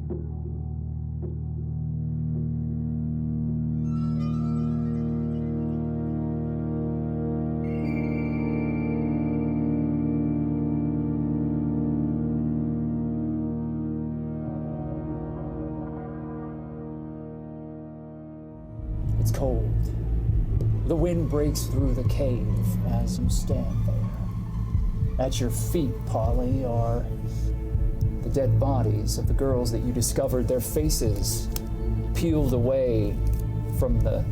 It's cold. The wind breaks through the cave as you stand there. At your feet, Polly, are the dead bodies of the girls that you discovered, their faces peeled away from the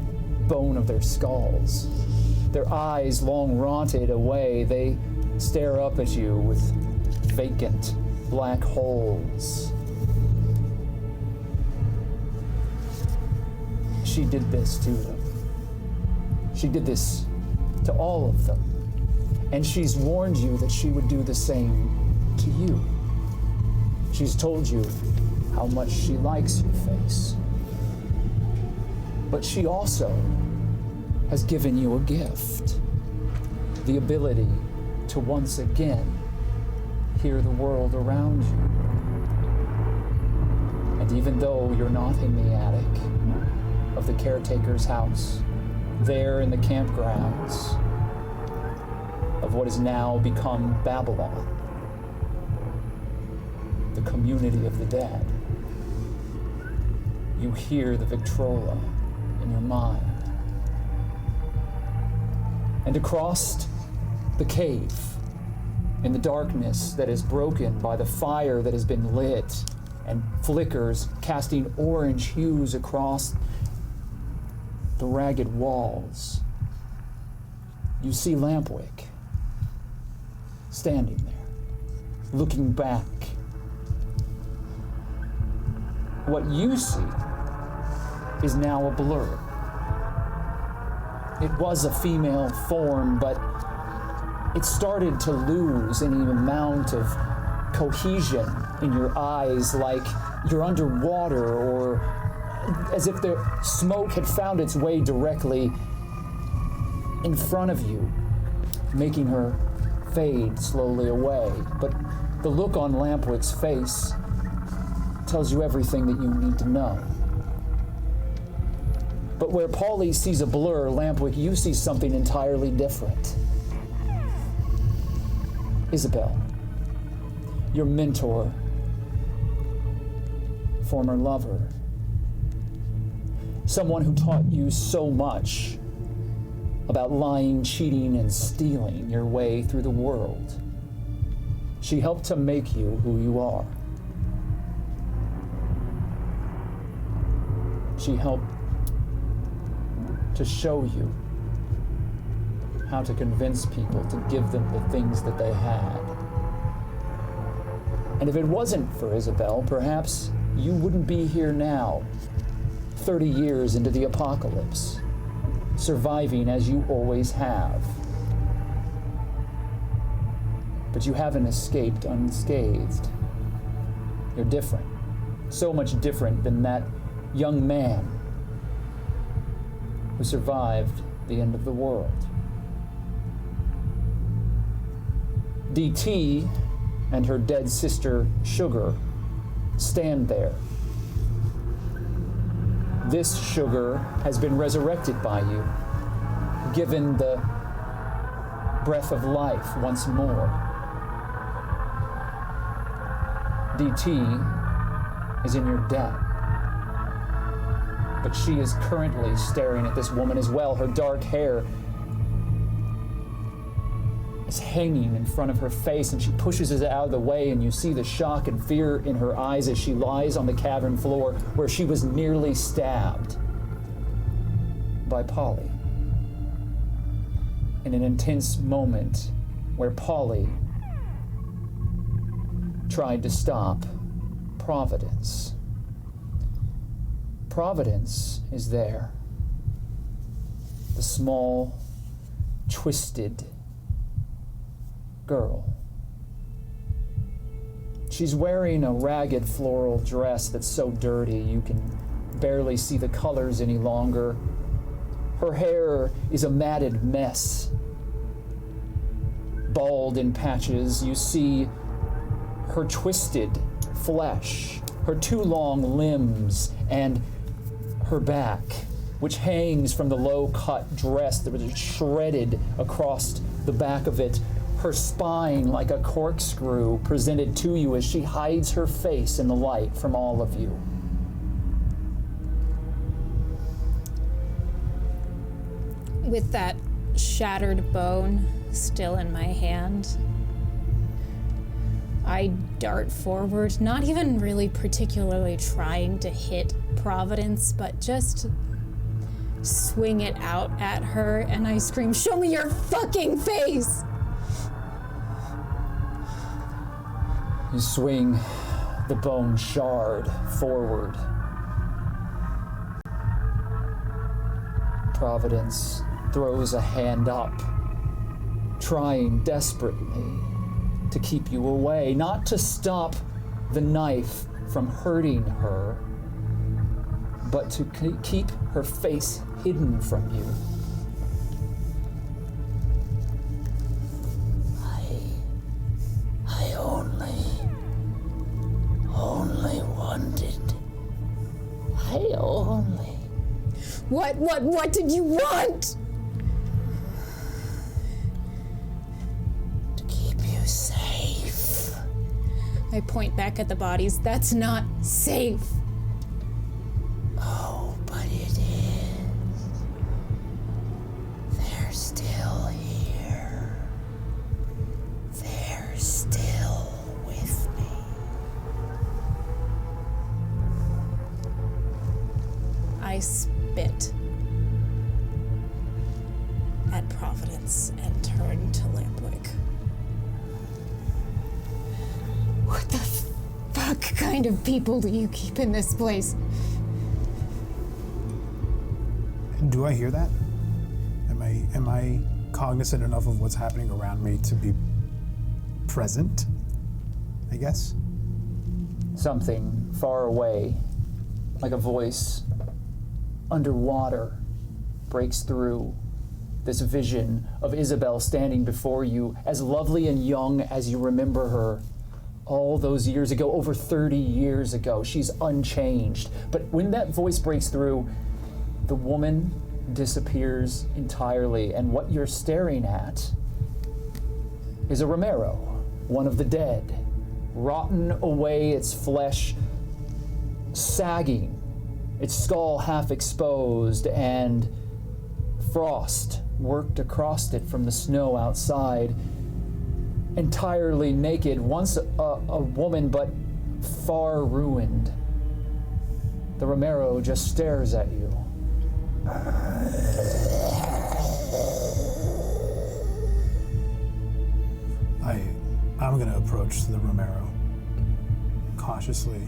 bone of their skulls. Their eyes long rotted away. They stare up at you with vacant black holes. She did this to them. She did this to all of them. And she's warned you that she would do the same to you. She's told you how much she likes your face. But she also has given you a gift. The ability to once again hear the world around you. And even though you're not in the attic of the caretaker's house, there in the campgrounds of what has now become Babylon, the community of the dead, you hear the Victrola in your mind. And across the cave, in the darkness that is broken by the fire that has been lit and flickers, casting orange hues across the ragged walls, you see Lampwick standing there, looking back. What you see is now a blur. It was a female form, but it started to lose any amount of cohesion in your eyes, like you're underwater, or as if the smoke had found its way directly in front of you, making her fade slowly away. But the look on Lampwick's face tells you everything that you need to know. But where Paulie sees a blur, Lampwick, you see something entirely different. Isabel, your mentor, former lover, someone who taught you so much about lying, cheating, and stealing your way through the world. She helped to make you who you are. She helped to show you how to convince people to give them the things that they had. And if it wasn't for Isabel, perhaps you wouldn't be here now, 30 years into the apocalypse, surviving as you always have. But you haven't escaped unscathed. You're different, so much different than that young man who survived the end of the world. DT and her dead sister, Sugar, stand there. This Sugar has been resurrected by you, given the breath of life once more. DT is in your debt, but she is currently staring at this woman as well. Her dark hair is hanging in front of her face, and she pushes it out of the way, and you see the shock and fear in her eyes as she lies on the cavern floor where she was nearly stabbed by Polly. In an intense moment where Polly tried to stop Providence. Providence is there. The small, twisted girl. She's wearing a ragged floral dress that's so dirty you can barely see the colors any longer. Her hair is a matted mess. Bald in patches, you see her twisted flesh her two long limbs and her back, which hangs from the low-cut dress that was shredded across the back of it, her spine like a corkscrew presented to you as she hides her face in the light from all of you. With that shattered bone still in my hand, I dart forward, not even really particularly trying to hit Providence, but just swing it out at her, and I scream, "Show me your fucking face!" You swing the bone shard forward. Providence throws a hand up, trying desperately to keep you away, not to stop the knife from hurting her, but to keep her face hidden from you. I only wanted. What did you want? To keep you safe. I point back at the bodies. That's not safe. Oh, but it is. They're still here. They're still with me. I spit at Providence and turn to Lampwick. What the fuck kind of people do you keep in this place? Do I hear that? Am I cognizant enough of what's happening around me to be present, I guess? Something far away, like a voice underwater, breaks through this vision of Isabel standing before you, as lovely and young as you remember her all those years ago, over 30 years ago. She's unchanged. But when that voice breaks through, the woman disappears entirely, and what you're staring at is a Romero, one of the dead, rotten away, its flesh sagging, its skull half exposed, and frost worked across it from the snow outside. Entirely naked, once a woman, but far ruined. The Romero just stares at you. I'm gonna approach the Romero cautiously.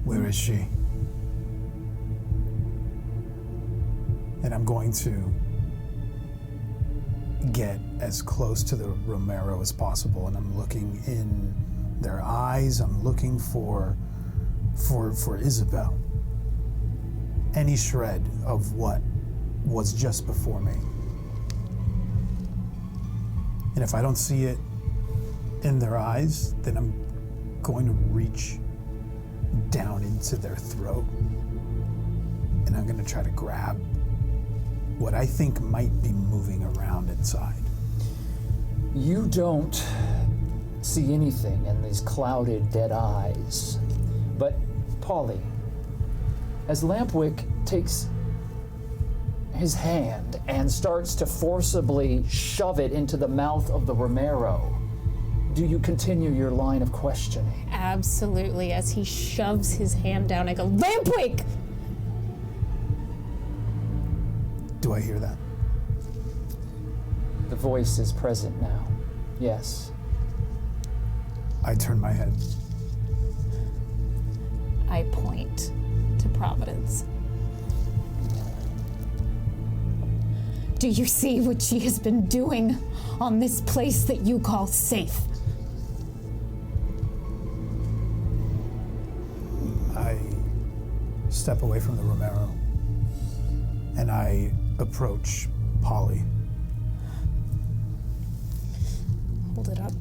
Where is she? And I'm going to get as close to the Romero as possible, and I'm looking in their eyes. I'm looking for Isabel. Any shred of what was just before me. And if I don't see it in their eyes, then I'm going to reach down into their throat, and I'm going to try to grab what I think might be moving around inside. You don't see anything in these clouded, dead eyes. But, Polly, as Lampwick takes his hand and starts to forcibly shove it into the mouth of the Romero, do you continue your line of questioning? Absolutely. As he shoves his hand down, I go, "Lampwick!" Do I hear that? The voice is present now. Yes. I turn my head. I point to Providence. Do you see what she has been doing on this place that you call safe? I step away from the Romero, and I approach Polly. Hold it up.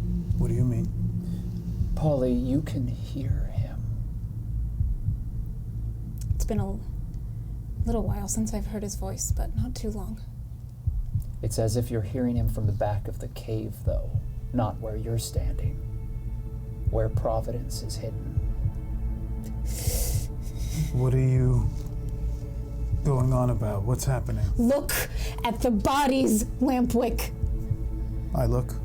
Polly, you can hear him. It's been a little while since I've heard his voice, but not too long. It's as if you're hearing him from the back of the cave, though, not where you're standing, where Providence is hidden. What are you going on about? What's happening? Look at the bodies, Lampwick. I look.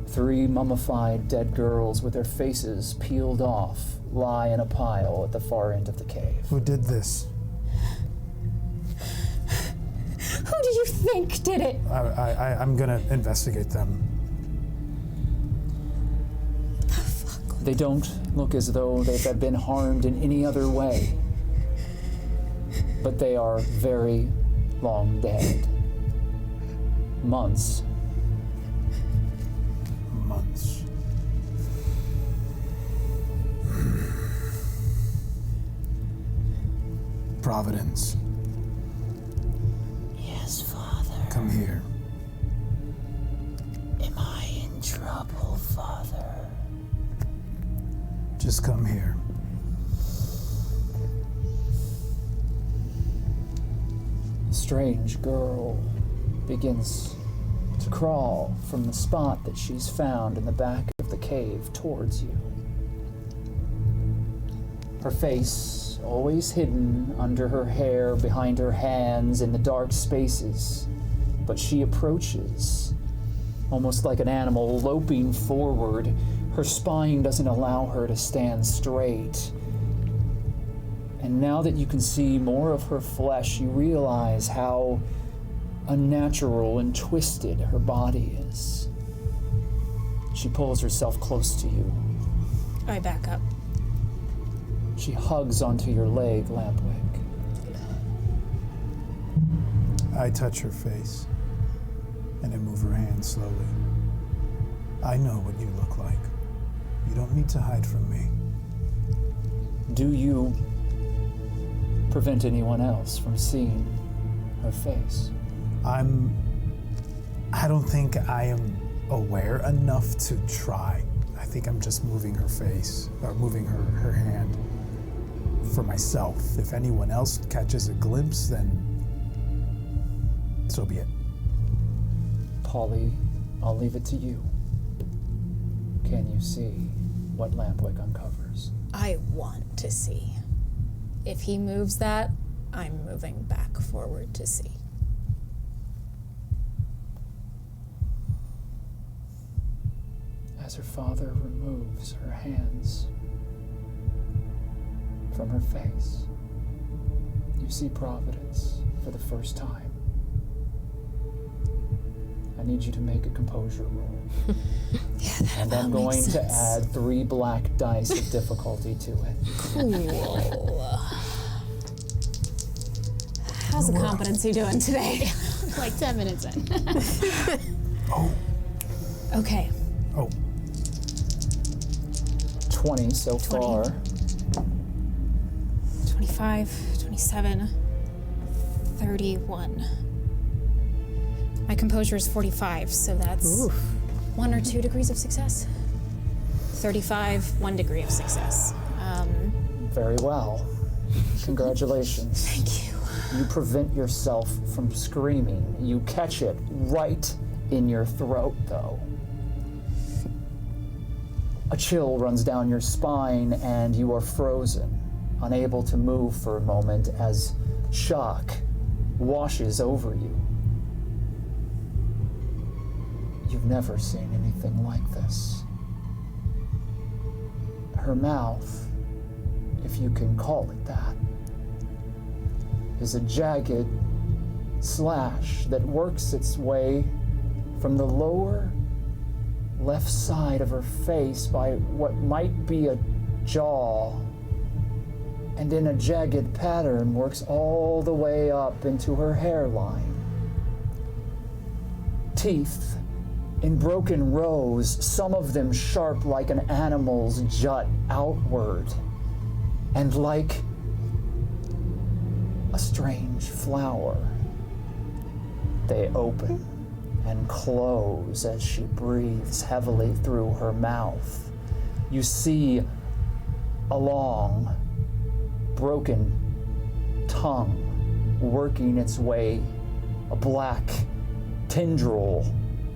3 mummified dead girls with their faces peeled off lie in a pile at the far end of the cave. Who did this? Who do you think did it? I'm gonna investigate them. They don't look as though they've been harmed in any other way, but they are very long dead. Months. Providence. Yes, Father. Come here. Am I in trouble, Father? Just come here. A strange girl begins to crawl from the spot that she's found in the back of the cave towards you. Her face always hidden under her hair, behind her hands, in the dark spaces. But she approaches, almost like an animal loping forward. Her spine doesn't allow her to stand straight. And now that you can see more of her flesh, you realize how unnatural and twisted her body is. She pulls herself close to you. I back up. She hugs onto your leg, Lampwick. I touch her face, and I move her hand slowly. I know what you look like. You don't need to hide from me. Do you prevent anyone else from seeing her face? I don't think I am aware enough to try. I think I'm just moving her face, or moving her hand for myself. If anyone else catches a glimpse, then so be it. Polly, I'll leave it to you. Can you see what Lampwick uncovers? I want to see. If he moves that, I'm moving back forward to see. As her father removes her hands from her face, you see Providence for the first time. I need you to make a composure roll. And I'm going to add 3 black dice of difficulty to it. Cool. How's the competency doing today? Like 10 minutes in. Oh. Okay. Oh. 20 so 20. far. 25, 27, 31. My composure is 45, so that's 1 or 2 degrees of success. 35, 1 degree of success. Very well. Congratulations. Thank you. You prevent yourself from screaming. You catch it right in your throat, though. A chill runs down your spine and you are frozen, unable to move for a moment as shock washes over you. You've never seen anything like this. Her mouth, if you can call it that, is a jagged slash that works its way from the lower left side of her face by what might be a jaw, and in a jagged pattern works all the way up into her hairline. Teeth in broken rows, some of them sharp like an animal's, jut outward, and like a strange flower, they open and close as she breathes heavily through her mouth. you see a long, broken tongue working its way, a black tendril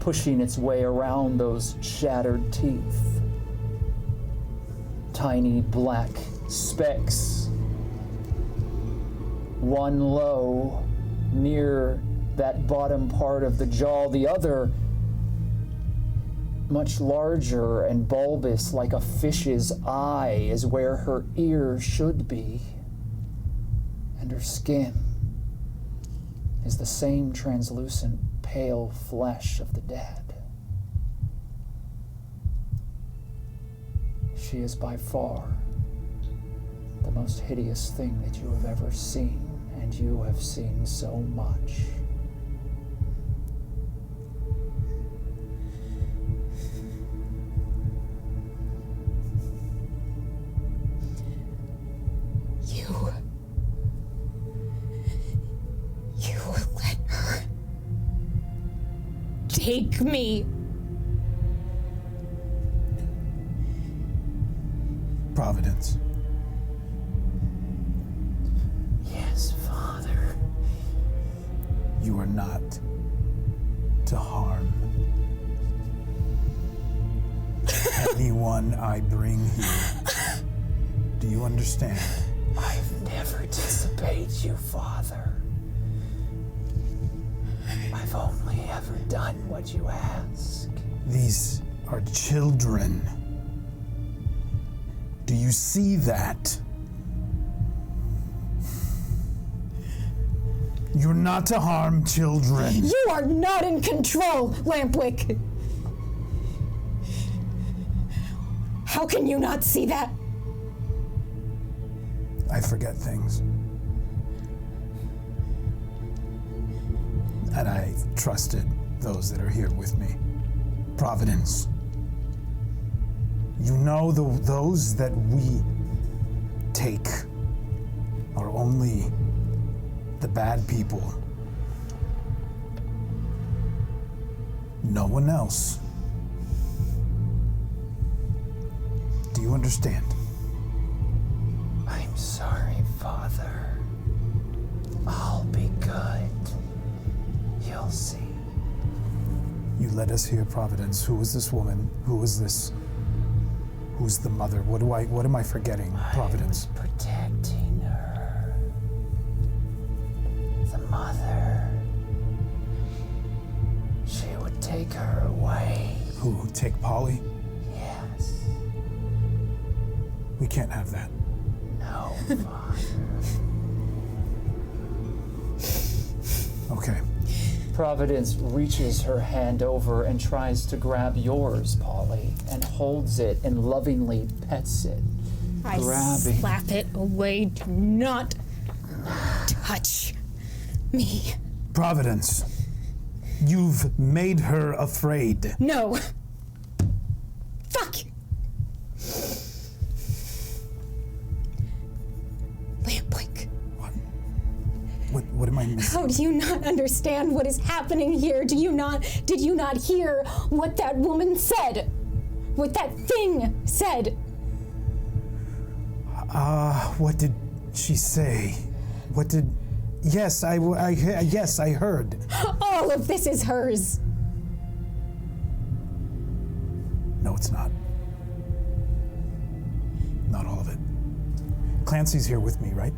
pushing its way around those shattered teeth. Tiny black specks, one low near that bottom part of the jaw, the other much larger and bulbous like a fish's eye is where her ear should be. And her skin is the same translucent, pale flesh of the dead. She is by far the most hideous thing that you have ever seen, and you have seen so much. You let her take me. Providence. Yes, Father. You are not to harm anyone I bring here. Do you understand? I've never disobeyed you, Father. I've only ever done what you ask. These are children. Do you see that? You're not to harm children. You are not in control, Lampwick. How can you not see that? I forget things. And I trusted those that are here with me. Providence. You know those that we take are only the bad people. No one else. Do you understand? I'm sorry, Father. I'll be good. You'll see. You led us here, Providence. Who is this woman? Who is this? Who's the mother? What am I forgetting, Providence? I was protecting her. The mother. She would take her away. Who? Take Polly? Yes. We can't have that. No, Father. Okay. Providence reaches her hand over and tries to grab yours, Polly, and holds it and lovingly pets it. I grabbing. slap it away. Do not touch me. Providence, you've made her afraid. No. Fuck. Lampwick. What am I missing? How do you not understand what is happening here? Did you not hear what that woman said? What that thing said? What did she say? Yes, I heard. All of this is hers. No, it's not. Not all of it. Clancy's here with me, right?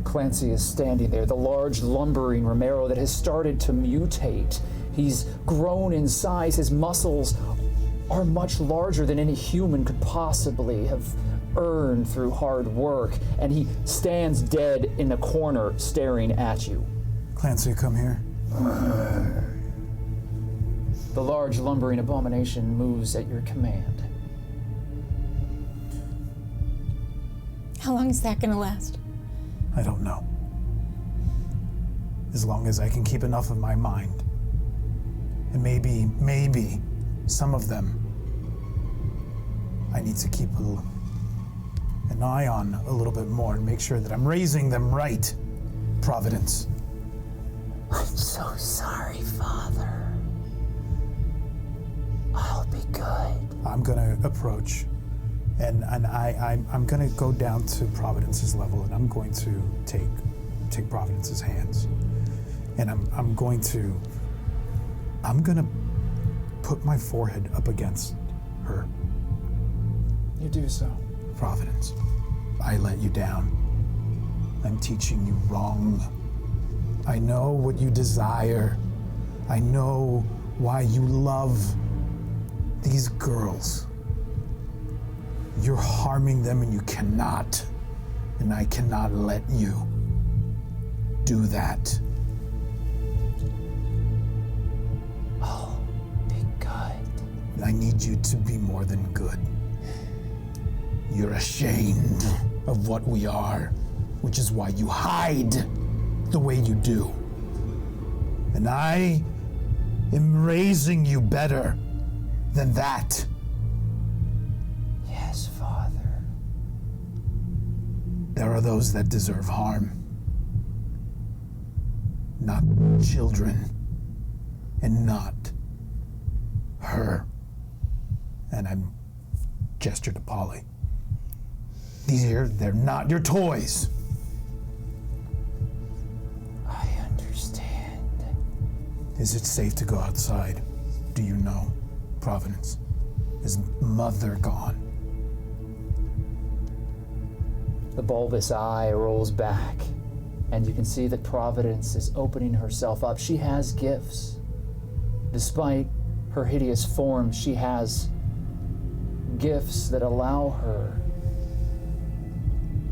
Clancy is standing there, the large, lumbering Romero that has started to mutate. He's grown in size. His muscles are much larger than any human could possibly have earned through hard work, and he stands dead in a corner staring at you. Clancy, come here. The large, lumbering abomination moves at your command. How long is that gonna last? I don't know. As long as I can keep enough of my mind. And maybe some of them I need to keep an eye on a little bit more and make sure that I'm raising them right. Providence. I'm so sorry, Father. I'll be good. I'm gonna approach And I'm gonna go down to Providence's level, and I'm going to take Providence's hands, and I'm gonna put my forehead up against her. You do so. Providence, I let you down. I'm teaching you wrong. I know what you desire. I know why you love these girls. You're harming them and you cannot. And I cannot let you do that. Oh, be good. I need you to be more than good. You're ashamed of what we are, which is why you hide the way you do. And I am raising you better than that. Yes, Father. There are those that deserve harm, not children, and not her. And I gesture to Polly. They're not your toys. I understand. Is it safe to go outside? Do you know, Providence? Is mother gone? The bulbous eye rolls back, and you can see that Providence is opening herself up. She has gifts. Despite her hideous form, she has gifts that allow her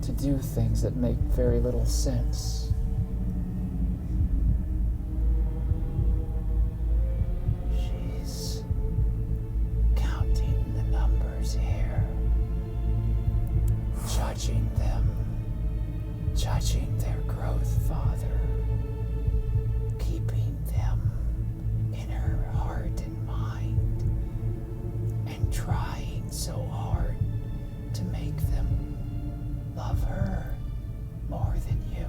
to do things that make very little sense. She's counting the numbers here, judging them, judging their growth, Father, keeping them in her heart and mind, and trying so hard to make them love her more than you.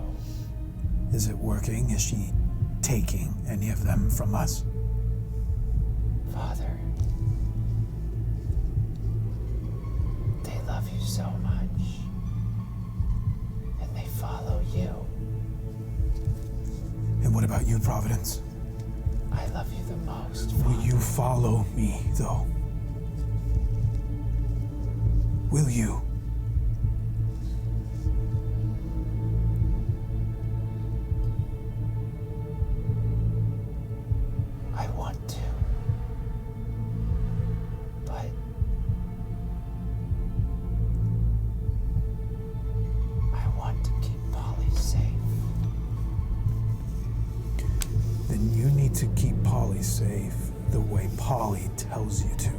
Is it working? Is she taking any of them from us? Father, they love you so much, and they follow you. And what about you, Providence? I love you the most, Will Father. you follow me, though? Will you? I want to, but I want to keep Polly safe. Then you need to keep Polly safe the way Polly tells you to,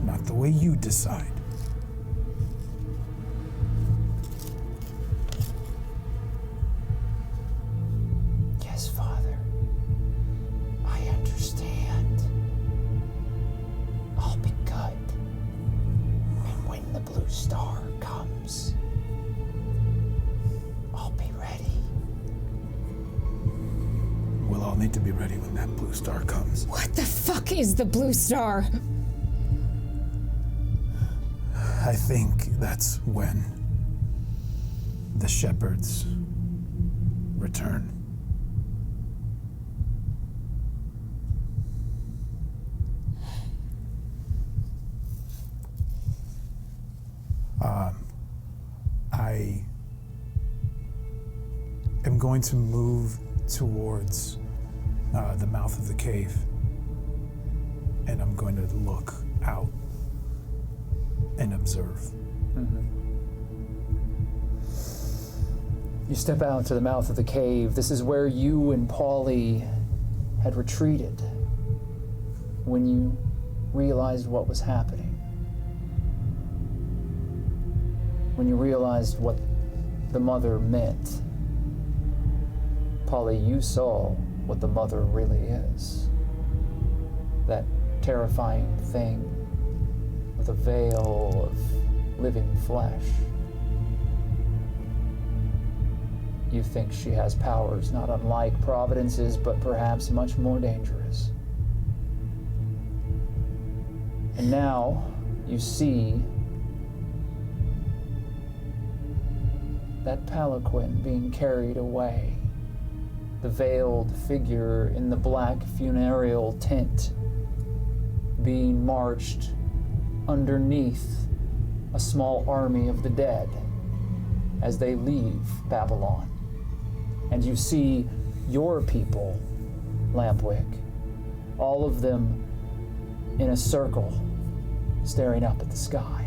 not the way you decide. Yes, Father. I understand. I'll be good. And when the blue star comes, I'll be ready. We'll all need to be ready when that blue star comes. What the fuck is the blue star? I think that's when the shepherds return. I am going to move towards the mouth of the cave, and I'm going to look out and observe. You step out to the mouth of the cave. This is where you and Polly had retreated when you realized what was happening. When you realized what the mother meant. Polly, you saw what the mother really is. That terrifying thing with a veil of living flesh. You think she has powers not unlike Providence's, but perhaps much more dangerous. And now you see that palanquin being carried away, the veiled figure in the black funereal tent being marched underneath a small army of the dead as they leave Babylon. And you see your people, Lampwick, all of them in a circle, staring up at the sky.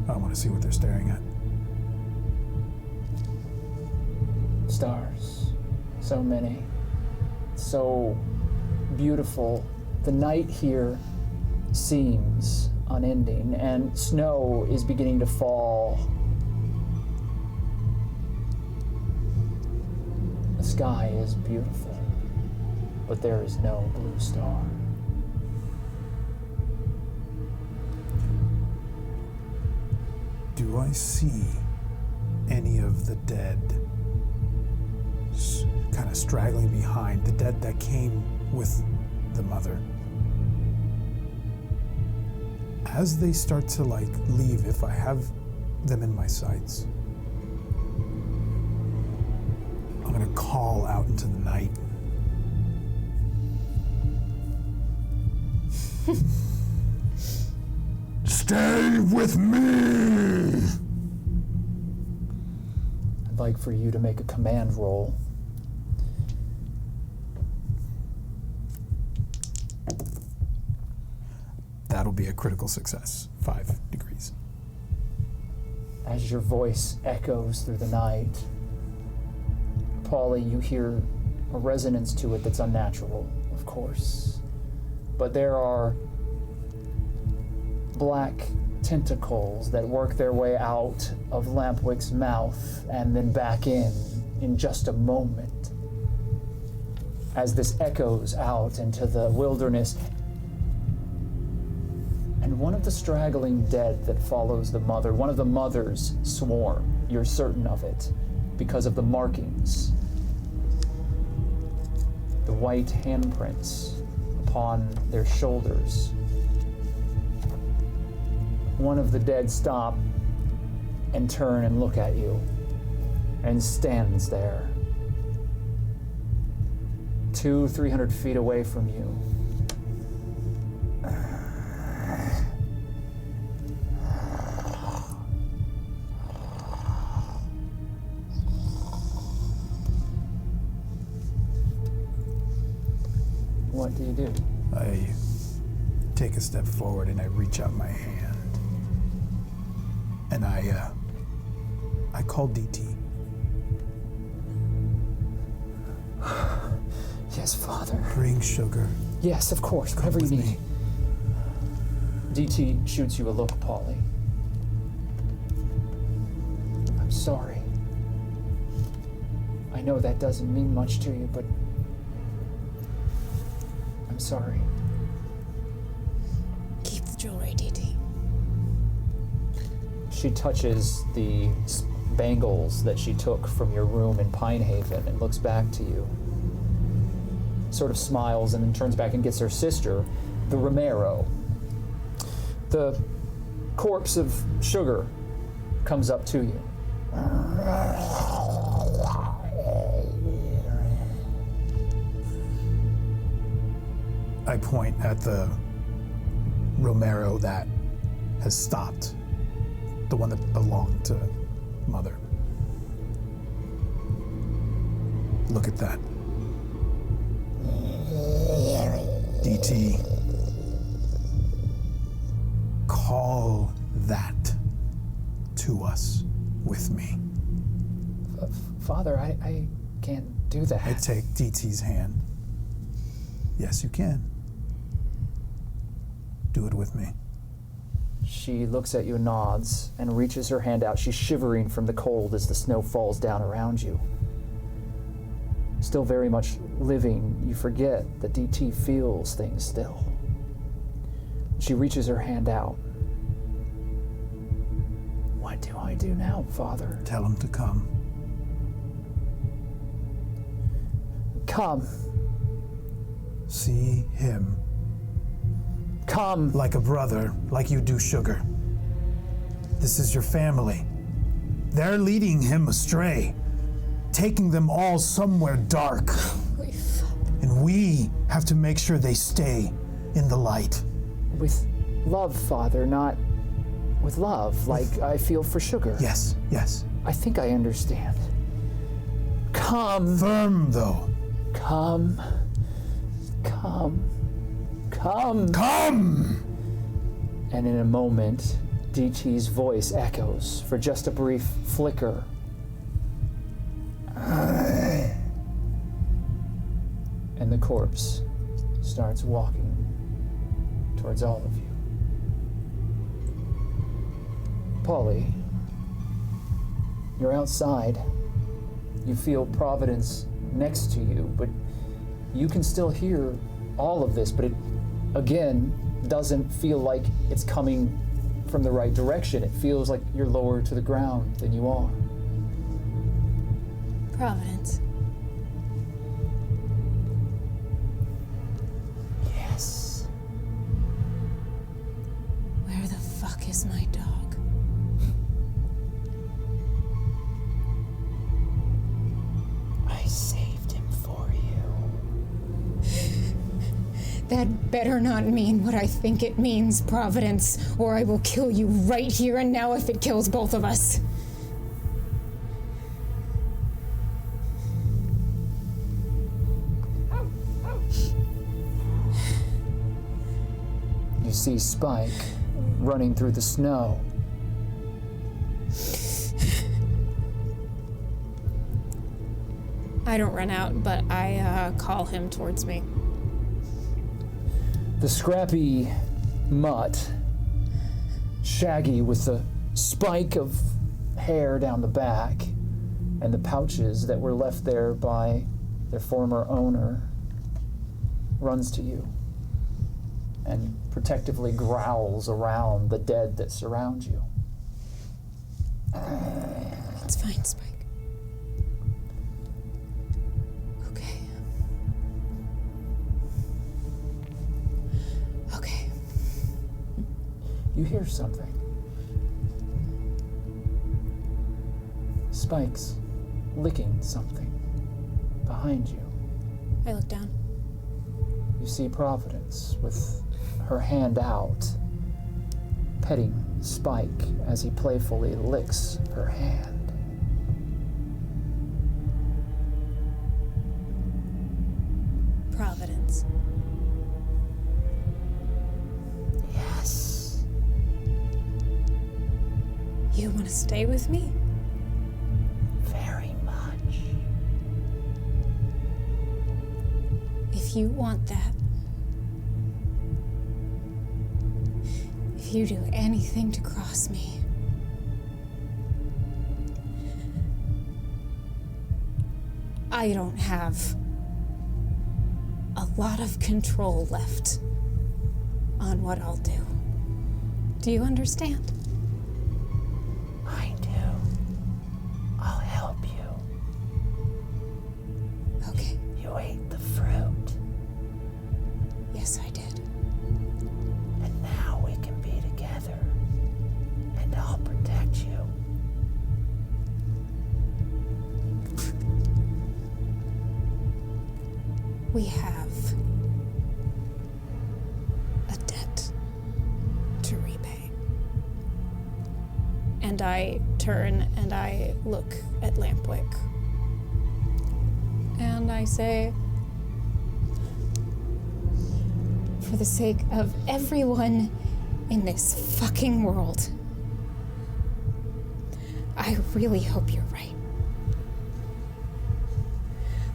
I want to see what they're staring at. Stars. So many. So beautiful. The night here seems unending, and snow is beginning to fall. The sky is beautiful, but there is no blue star. Do I see any of the dead kind of straggling behind, the dead that came with the mother? As they start to leave, if I have them in my sights, I'm gonna call out into the night. Stay with me! I'd like for you to make a command roll. That'll be a critical success, 5 degrees. As your voice echoes through the night, Polly, you hear a resonance to it that's unnatural, of course. But there are black tentacles that work their way out of Lampwick's mouth and then back in just a moment. As this echoes out into the wilderness, and one of the straggling dead that follows the mother, one of the mother's swarm, you're certain of it, because of the markings, the white handprints upon their shoulders. One of the dead stop and turn and look at you, and stands there, 200-300 feet away from you. What do you do? I take a step forward and I reach out my hand. And I call DT. Yes, Father. Bring sugar. Yes, of course, whatever you with need. DT shoots you a look, Polly. I'm sorry. I know that doesn't mean much to you, but I'm sorry. Keep the jewelry, DT. She touches the bangles that she took from your room in Pine Haven and looks back to you. Sort of smiles and then turns back and gets her sister, the Romero. The corpse of sugar comes up to you. I point at the Romero that has stopped, the one that belonged to Mother. Look at that. DT, call that to us with me. Father, I can't do that. I take DT's hand. Yes, you can. Do it with me. She looks at you and nods and reaches her hand out. She's shivering from the cold as the snow falls down around you. Still very much living, you forget that DT feels things still. She reaches her hand out. What do I do now, Father? Tell him to come. Come. See him Come. like a brother, like you do Sugar. This is your family. They're leading him astray, taking them all somewhere dark. Holy fuck. And we have to make sure they stay in the light. With love, Father, not with love, like I feel for Sugar. Yes, yes. I think I understand. Come. Firm, though. Come. Come. Come. Come! And in a moment, DT's voice echoes for just a brief flicker. And the corpse starts walking towards all of you. Polly, you're outside. You feel Providence next to you, but you can still hear all of this, but it, again, doesn't feel like it's coming from the right direction. It feels like you're lower to the ground than you are. Providence. Yes. Where the fuck is my dog? I saved him for you. That better not mean what I think it means, Providence, or I will kill you right here and now if it kills both of us. You see Spike running through the snow. I don't run out, but I call him towards me. The scrappy mutt, shaggy with the spike of hair down the back and the pouches that were left there by their former owner, runs to you and protectively growls around the dead that surround you. It's fine, Spike. Okay. Okay. You hear something. Spike's licking something behind you. I look down. You see Providence with her hand out, petting Spike as he playfully licks her hand. Providence. Yes. You want to stay with me? Very much. If you want that. If you do anything to cross me. I don't have a lot of control left on what I'll do. Do you understand? I do. I'll help you. Okay. You ate the fruit, Yes, I did. and now we can be together. And I'll protect you. We have a debt to repay. And I turn and I look at Lampwick. And I say, for the sake of everyone in this fucking world, I really hope you're right.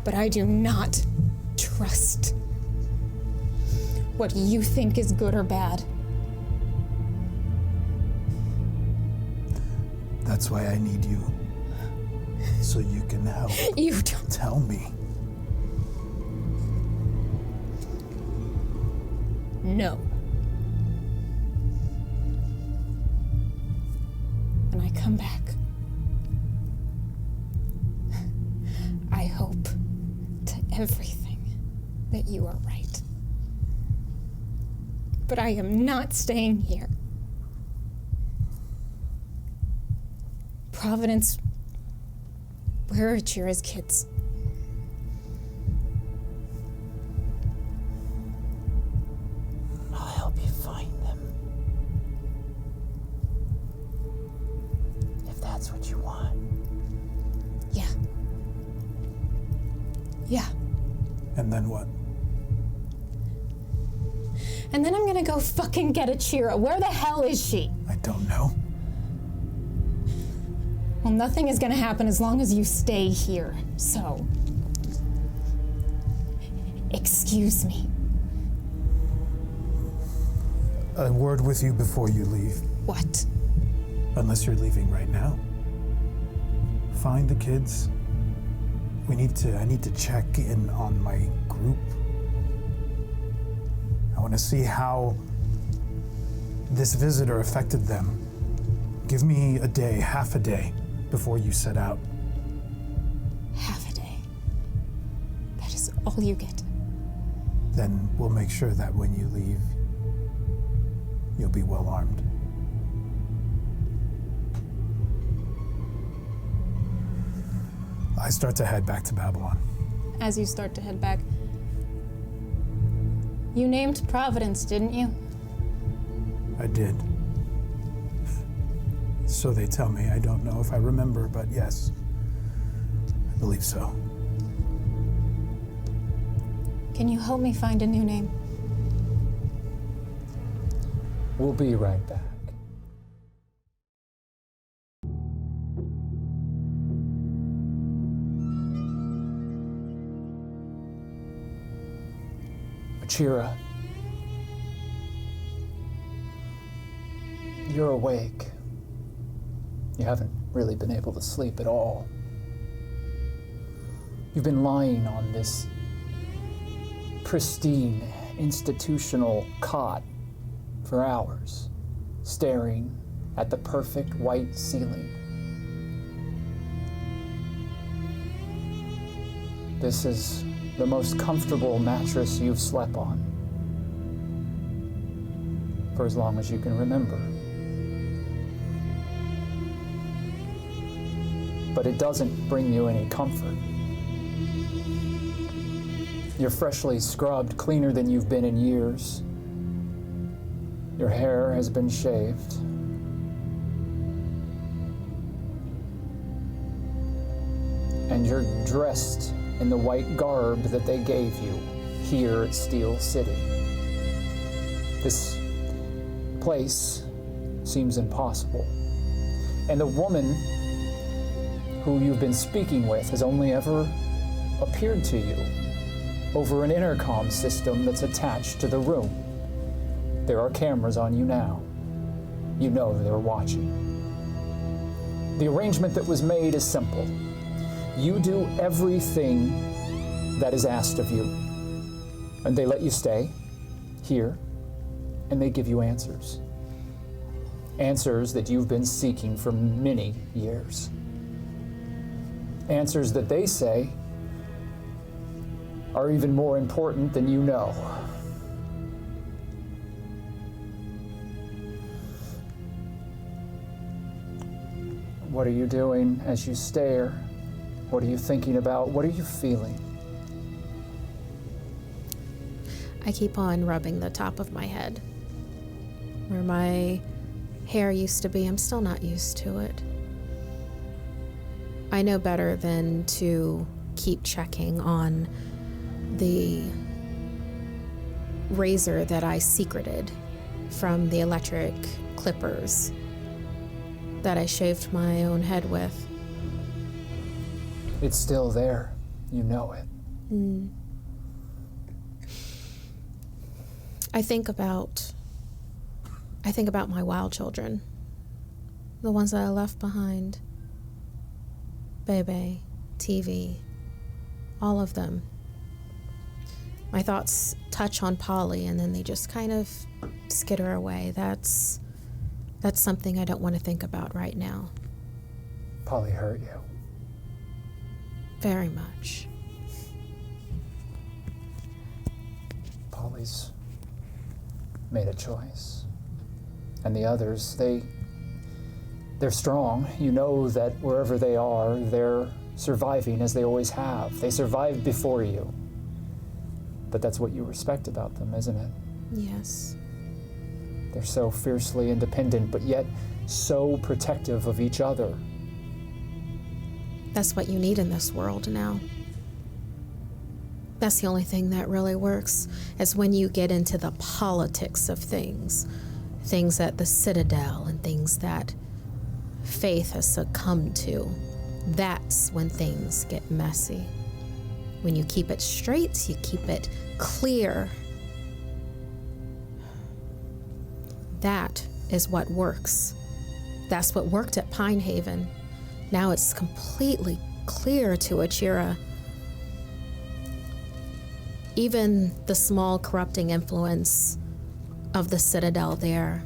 But I do not trust what you think is good or bad. That's why I need you. So you can help You don't. tell me. No. When I come back, I hope to everything that you are right. but I am not staying here. Providence, where are Achira's kids? I'll help you find them. If that's what you want. Yeah. Yeah. And then what? And then I'm gonna go fucking get Achira. Where the hell is she? I don't know. Well, nothing is gonna happen as long as you stay here, so... Excuse me. A word with you before you leave. What? Unless you're leaving right now. Find the kids. I need to check in on my group. I want to see how this visitor affected them. Give me a day, half a day, before you set out. Half a day. That is all you get. Then we'll make sure that when you leave, you'll be well armed. I start to head back to Babylon. As you start to head back, you named Providence, didn't you? I did. So they tell me. I don't know if I remember, but yes, I believe so. Can you help me find a new name? We'll be right back. Achira, you're awake. You haven't really been able to sleep at all. You've been lying on this pristine institutional cot for hours, staring at the perfect white ceiling. This is the most comfortable mattress you've slept on for as long as you can remember. But it doesn't bring you any comfort. You're freshly scrubbed, cleaner than you've been in years. Your hair has been shaved. And you're dressed in the white garb that they gave you here at Steel City. This place seems impossible. And the woman who you've been speaking with has only ever appeared to you over an intercom system that's attached to the room. There are cameras on you now. You know they're watching. The arrangement that was made is simple. You do everything that is asked of you, and they let you stay here, and they give you answers. Answers that you've been seeking for many years. Answers that they say are even more important than you know. What are you doing as you stare? What are you thinking about? What are you feeling? I keep on rubbing the top of my head. Where my hair used to be, I'm still not used to it. I know better than to keep checking on the razor that I secreted from the electric clippers that I shaved my own head with. It's still there. You know it. I think about my wild children, the ones that I left behind. Bebe, TV, all of them. My thoughts touch on Polly and then they just kind of skitter away. That's something I don't want to think about right now. Polly hurt you. Very much. Polly's made a choice. And the others, they're strong. You know that wherever they are, they're surviving as they always have. They survived before you. But that's what you respect about them, isn't it? Yes. They're so fiercely independent, but yet so protective of each other. That's what you need in this world now. That's the only thing that really works, is when you get into the politics of things at the Citadel and things that Faith has succumbed to. That's when things get messy. When you keep it straight, you keep it clear. That is what works. That's what worked at Pine Haven. Now it's completely clear to Achira. Even the small corrupting influence of the Citadel there,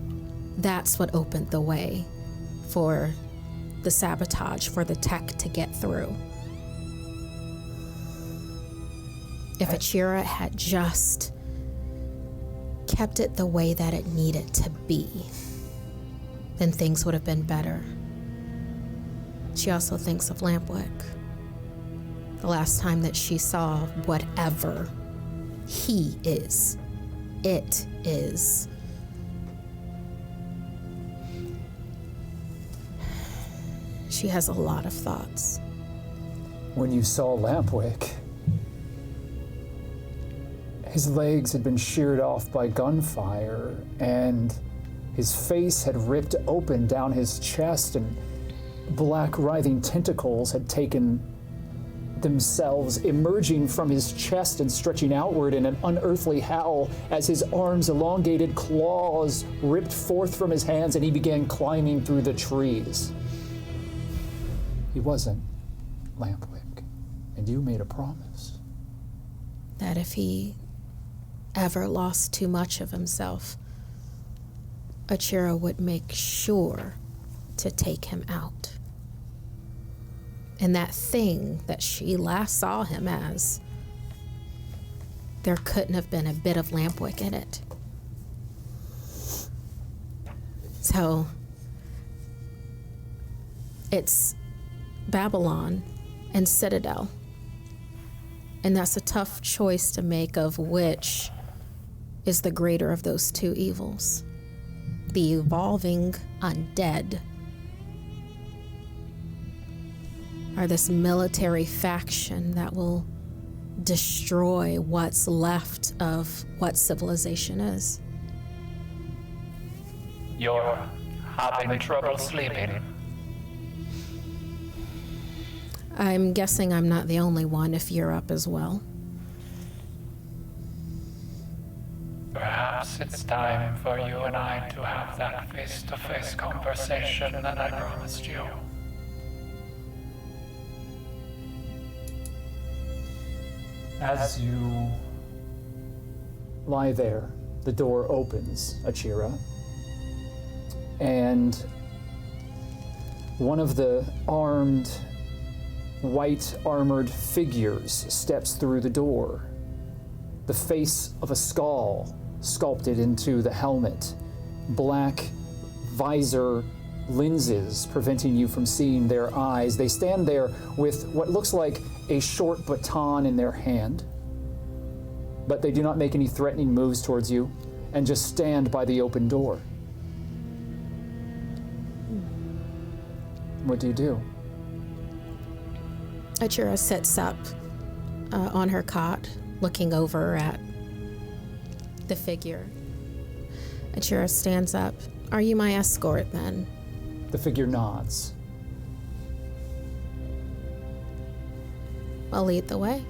that's what opened the way for the sabotage, for the tech to get through. If Achira had just kept it the way that it needed to be, then things would have been better. She also thinks of Lampwick. The last time that she saw whatever he is, it is. She has a lot of thoughts. When you saw Lampwick, his legs had been sheared off by gunfire, and his face had ripped open down his chest, and black writhing tentacles had taken themselves, emerging from his chest and stretching outward in an unearthly howl as his arms' elongated claws ripped forth from his hands and he began climbing through the trees. He wasn't Lampwick, and you made a promise. That if he ever lost too much of himself, Achira would make sure to take him out. And that thing that she last saw him as, there couldn't have been a bit of Lampwick in it. So, it's Babylon and Citadel. And that's a tough choice to make of which is the greater of those two evils. The evolving undead, or this military faction that will destroy what's left of what civilization is. You're having trouble sleeping. I'm guessing I'm not the only one if you're up as well. Perhaps it's time for you and I to have that face-to-face conversation that I promised you. As you lie there, the door opens, Achira, and one of the armed, white-armored figures steps through the door. The face of a skull sculpted into the helmet, black visor lenses preventing you from seeing their eyes. They stand there with what looks like a short baton in their hand, but they do not make any threatening moves towards you and just stand by the open door. What do? Achira sits up on her cot, looking over at the figure. Achira stands up. Are you my escort then? The figure nods. I'll lead the way.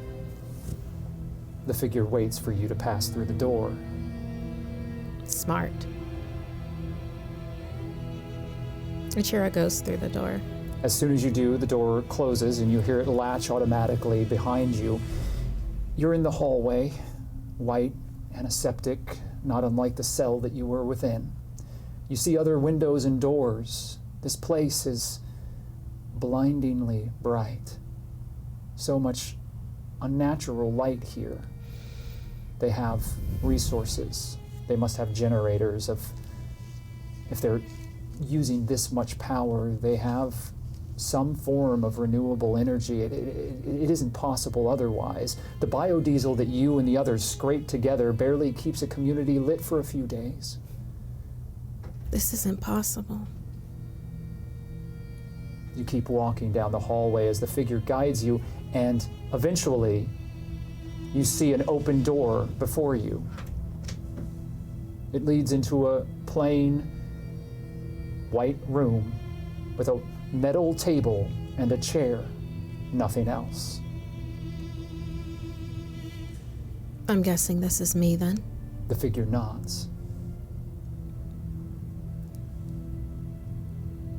The figure waits for you to pass through the door. Smart. Achira goes through the door. As soon as you do, the door closes and you hear it latch automatically behind you. You're in the hallway, white, antiseptic, not unlike the cell that you were within. You see other windows and doors. This place is blindingly bright. So much unnatural light here. They have resources They must have generators of, if they're using this much power, they have some form of renewable energy. It isn't possible otherwise. The biodiesel that you and the others scrape together barely keeps a community lit for a few days. This isn't possible. You keep walking down the hallway as the figure guides you, and eventually you see an open door before you. It leads into a plain white room with a metal table and a chair, nothing else. I'm guessing this is me then. The figure nods.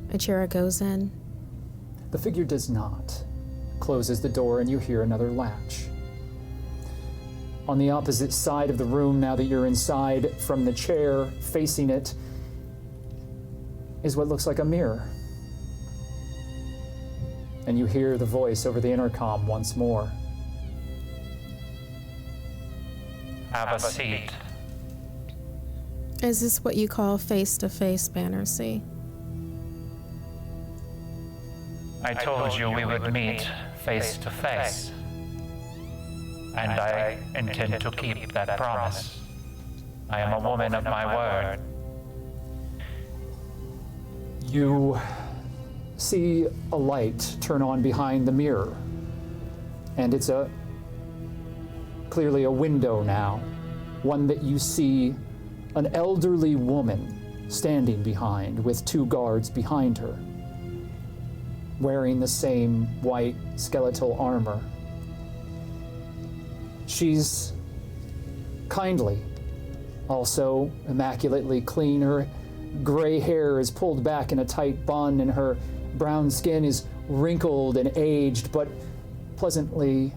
Achira goes in. The figure does not. Closes the door and you hear another latch. On the opposite side of the room, now that you're inside, from the chair facing it, is what looks like a mirror. And you hear the voice over the intercom once more. Have a seat. Is this what you call face-to-face, Banner C? I told you we would meet face to face. And I intend to keep that promise. I am a woman of my word. You see a light turn on behind the mirror. And it's clearly a window now. One that you see an elderly woman standing behind with 2 guards behind her, wearing the same white skeletal armor. She's kindly, also immaculately clean. Her gray hair is pulled back in a tight bun, and her brown skin is wrinkled and aged, but pleasantly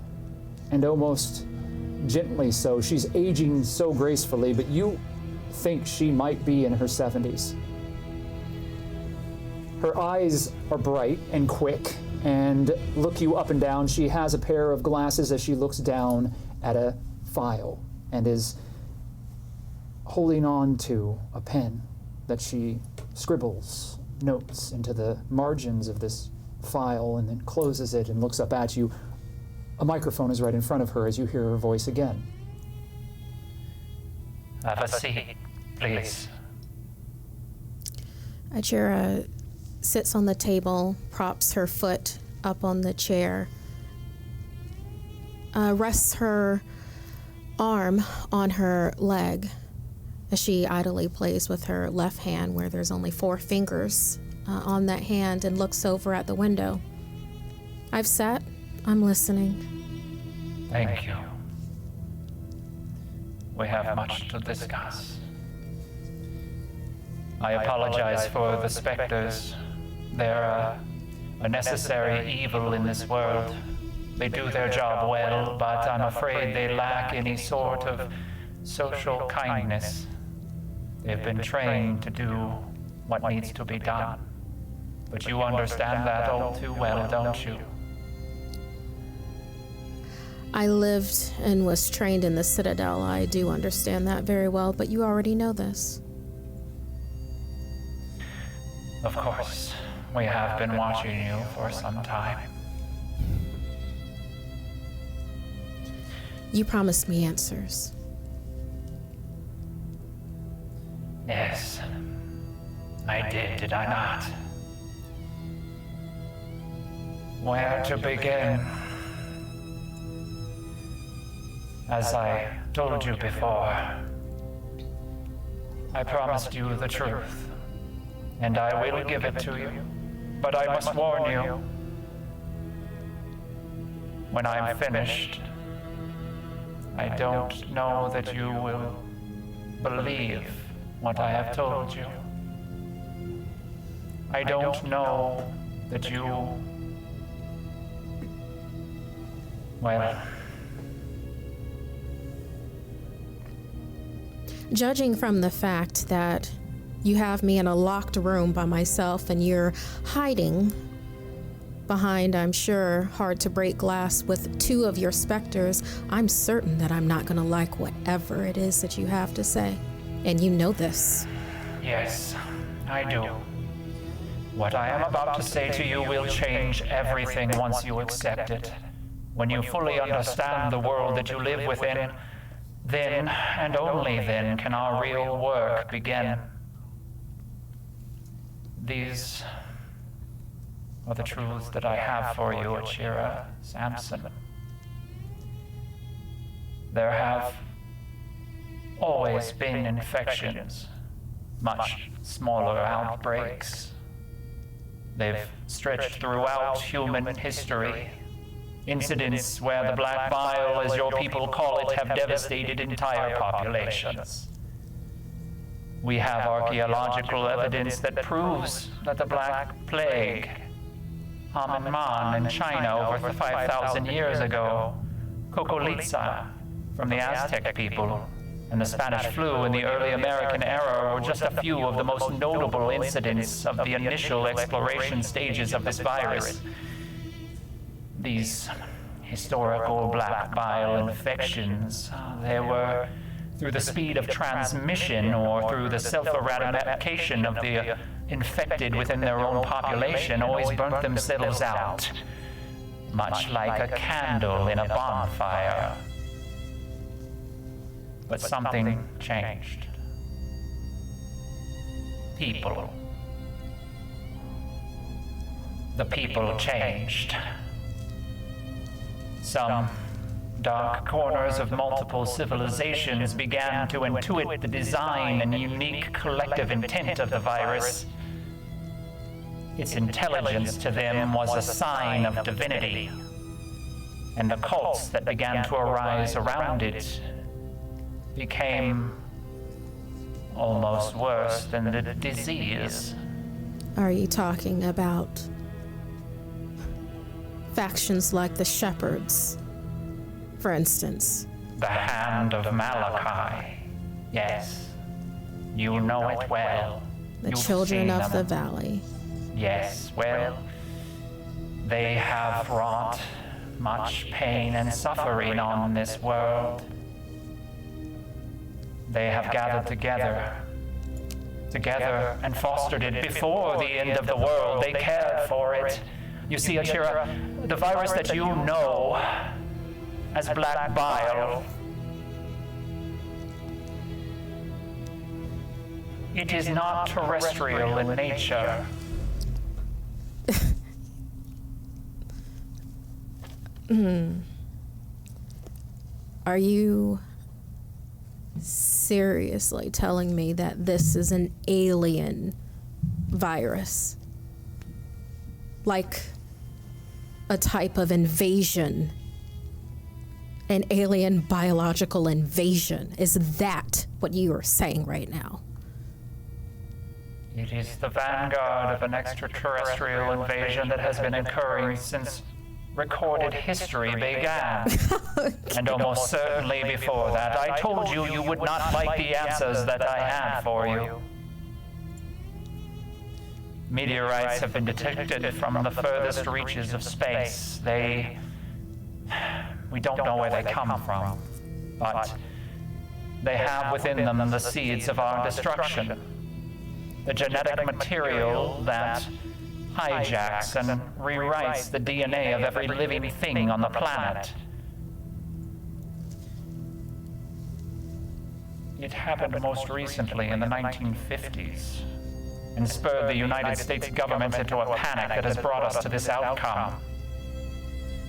and almost gently so. She's aging so gracefully, but you think she might be in her 70s. Her eyes are bright and quick and look you up and down. She has a pair of glasses as she looks down at a file and is holding on to a pen that she scribbles notes into the margins of this file and then closes it and looks up at you. A microphone is right in front of her as you hear her voice again. Have a seat, please. Achira sits on the table, props her foot up on the chair, rests her arm on her leg as she idly plays with her left hand, where there's only 4 fingers on that hand, and looks over at the window. I've sat. I'm listening. Thank you. We have much to discuss. I apologize for the specters. They're a necessary evil in this world. They do their job well, but I'm afraid they lack any sort of social kindness. They've been trained to do what needs to be done. But you understand that all too well, don't you? I lived and was trained in the Citadel. I do understand that very well, but you already know this. Of course, we have been watching you for some time. You promised me answers. Yes, I did I not? Where to begin? As I told you before, I promised you the truth, and I will give it to you. But I must warn you, when I'm finished, I don't know that you will believe what I have told you. I don't know that you... Well... Judging from the fact that you have me in a locked room by myself and you're hiding behind, I'm sure, hard-to-break glass with 2 of your specters, I'm certain that I'm not going to like whatever it is that you have to say. And you know this. Yes, I do. What I am about to say to you will change everything once you accept it. When you fully understand the world that you live within, then, and only then, can our real work begin. These are the truths that I have for you, Achira, Samson. There have always been infections, much smaller outbreaks. They've stretched throughout human history. Incidents where the black bile, as your people call it, have devastated entire populations. We have archaeological evidence that proves that the Black Plague, Hamanman in China over 5,000 years ago, Cocoliza from the Aztec people, and the Spanish flu in the early American era were just a few of the most notable incidents of the initial exploration stages of this virus. These historical black bile infections, they were through the speed of transmission or through the self-eradication of the infected within their own population, always burnt themselves out, much like a candle in a bonfire. But something changed. People. The people changed. Some dark corners of multiple civilizations began to intuit the design and unique collective intent of the virus. Its intelligence to them was a sign of divinity, and the cults that began to arise around it became almost worse than the disease. Are you talking about factions like the Shepherds, for instance? The Hand of Malachi. Yes. You know it well. The You've Children seen of the them. Valley. Yes, well, they have wrought much pain and suffering on this world. They have gathered together and fostered it before the end of the world. They cared for it. You see, Achira, the virus that you know as black bile, it is not terrestrial in nature. Are you seriously telling me that this is an alien virus? Like a type of invasion? An alien biological invasion? Is that what you are saying right now? It is the vanguard of an extraterrestrial invasion that has been occurring since recorded history began. And almost certainly before that. I told you you would not like the answers that I had for you. Meteorites have been detected from the furthest reaches of space. We don't know where they come from, but they have within them the seeds of our destruction. The genetic material that hijacks and rewrites the DNA of every living thing on the planet. It happened most recently in the 1950s and spurred the United States government into a panic that has brought us to this outcome.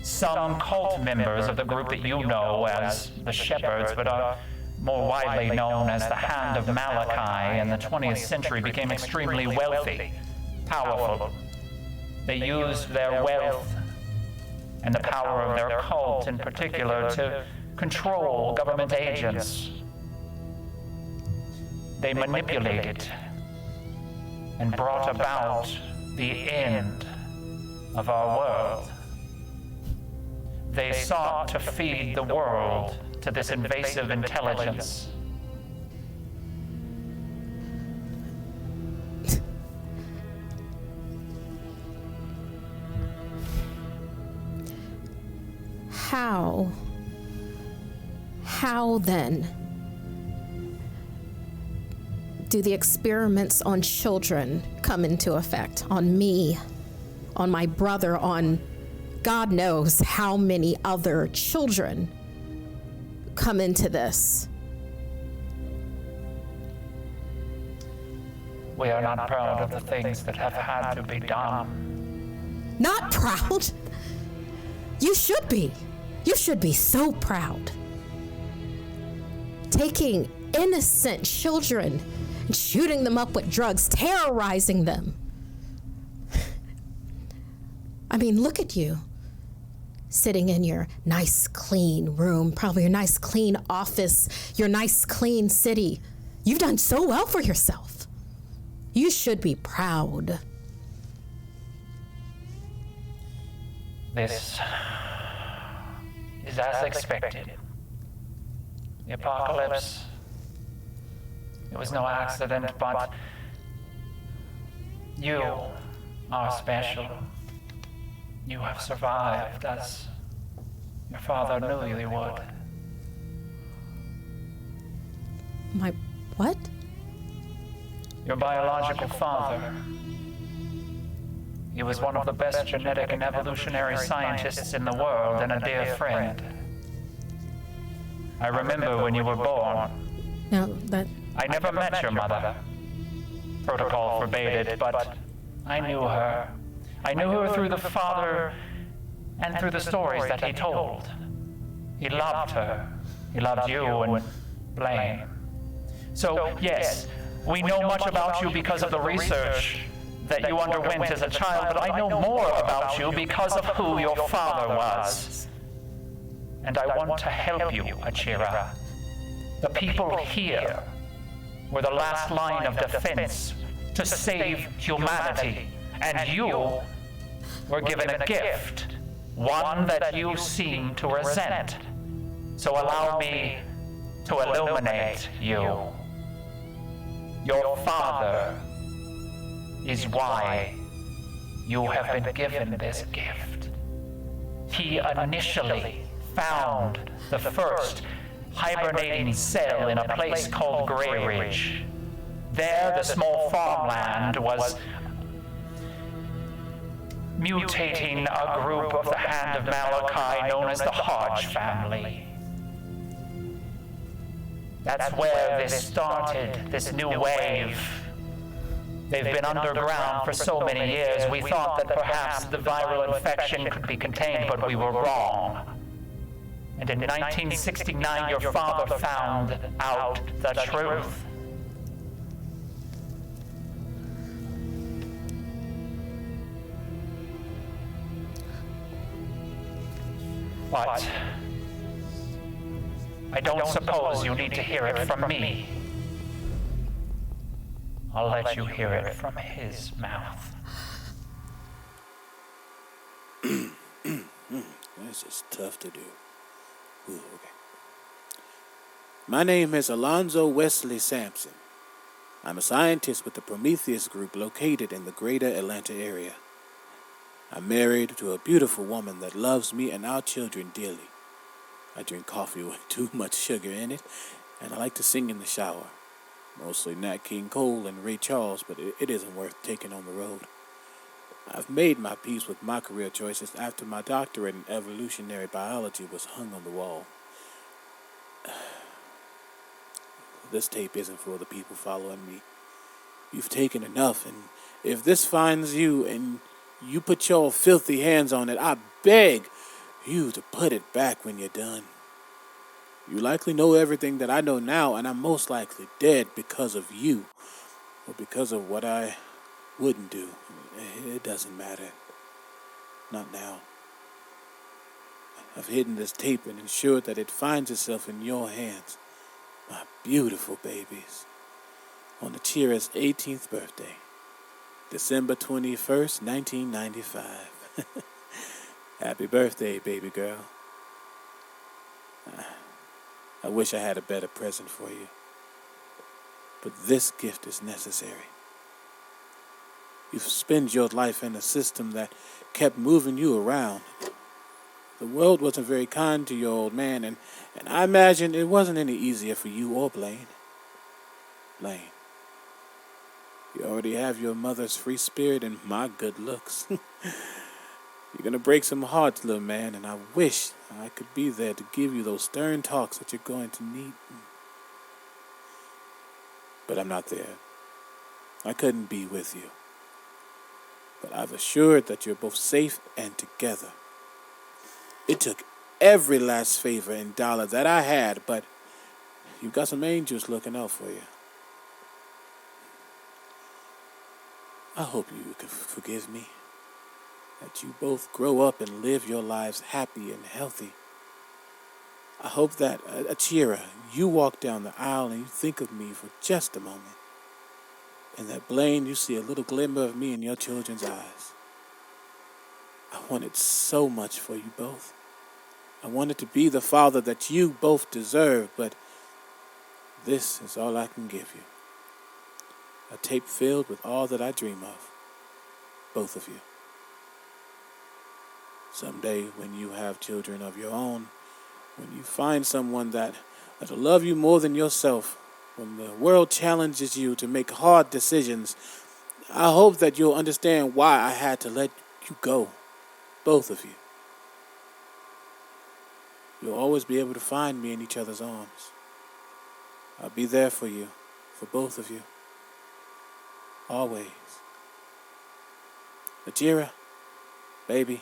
Some cult members of the group that you know as the Shepherds, but are more widely known as the Hand of Malachi, in the 20th century became extremely wealthy, powerful. They used their wealth and the power of their cult in particular to control government agents. They manipulated and brought about the end of our world. They sought to feed the world to this invasive intelligence. How then do the experiments on children come into effect? On me, on my brother, on God knows how many other children come into this? We are not proud of the things that have had to be done. Not proud? You should be. You should be so proud. Taking innocent children and shooting them up with drugs, terrorizing them. I mean, look at you. Sitting in your nice, clean room, probably your nice, clean office, your nice, clean city. You've done so well for yourself. You should be proud. This is as expected. The apocalypse, it was no accident, but you are special. You have survived as your father knew you would. My what? Your biological father. He was one of the best genetic and evolutionary scientists in the world and a dear friend. I remember when you were born. Now that I never met your mother. Protocol forbade it, but I knew her. I knew her through the father and through the stories that he told. He loved her. He loved you and Blaine. So, yes, we know much about you because of the research that you underwent as a child, but I know more about you because of who your father was. And I want to help you, Achira. The people here were the last line of defense to save humanity, and you were given a gift, one that you seem to resent. So allow me to illuminate you. Your father is why you have been given this gift. He initially found the first hibernating cell in a place called Grey Ridge. There, the small farmland was mutating a group of the Hand of Malachi known as the Hodge family. That's where this started, this new wave. They've been underground for so many years, we thought that perhaps the viral infection could be contained, but we were wrong. And in 1969, your father found out the truth. But I don't suppose you need to hear it from me. I'll let you hear it from his mouth. This is tough to do. Ooh, okay. My name is Alonzo Wesley Sampson. I'm a scientist with the Prometheus Group located in the greater Atlanta area. I'm married to a beautiful woman that loves me and our children dearly. I drink coffee with too much sugar in it, and I like to sing in the shower. Mostly Nat King Cole and Ray Charles, but it isn't worth taking on the road. I've made my peace with my career choices after my doctorate in evolutionary biology was hung on the wall. This tape isn't for the people following me. You've taken enough, and if this finds you and you put your filthy hands on it, I beg you to put it back when you're done. You likely know everything that I know now, and I'm most likely dead because of you, or because of what I wouldn't do. It doesn't matter. Not now. I've hidden this tape and ensured that it finds itself in your hands, my beautiful babies, on Achira's 18th birthday, December 21st, 1995. Happy birthday, baby girl. I wish I had a better present for you, but this gift is necessary. You've spent your life in a system that kept moving you around. The world wasn't very kind to your old man, and I imagine it wasn't any easier for you or Blaine. Blaine, You already have your mother's free spirit and my good looks. You're gonna break some hearts, little man, and I wish I could be there to give you those stern talks that you're going to need. But I'm not there. I couldn't be with you. But I've assured that you're both safe and together. It took every last favor and dollar that I had, but you've got some angels looking out for you. I hope you can forgive me. That you both grow up and live your lives happy and healthy. I hope that, Achira, you walk down the aisle and you think of me for just a moment. And that, Blaine, you see a little glimmer of me in your children's eyes. I wanted so much for you both. I wanted to be the father that you both deserve, but this is all I can give you. A tape filled with all that I dream of. Both of you. Someday, when you have children of your own, when you find someone that'll love you more than yourself, when the world challenges you to make hard decisions, I hope that you'll understand why I had to let you go. Both of you. You'll always be able to find me in each other's arms. I'll be there for you, for both of you. Always. Achira, baby,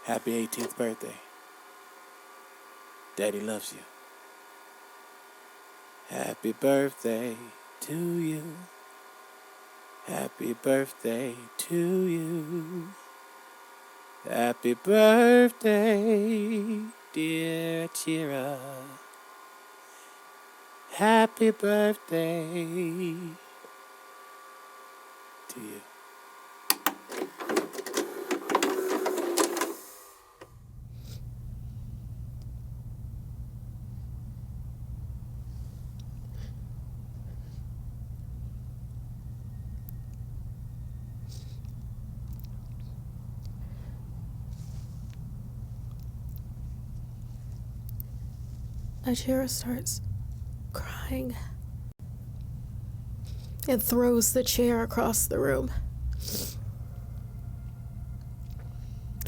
happy 18th birthday. Daddy loves you. Happy birthday to you. Happy birthday to you. Happy birthday, dear Achira. Happy birthday to you. Achira starts crying and throws the chair across the room.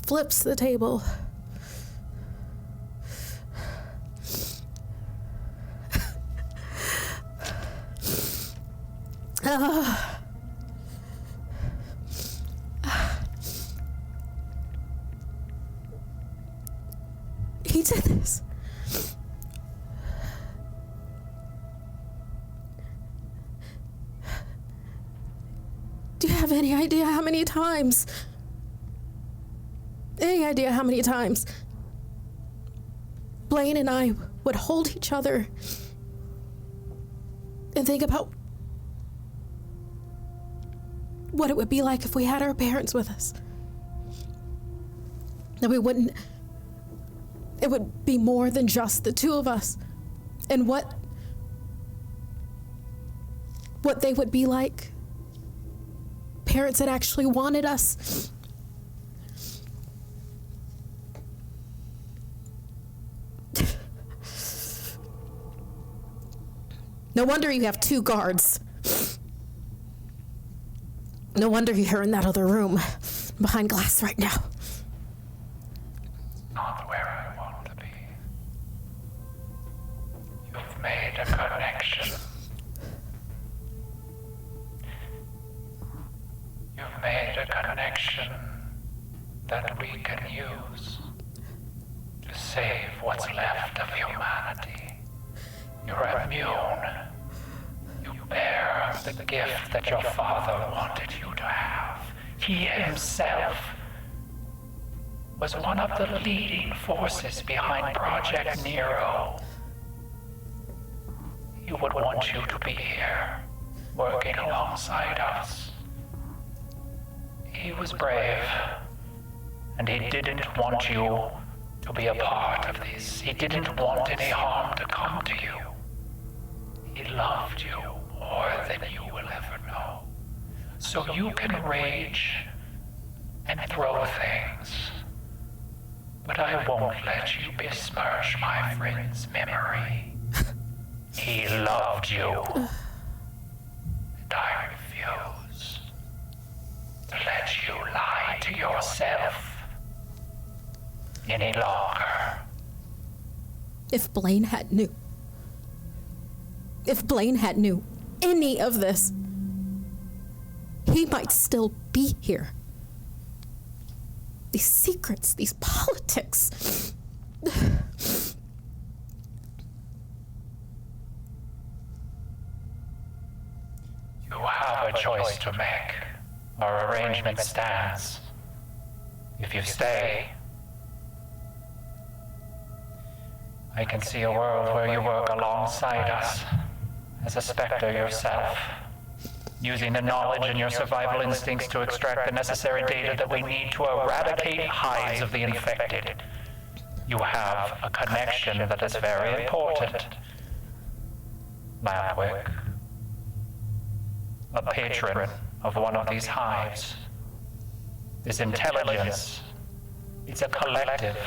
Flips the table. He did this. Do you have any idea how many times? Any idea how many times Blaine and I would hold each other and think about what it would be like if we had our parents with us? That we wouldn't, it would be more than just the two of us. And what they would be like. Parents that actually wanted us. No wonder you have two guards. No wonder you're in that other room behind glass right now. Not where I want to be. You've made a connection. You've made a connection that we can use to save what's left of humanity. You're immune. You bear the gift that your father wanted you to have. He himself was one of the leading forces behind Project Nero. He would want you to be here, working alongside us. He was brave, and he didn't want you to be a part of this. He didn't want any harm to come to you. He loved you more than you will ever know. So you can rage and throw things, but I won't let you besmirch my friend's memory. He loved you, and If Blaine had knew any of this, he might still be here. These secrets, these politics. You have a choice to make. Our arrangement stands. If you stay, I can see a world where you work alongside us as a specter yourself, using the knowledge and your survival instincts to extract the necessary data that we need to eradicate hives of the infected. You have a connection that is very important. Lampwick, a patron of one of these hives. This intelligence, it's a collective.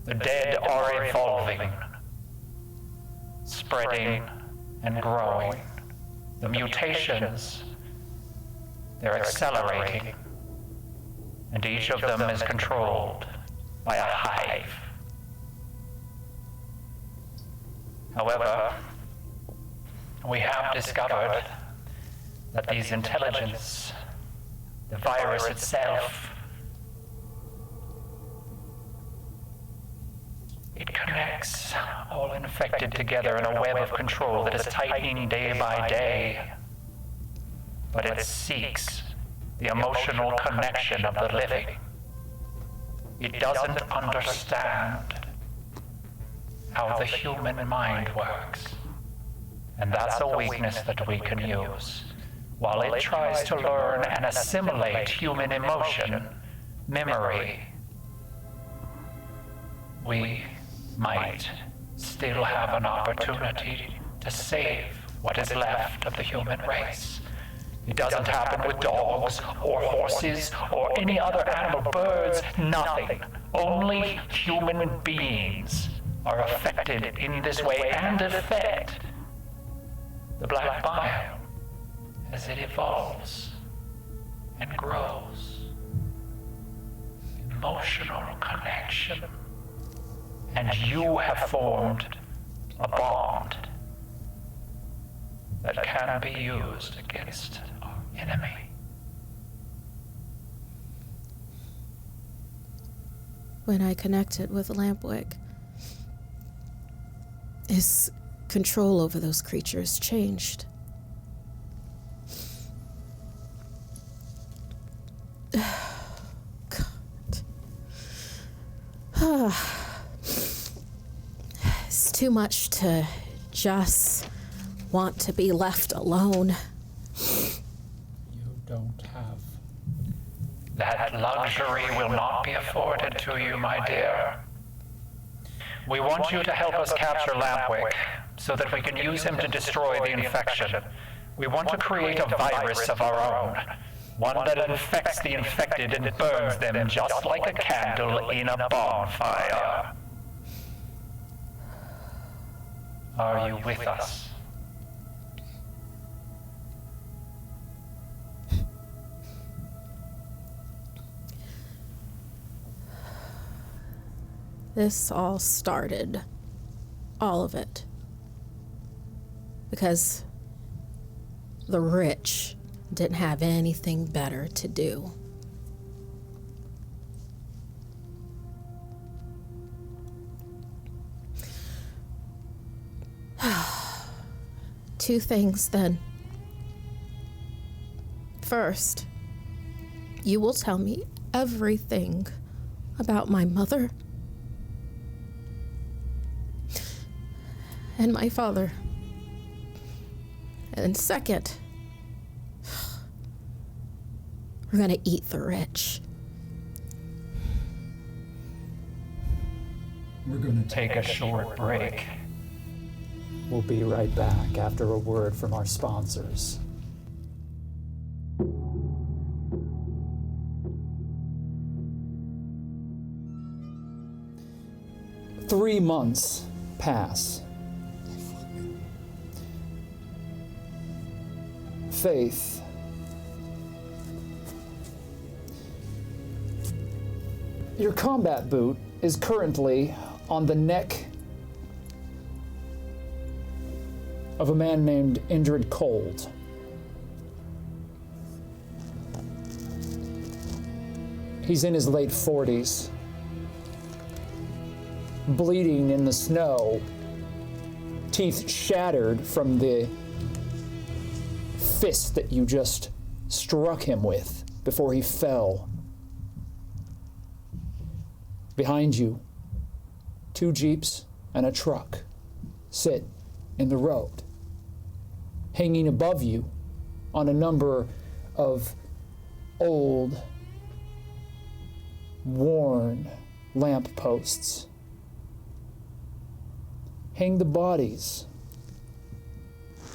The dead are evolving, spreading and growing. The mutations, they're accelerating, and each of them is controlled by a hive. However, we have discovered that these intelligence, the virus itself, it connects all infected together in a web of control that is tightening day by day. But it seeks the emotional connection of the living. It doesn't understand how the human mind works. And that's a weakness that we can use. While it tries to learn and assimilate human emotion, memory, we might still have an opportunity to save what is left of the human race. It doesn't happen with dogs or horses or any other animal, birds, nothing. Only human beings are affected in this way and affect the black biome as it evolves and grows. Emotional connection. And you have formed a bond that can be used against our enemy. When I connected with Lampwick, his control over those creatures changed. God. It's too much to just want to be left alone. You don't have. That luxury will not be afforded to you, my dear. We want you to help us capture Lampwick so that we can use him to destroy the infection. We want to create a virus of our own, one that infects the infected and burns them just like a candle in a bonfire. Are you with us? This all started, all of it, because the rich didn't have anything better to do. Two things then. First, you will tell me everything about my mother and my father. And second, we're gonna eat the rich. We're gonna Take a short break. We'll be right back after a word from our sponsors. Three months pass. Faith. Your combat boot is currently on the neck of a man named Indrid Cold. He's in his late 40s, bleeding in the snow, teeth shattered from the fist that you just struck him with before he fell. Behind you, 2 jeeps and a truck sit in the road. Hanging above you on a number of old, worn lamp posts hang the bodies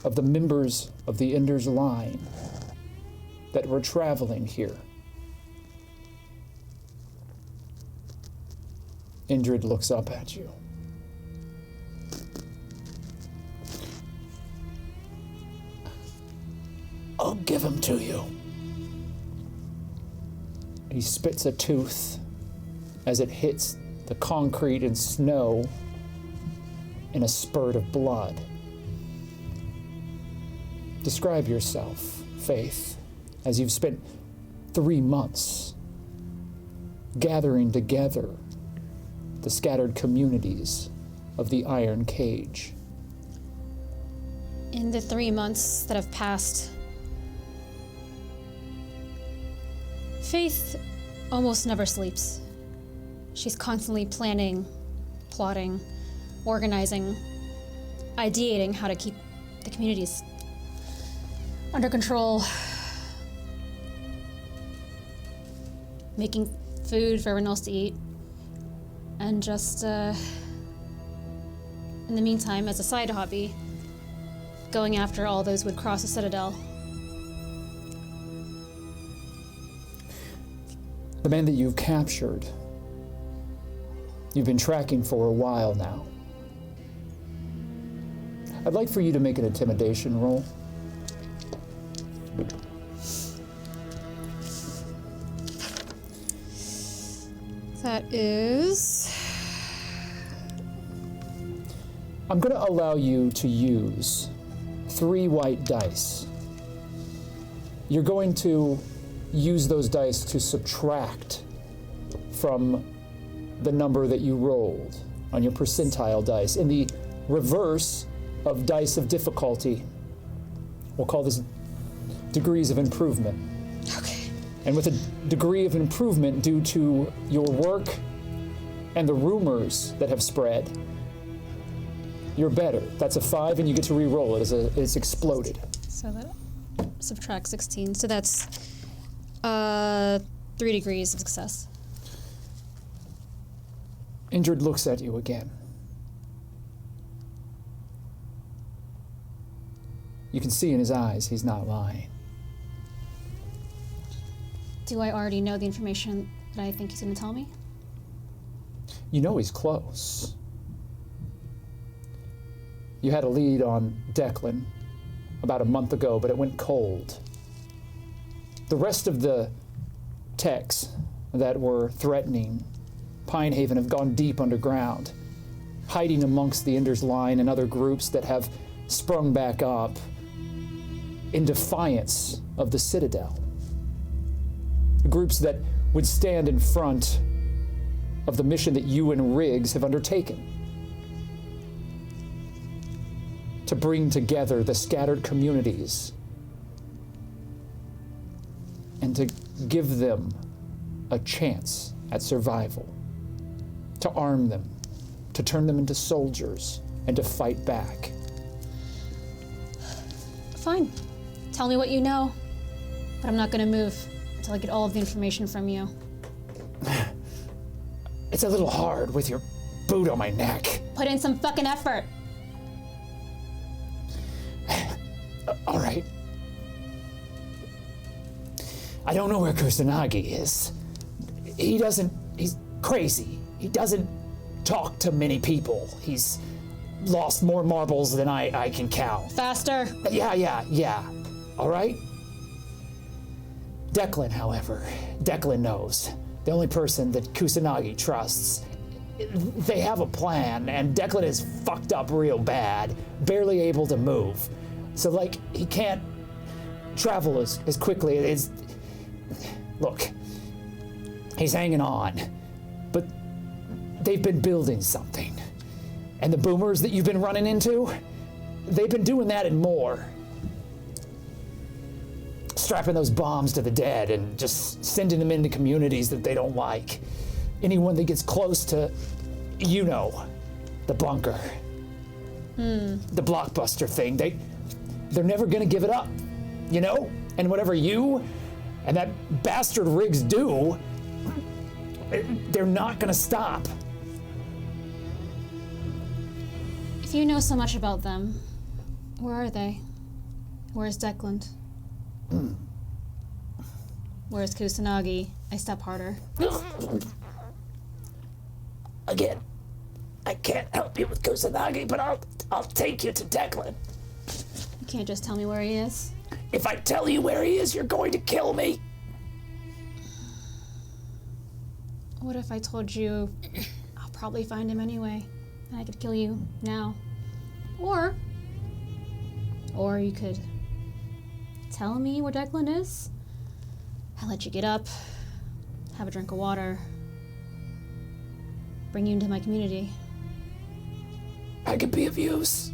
of the members of the Ender's line that were traveling here. Indrid looks up at you. I'll give him to you. He spits a tooth as it hits the concrete and snow in a spurt of blood. Describe yourself, Faith, as you've spent 3 months gathering together the scattered communities of the Iron Cage. In the 3 months that have passed, Faith almost never sleeps. She's constantly planning, plotting, organizing, ideating how to keep the communities under control, making food for everyone else to eat, and just, in the meantime, as a side hobby, going after all those who would cross the Citadel. The man that you've captured, you've been tracking for a while now. I'd like for you to make an intimidation roll. That is... I'm going to allow you to use 3 white dice. You're going to use those dice to subtract from the number that you rolled on your percentile dice. In the reverse of dice of difficulty, we'll call this degrees of improvement. Okay. And with a degree of improvement due to your work and the rumors that have spread, you're better. That's a 5, and you get to re-roll it as it's exploded. So that subtract 16. So that's 3 degrees of success. Indrid looks at you again. You can see in his eyes he's not lying. Do I already know the information that I think he's going to tell me? You know he's close. You had a lead on Declan about a month ago, but it went cold. The rest of the techs that were threatening Pinehaven have gone deep underground, hiding amongst the Ender's Line and other groups that have sprung back up in defiance of the Citadel. Groups that would stand in front of the mission that you and Riggs have undertaken, to bring together the scattered communities and to give them a chance at survival, to arm them, to turn them into soldiers, and to fight back. Fine. Tell me what you know, but I'm not going to move until I get all of the information from you. It's a little hard with your boot on my neck. Put in some fucking effort. All right. I don't know where Kusanagi is. He's crazy. He doesn't talk to many people. He's lost more marbles than I can count. Faster. Yeah. All right? Declan, however, Declan knows. The only person that Kusanagi trusts they have a plan, and Declan is fucked up real bad, barely able to move. So, like, he can't travel as quickly. Look, he's hanging on, but they've been building something. And the boomers that you've been running into, they've been doing that and more. Strapping those bombs to the dead and just sending them into communities that they don't like. Anyone that gets close to, the bunker. The blockbuster thing, they're never gonna give it up, And whatever you and that bastard Riggs do, they're not gonna stop. If you know so much about them, where are they? Where's Declan? Where's Kusanagi? I step harder. Again, I can't help you with Kusanagi, but I'll take you to Declan. You can't just tell me where he is. If I tell you where he is, you're going to kill me. What if I told you I'll probably find him anyway, and I could kill you now? Or you could tell me where Declan is. I'll let you get up, have a drink of water, bring you into my community. I could be of use.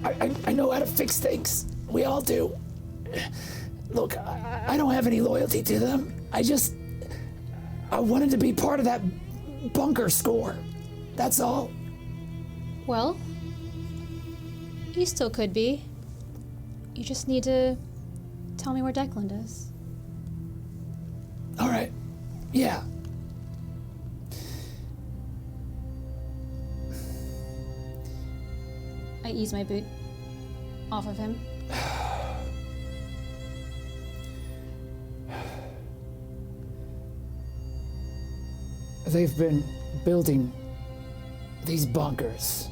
I know how to fix things. We all do. Look, I don't have any loyalty to them. I wanted to be part of that bunker score. That's all. Well, you still could be. You just need to tell me where Declan is. All right. Yeah. I ease my boot off of him. They've been building these bunkers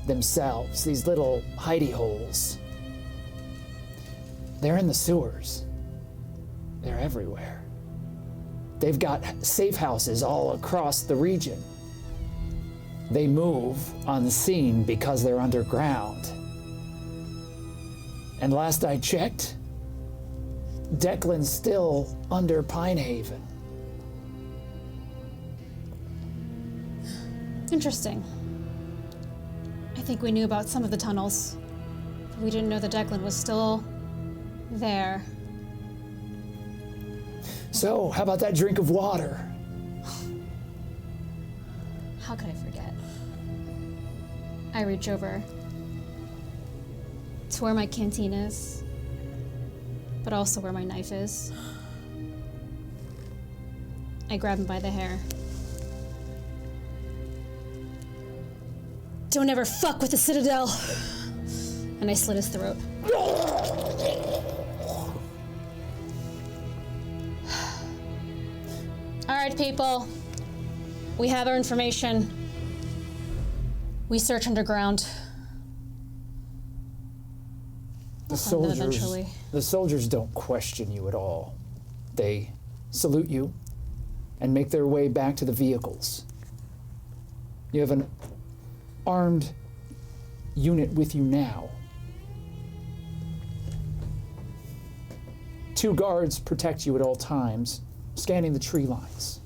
themselves, these little hidey holes. They're in the sewers. They're everywhere. They've got safe houses all across the region. They move unseen because they're underground. And last I checked, Declan's still under Pinehaven. Interesting. I think we knew about some of the tunnels, but we didn't know that Declan was still there. So, how about that drink of water? How could I forget? I reach over to where my canteen is, but also where my knife is. I grab him by the hair. Don't ever fuck with the Citadel! And I slit his throat. All right, people. We have our information. We search underground. The We'll find them soldiers, eventually. the soldiers don't question you at all. They salute you and make their way back to the vehicles. You have an armed unit with you now. 2 guards protect you at all times, scanning the tree lines.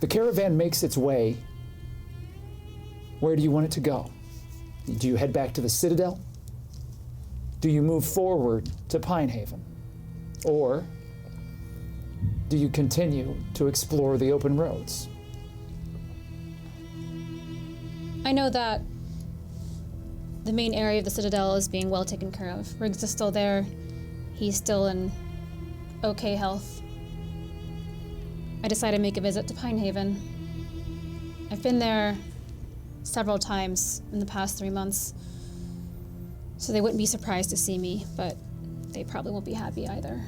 The caravan makes its way. Where do you want it to go? Do you head back to the Citadel? Do you move forward to Pinehaven? Or do you continue to explore the open roads? I know that the main area of the Citadel is being well taken care of. Riggs is still there. He's still in okay health. I decided to make a visit to Pinehaven. I've been there several times in the past 3 months, so they wouldn't be surprised to see me, but they probably won't be happy either.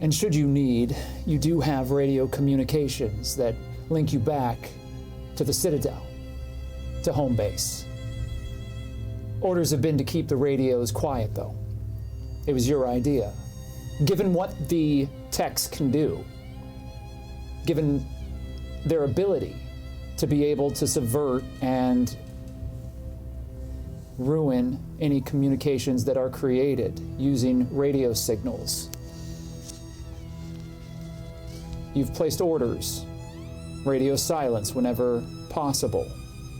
And should you need, you do have radio communications that link you back to the Citadel, to home base. Orders have been to keep the radios quiet, though. It was your idea, given what the techs can do. given their ability to be able to subvert and ruin any communications that are created using radio signals. You've placed orders, radio silence whenever possible.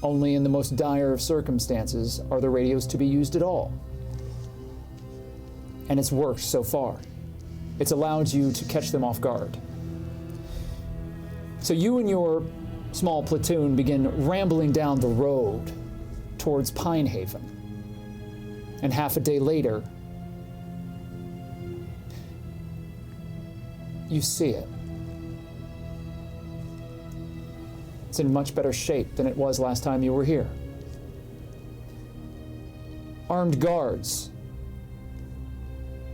Only in the most dire of circumstances are the radios to be used at all. And it's worked so far. It's allowed you to catch them off guard. So you and your small platoon begin rambling down the road towards Pine Haven. And half a day later, you see it. It's in much better shape than it was last time you were here. Armed guards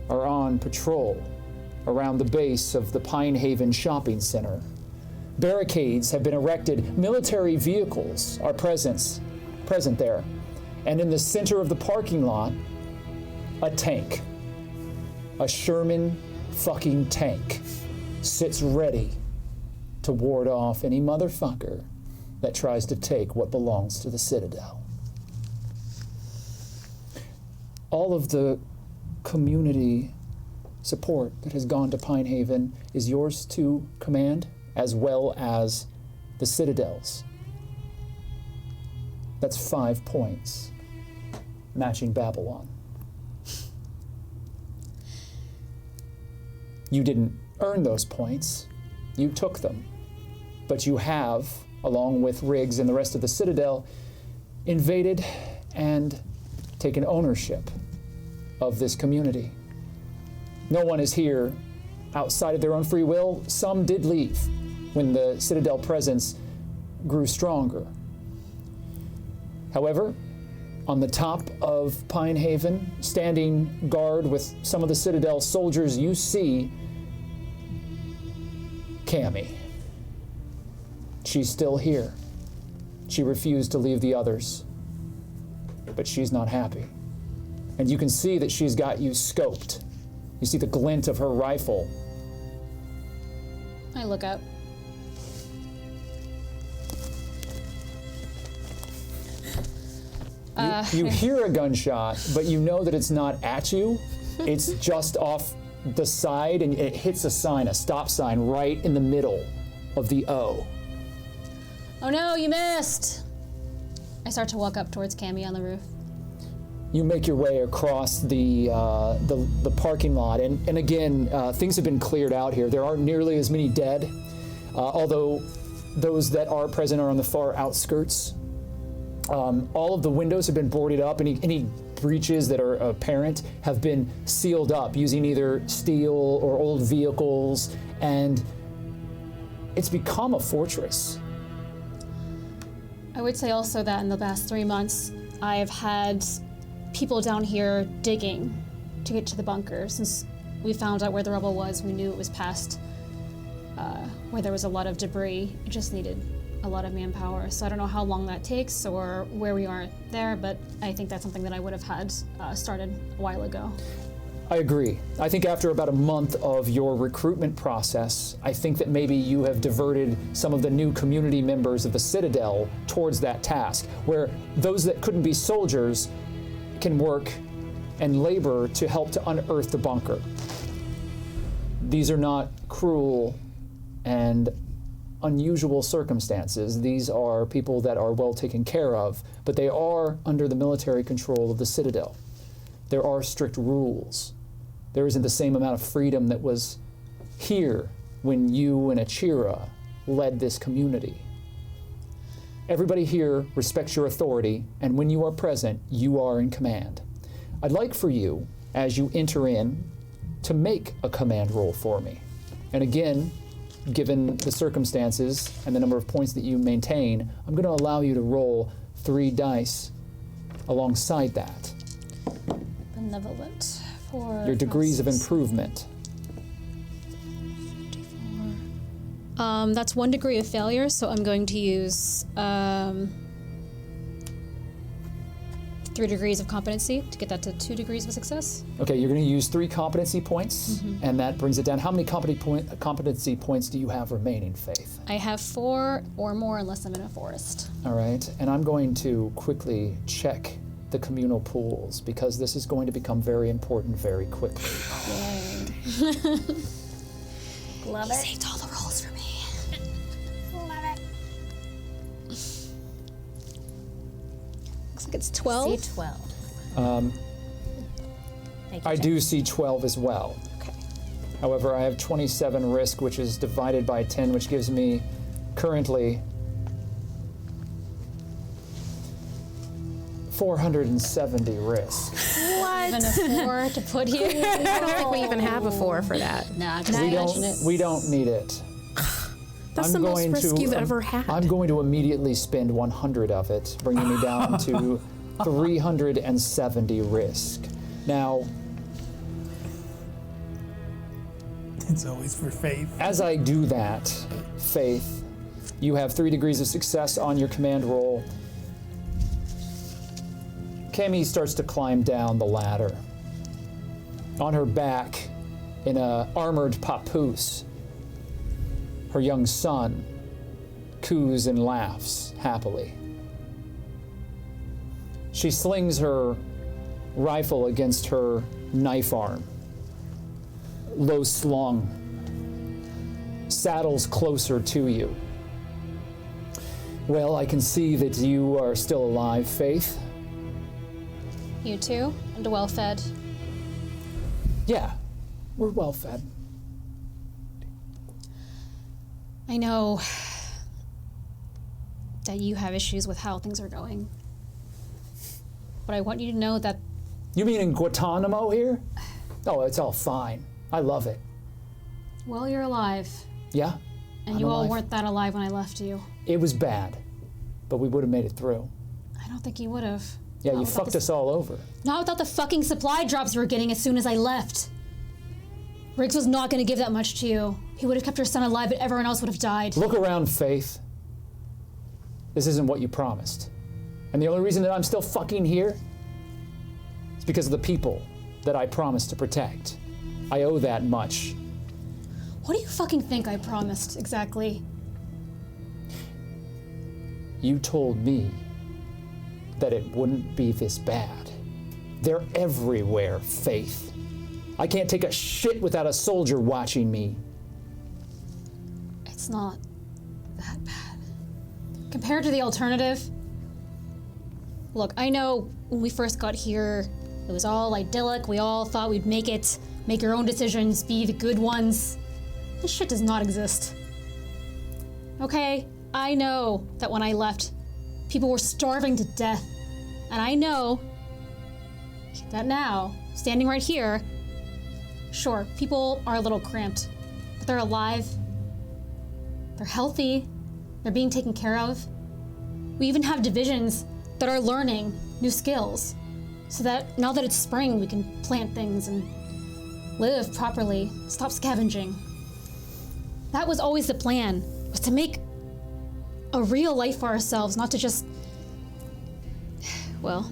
are on patrol around the base of the Pine Haven Shopping Center. Barricades have been erected. Military vehicles are present there. And in the center of the parking lot, a tank. A Sherman fucking tank sits ready to ward off any motherfucker that tries to take what belongs to the Citadel. All of the community support that has gone to Pine Haven is yours to command, as well as the Citadel's. That's 5 points, matching Babylon. You didn't earn those points, you took them. But you have, along with Riggs and the rest of the Citadel, invaded and taken ownership of this community. No one is here outside of their own free will. Some did leave when the Citadel presence grew stronger. However, on the top of Pine Haven, standing guard with some of the Citadel soldiers, you see Cammy. She's still here. She refused to leave the others, but she's not happy. And you can see that she's got you scoped. You see the glint of her rifle. I look up. You hear a gunshot, but you know that it's not at you. It's just off the side, and it hits a stop sign, right in the middle of the O. Oh no, you missed! I start to walk up towards Cammy on the roof. You make your way across the parking lot, and again, things have been cleared out here. There aren't nearly as many dead, although those that are present are on the far outskirts. All of the windows have been boarded up. Any breaches that are apparent have been sealed up using either steel or old vehicles, and it's become a fortress. I would say also that in the past 3 months, I've had people down here digging to get to the bunker. Since we found out where the rubble was, we knew it was past where there was a lot of debris. It just needed a lot of manpower. So I don't know how long that takes or where we are there, but I think that's something that I would have had started a while ago. I agree. I think after about a month of your recruitment process, I think that maybe you have diverted some of the new community members of the Citadel towards that task, where those that couldn't be soldiers can work and labor to help to unearth the bunker. These are not cruel and unusual circumstances. These are people that are well taken care of, but they are under the military control of the Citadel. There are strict rules. There isn't the same amount of freedom that was here when you and Achira led this community. Everybody here respects your authority, and when you are present, you are in command. I'd like for you, as you enter in, to make a command roll for me. And again, given the circumstances and the number of points that you maintain, I'm going to allow you to roll 3 dice alongside that. Benevolent. Your degrees of improvement. That's 1 degree of failure, so I'm going to use 3 degrees of competency to get that to 2 degrees of success. Okay, you're going to use 3 competency points, and that brings it down. How many competency points do you have remaining, Faith? I have 4 or more unless I'm in a forest. All right, and I'm going to quickly check the communal pools because this is going to become very important very quickly. Yay. Love it. Saved all the rolls for me. Love it. Looks like it's 12. See 12. Thank you, I Jack. do see 12 as well. Okay. However, I have 27 risk, which is divided by 10, which gives me currently 470 risk. Even a 4 to put here. I don't think we even have a 4 for that. Nah, just imagine it. We don't need it. That's the most risk you've ever had. I'm going to immediately spend 100 of it, bringing me down to 370 risk. Now, It's always for Faith. as I do that, Faith, you have 3 degrees of success on your command roll. Cammy starts to climb down the ladder. On her back, in a armored papoose, her young son coos and laughs happily. She slings her rifle against her knife arm, low slung, saddles closer to you. Well, I can see that you are still alive, Faith. You too? And well fed. Yeah, we're well fed. I know that you have issues with how things are going. But I want you to know that You mean in Guantanamo here? Oh, it's all fine. I love it. well, you're alive. Yeah? And I'm you all alive. weren't that alive when I left you. It was bad, but we would have made it through. I don't think you would have. Yeah, Not you without fucked the- us all over. Not without the fucking supply drops you were getting as soon as I left. Riggs was not going to give that much to you. He would have kept your son alive, but everyone else would have died. Look around, Faith. This isn't what you promised. And the only reason that I'm still fucking here is because of the people that I promised to protect. I owe that much. What do you fucking think I promised, exactly? You told me that it wouldn't be this bad. They're everywhere, Faith. I can't take a shit without a soldier watching me. It's not that bad. Compared to the alternative, look, I know when we first got here, it was all idyllic. We all thought we'd make it, make our own decisions, be the good ones. This shit does not exist. Okay, I know that when I left, people were starving to death. And I know that now, standing right here, sure, people are a little cramped, but they're alive. They're healthy. They're being taken care of. We even have divisions that are learning new skills so that now that it's spring, we can plant things and live properly, stop scavenging. That was always the plan, was to make a real life for ourselves, not to just, well,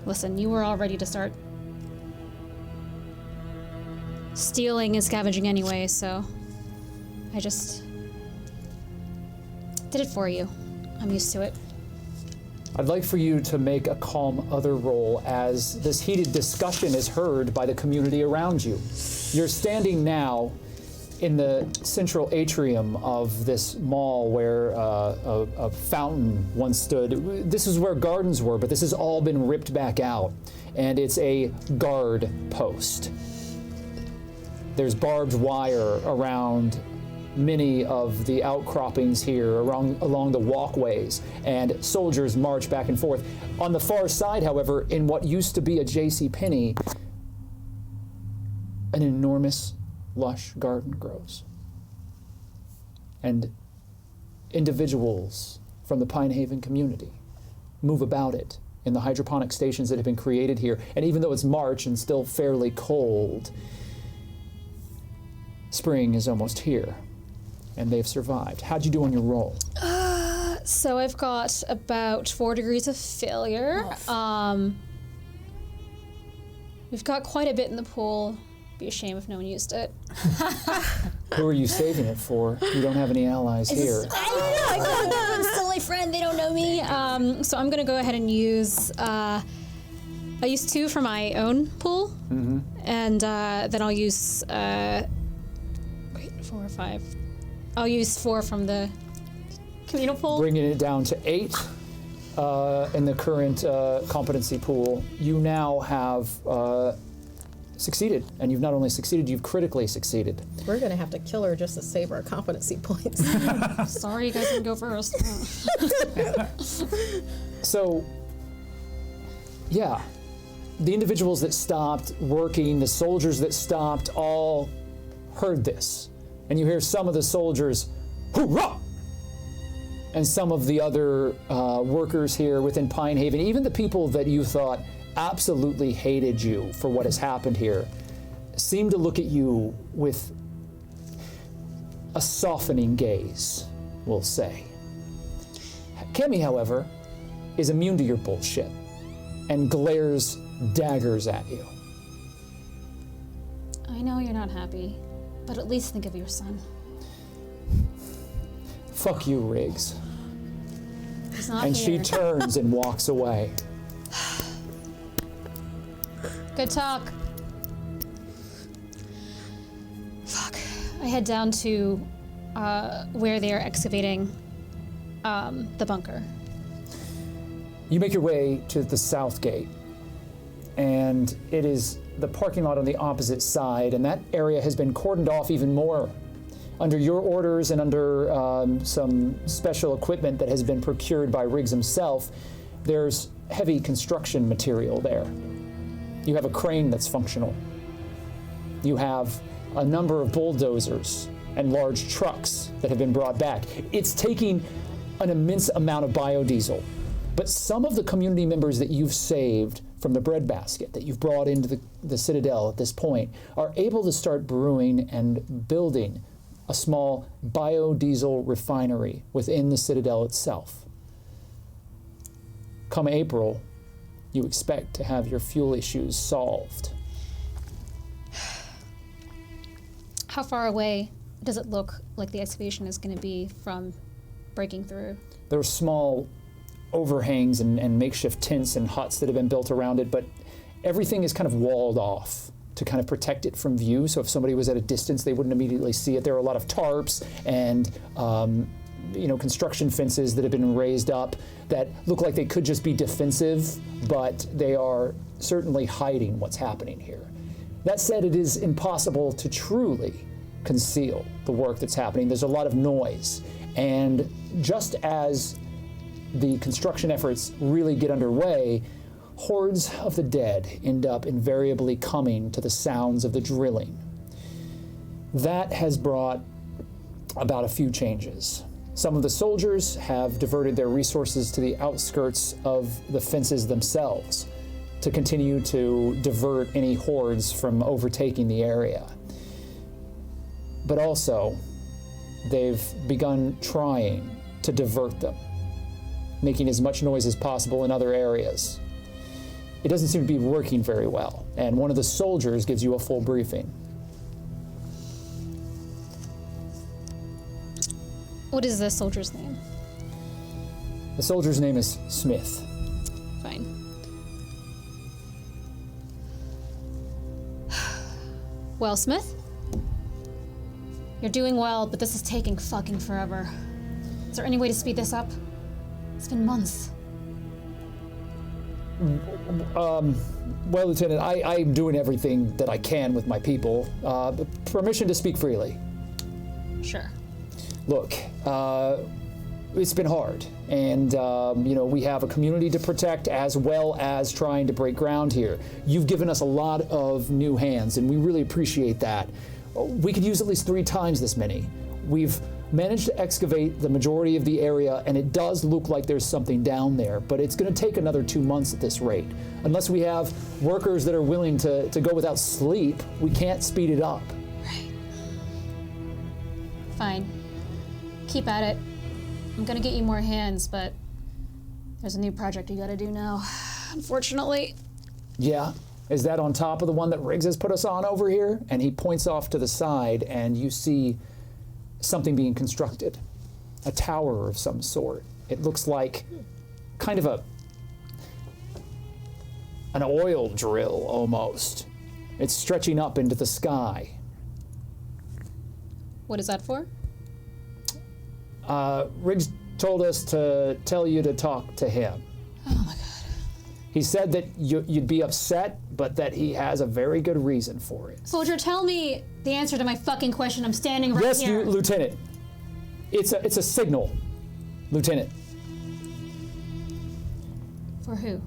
listen, you were all ready to start stealing and scavenging anyway, so I just did it for you. I'm used to it. I'd like for you to make a calm other roll as this heated discussion is heard by the community around you. You're standing now in the central atrium of this mall where a fountain once stood. This is where gardens were, but this has all been ripped back out, and it's a guard post. There's barbed wire around many of the outcroppings here along the walkways, and soldiers march back and forth. On the far side, however, in what used to be a JCPenney, an enormous lush garden grows. And individuals from the Pine Haven community move about it in the hydroponic stations that have been created here. And even though it's March and still fairly cold, spring is almost here. And they've survived. How'd you do on your roll? So I've got about 4 degrees of failure. We've got quite a bit in the pool. Be a shame if no one used it. Who are you saving it for? You don't have any allies here. I don't know. I'm still a friend. They don't know me. So I'm gonna go ahead and use. I use 2 for my own pool, and then I'll use. 4 or 5. I'll use 4 from the communal pool. Bringing it down to 8 in the current competency pool. You now have succeeded, and you've not only succeeded, you've critically succeeded. We're gonna have to kill her just to save our competency points. Sorry, you guys can go first. So, yeah, the individuals that stopped working, the soldiers that stopped, all heard this. And you hear some of the soldiers, hoorah! And some of the other workers here within Pine Haven, even the people that you thought absolutely hated you for what has happened here, seem to look at you with a softening gaze, we'll say. Kemi, however, is immune to your bullshit and glares daggers at you. I know you're not happy, but at least think of your son. Fuck you, Riggs. He's not And she here. turns and walks away. Good talk. Fuck. I head down to where they are excavating the bunker. You make your way to the south gate, and it is the parking lot on the opposite side, and that area has been cordoned off even more. Under your orders and under some special equipment that has been procured by Riggs himself, there's heavy construction material there. You have a crane that's functional. You have a number of bulldozers and large trucks that have been brought back. It's taking an immense amount of biodiesel, but some of the community members that you've saved from the breadbasket that you've brought into the Citadel at this point are able to start brewing and building a small biodiesel refinery within the Citadel itself. Come April, you expect to have your fuel issues solved. How far away does it look like the excavation is going to be from breaking through? There are small overhangs and makeshift tents and huts that have been built around it, but everything is kind of walled off to kind of protect it from view. So if somebody was at a distance, they wouldn't immediately see it. There are a lot of tarps and construction fences that have been raised up that look like they could just be defensive, but they are certainly hiding what's happening here. That said, it is impossible to truly conceal the work that's happening. There's a lot of noise. And just as the construction efforts really get underway, hordes of the dead end up invariably coming to the sounds of the drilling. That has brought about a few changes. Some of the soldiers have diverted their resources to the outskirts of the fences themselves to continue to divert any hordes from overtaking the area. But also, they've begun trying to divert them, making as much noise as possible in other areas. It doesn't seem to be working very well, and one of the soldiers gives you a full briefing. What is the soldier's name? The soldier's name is Smith. Fine. Well, Smith? You're doing well, but this is taking fucking forever. Is there any way to speed this up? It's been months. Well, Lieutenant, I'm doing everything that I can with my people. Permission to speak freely. Sure. Look, it's been hard, and we have a community to protect as well as trying to break ground here. You've given us a lot of new hands, and we really appreciate that. We could use at least 3 times this many. We've managed to excavate the majority of the area, and it does look like there's something down there, but it's going to take another 2 months at this rate. Unless we have workers that are willing to go without sleep, we can't speed it up. Right. Fine. Keep at it. I'm gonna get you more hands, but there's a new project you gotta do now, unfortunately. Yeah? Is that on top of the one that Riggs has put us on over here? And he points off to the side, and you see something being constructed. A tower of some sort. It looks like kind of an oil drill, almost. It's stretching up into the sky. What is that for? Riggs told us to tell you to talk to him. Oh my god. He said that you'd be upset, but that he has a very good reason for it. Soldier, tell me the answer to my fucking question. I'm standing right Yes, here. Lieutenant. It's a signal, Lieutenant. For who?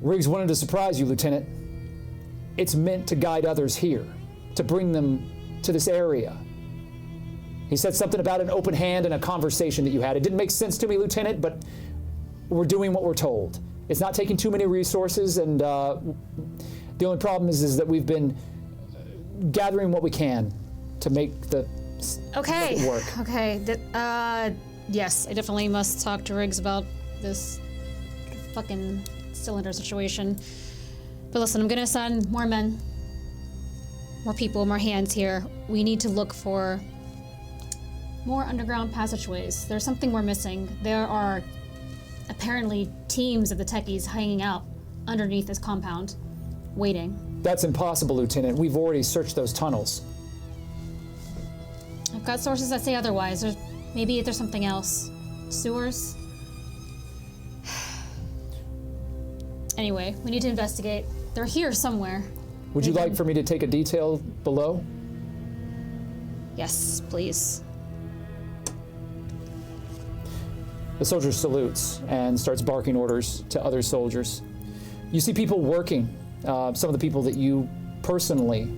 Riggs wanted to surprise you, Lieutenant. It's meant to guide others here, to bring them to this area. He said something about an open hand and a conversation that you had. It didn't make sense to me, Lieutenant, but we're doing what we're told. It's not taking too many resources, and the only problem is that we've been gathering what we can to make it work. Okay. Yes, I definitely must talk to Riggs about this fucking cylinder situation. But listen, I'm gonna assign more men, more people, more hands here. We need to look for more underground passageways. There's something we're missing. There are apparently teams of the techies hanging out underneath this compound, waiting. That's impossible, Lieutenant. We've already searched those tunnels. I've got sources that say otherwise. Maybe there's something else. Sewers? Anyway, we need to investigate. They're here somewhere. Would you like for me to take a detail below? Yes, please. The soldier salutes and starts barking orders to other soldiers. You see people working, some of the people that you personally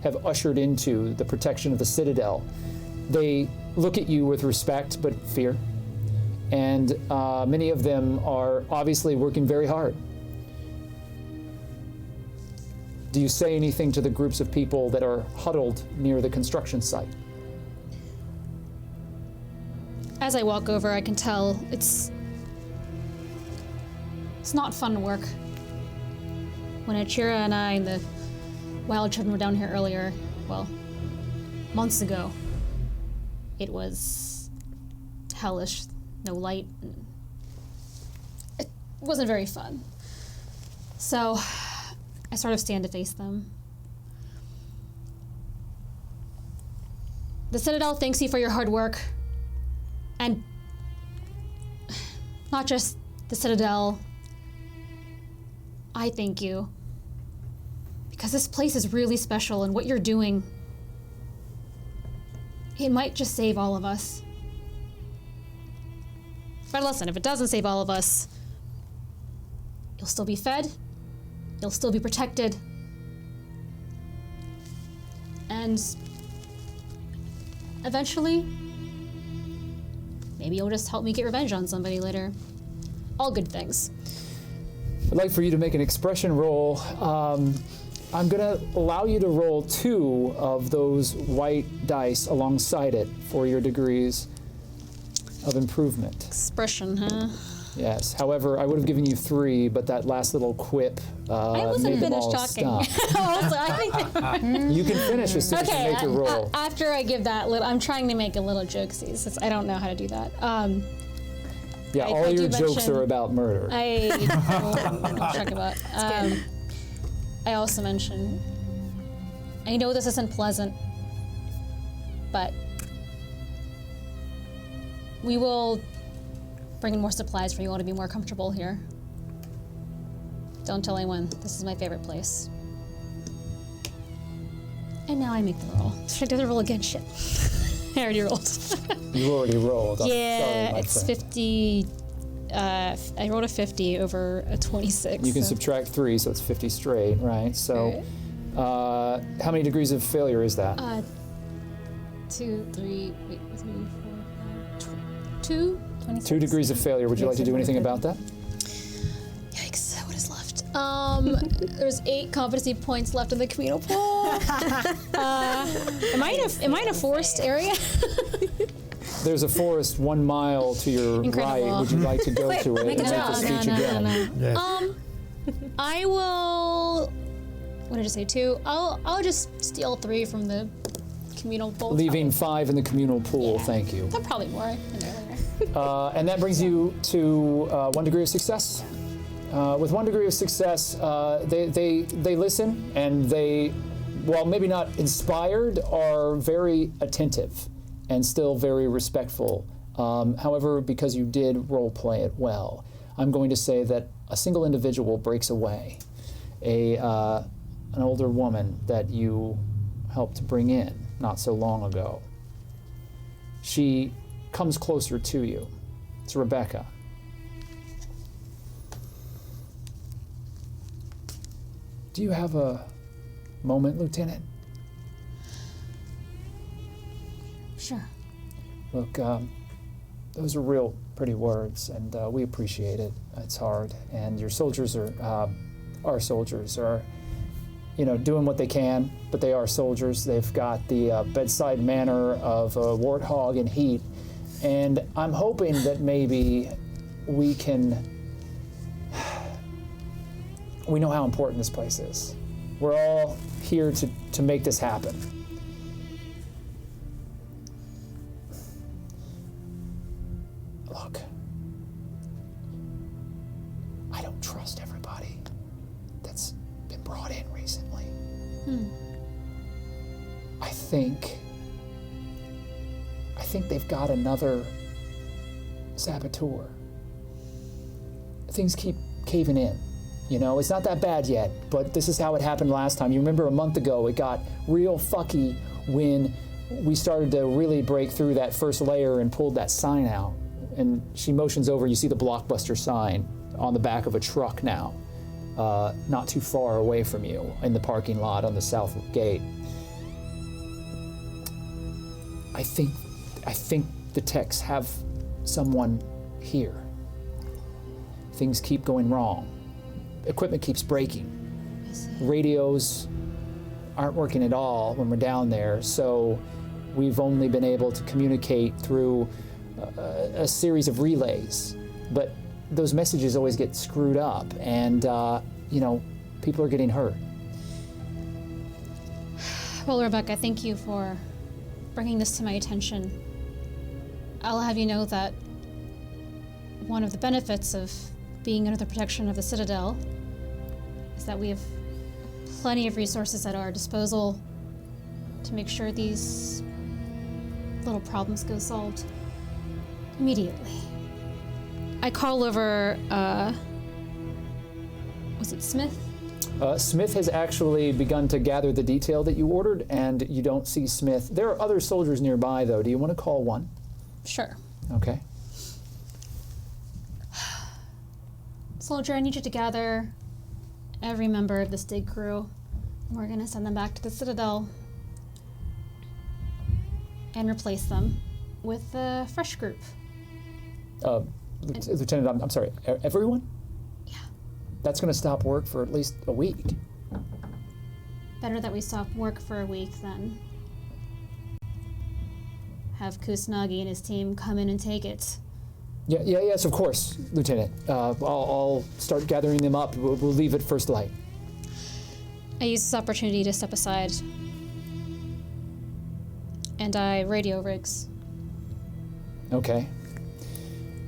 have ushered into the protection of the Citadel. They look at you with respect but fear, and many of them are obviously working very hard. Do you say anything to the groups of people that are huddled near the construction site? As I walk over, I can tell it's not fun to work. When Achira and I and the wild children were down here earlier, well, months ago, it was hellish, no light. It wasn't very fun. So I sort of stand to face them. The Citadel thanks you for your hard work. And not just the Citadel, I thank you. Because this place is really special, and what you're doing, it might just save all of us. But listen, if it doesn't save all of us, you'll still be fed, you'll still be protected, and eventually, maybe you'll just help me get revenge on somebody later. All good things. I'd like for you to make an expression roll. I'm gonna allow you to roll 2 of those white dice alongside it for your degrees of improvement. Expression, huh? Yes. However, I would have given you 3, but that last little quip I wasn't made them finished all talking. stop. You can finish as soon as you make your roll. After I give that little, I'm trying to make a little jokesy, since I don't know how to do that. Yeah, all your jokes are about murder. I'll talk about. I also mentioned, I know this isn't pleasant, but we will bring in more supplies for you all to be more comfortable here. Don't tell anyone, this is my favorite place. And now I make the roll. Should I do the roll again? Shit. I already rolled. You already rolled. Yeah, Sorry, my it's friend. 50. I rolled a 50 over a 26. You can so. subtract 3, so it's 50 straight, right? So, how many degrees of failure is that? 2, 3, wait, 3, 4, 5, 2? 26. 2 degrees of failure. Would you like to do anything about that? Yikes, what is left? There's 8 competency points left in the communal pool. Am I in a forest area? There's a forest 1 mile to your Incredible. right. Would you like to go to it make and a make the job. speech again? Yeah. I will. What did I say? 2. I'll just steal 3 from the communal pool. Leaving 5 in the communal pool. Yeah. Thank you. They're probably more than earlier. And that brings you to 1 degree of success. With 1 degree of success, they listen, and they, while maybe not inspired, are very attentive and still very respectful. However, because you did role play it well, I'm going to say that a single individual breaks away. An older woman that you helped bring in not so long ago. She comes closer to you. It's Rebecca. Do you have a moment, Lieutenant? Sure. Look, those are real pretty words, and we appreciate it. It's hard, and your soldiers are, our soldiers are, doing what they can, but they are soldiers. They've got the bedside manner of a warthog in heat, and I'm hoping that maybe we know how important this place is. We're all here to make this happen. Look, I don't trust everybody that's been brought in recently. I think they've got another saboteur. Things keep caving in. It's not that bad yet, but this is how it happened last time. You remember a month ago, it got real fucky when we started to really break through that first layer and pulled that sign out. And she motions over, you see the Blockbuster sign on the back of a truck now, not too far away from you in the parking lot on the south gate. I think the techs have someone here. Things keep going wrong. Equipment keeps breaking. Radios aren't working at all when we're down there, so we've only been able to communicate through a series of relays. But those messages always get screwed up, and people are getting hurt. Well, Rebecca, thank you for bringing this to my attention. I'll have you know that one of the benefits of being under the protection of the Citadel is that we have plenty of resources at our disposal to make sure these little problems go solved immediately. I call over, was it Smith? Smith has actually begun to gather the detail that you ordered, and you don't see Smith. There are other soldiers nearby, though. Do you want to call one? Sure. Okay. Soldier, I need you to gather every member of this dig crew. We're going to send them back to the Citadel and replace them with a fresh group. Lieutenant, I'm sorry, everyone? Yeah. That's going to stop work for at least a week. Better that we stop work for a week than have Kusanagi and his team come in and take it. Yes, of course, Lieutenant. I'll start gathering them up. We'll leave at first light. I use this opportunity to step aside, and I radio Riggs. Okay.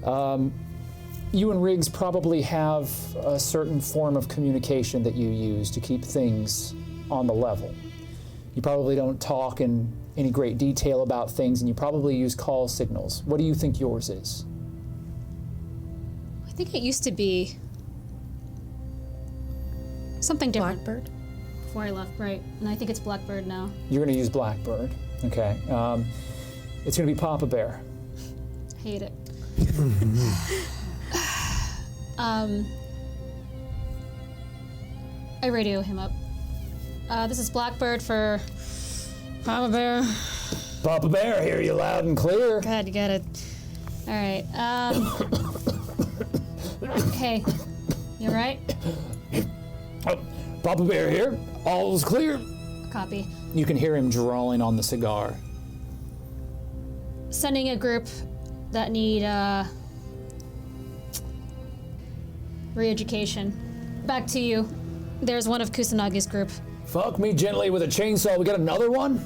You and Riggs probably have a certain form of communication that you use to keep things on the level. You probably don't talk in any great detail about things, and you probably use call signals. What do you think yours is? I think it used to be something different. Blackbird. Before I left, right? And I think it's Blackbird now. You're going to use Blackbird. Okay. It's going to be Papa Bear. Hate it. I radio him up. This is Blackbird for Papa Bear. Papa Bear, hear you loud and clear. God, you got it. All right. Hey, you all right? Papa Bear here. All's clear. Copy. You can hear him drawing on the cigar. sending a group that need re-education. Back to you. There's one of Kusanagi's group. Fuck me gently with a chainsaw. We got another one?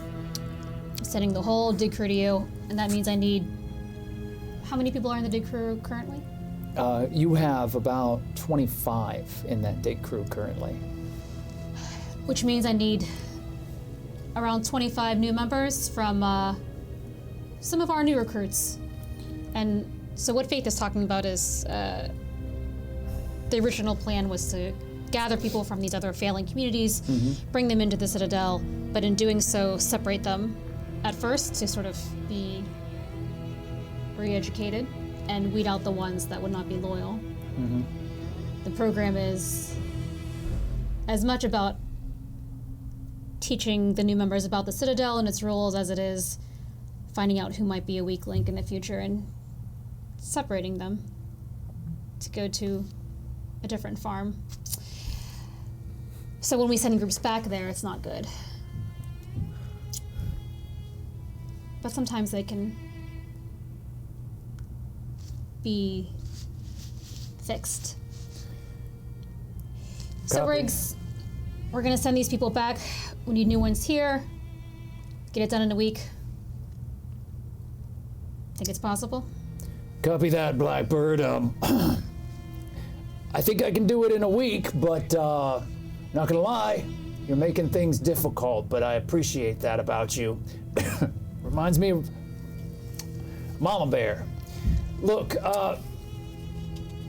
Sending the whole dig crew to you, and that means I need... How many people are in the dig crew currently? You have about 25 in that dig crew currently. Which means I need around 25 new members from some of our new recruits. And so what Faith is talking about is the original plan was to gather people from these other failing communities, bring them into the Citadel, but in doing so, separate them at first to sort of be re-educated and weed out the ones that would not be loyal. The program is as much about teaching the new members about the Citadel and its rules as it is finding out who might be a weak link in the future and separating them to go to a different farm. So when we send groups back there, it's not good. But sometimes they can be fixed. So Copy. Riggs, we're gonna send these people back. We need new ones here. Get it done in a week. Think it's possible? Copy that, Blackbird. I think I can do it in a week, but not gonna lie, you're making things difficult, but I appreciate that about you. Reminds me of Mama Bear. Look, I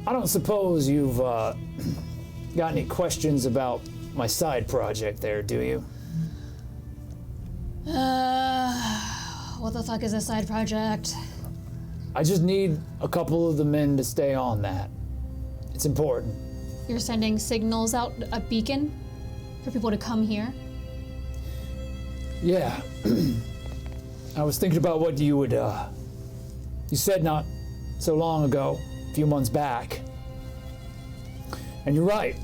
don't suppose you've got any questions about my side project there, do you? What the fuck is a side project? I just need a couple of the men to stay on that. It's important. You're sending signals out, a beacon, for people to come here? Yeah. I was thinking about what you would, you said not so long ago, a few months back. And you're right.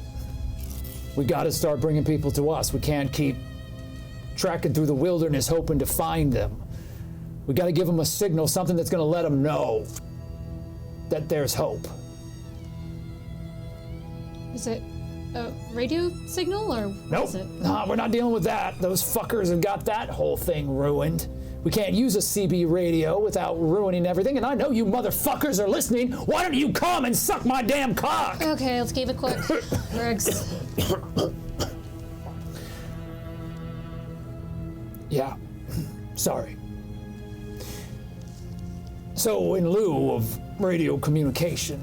We gotta start bringing people to us. We can't keep tracking through the wilderness hoping to find them. We gotta give them a signal, something that's gonna let them know that there's hope. Is it a radio signal, or Nope. is it? Nah, we're not dealing with that. Those fuckers have got that whole thing ruined. We can't use a CB radio without ruining everything, and I know you motherfuckers are listening. Why don't you come and suck my damn cock? Okay, let's keep it quick. Riggs. Yeah, sorry. So in lieu of radio communication,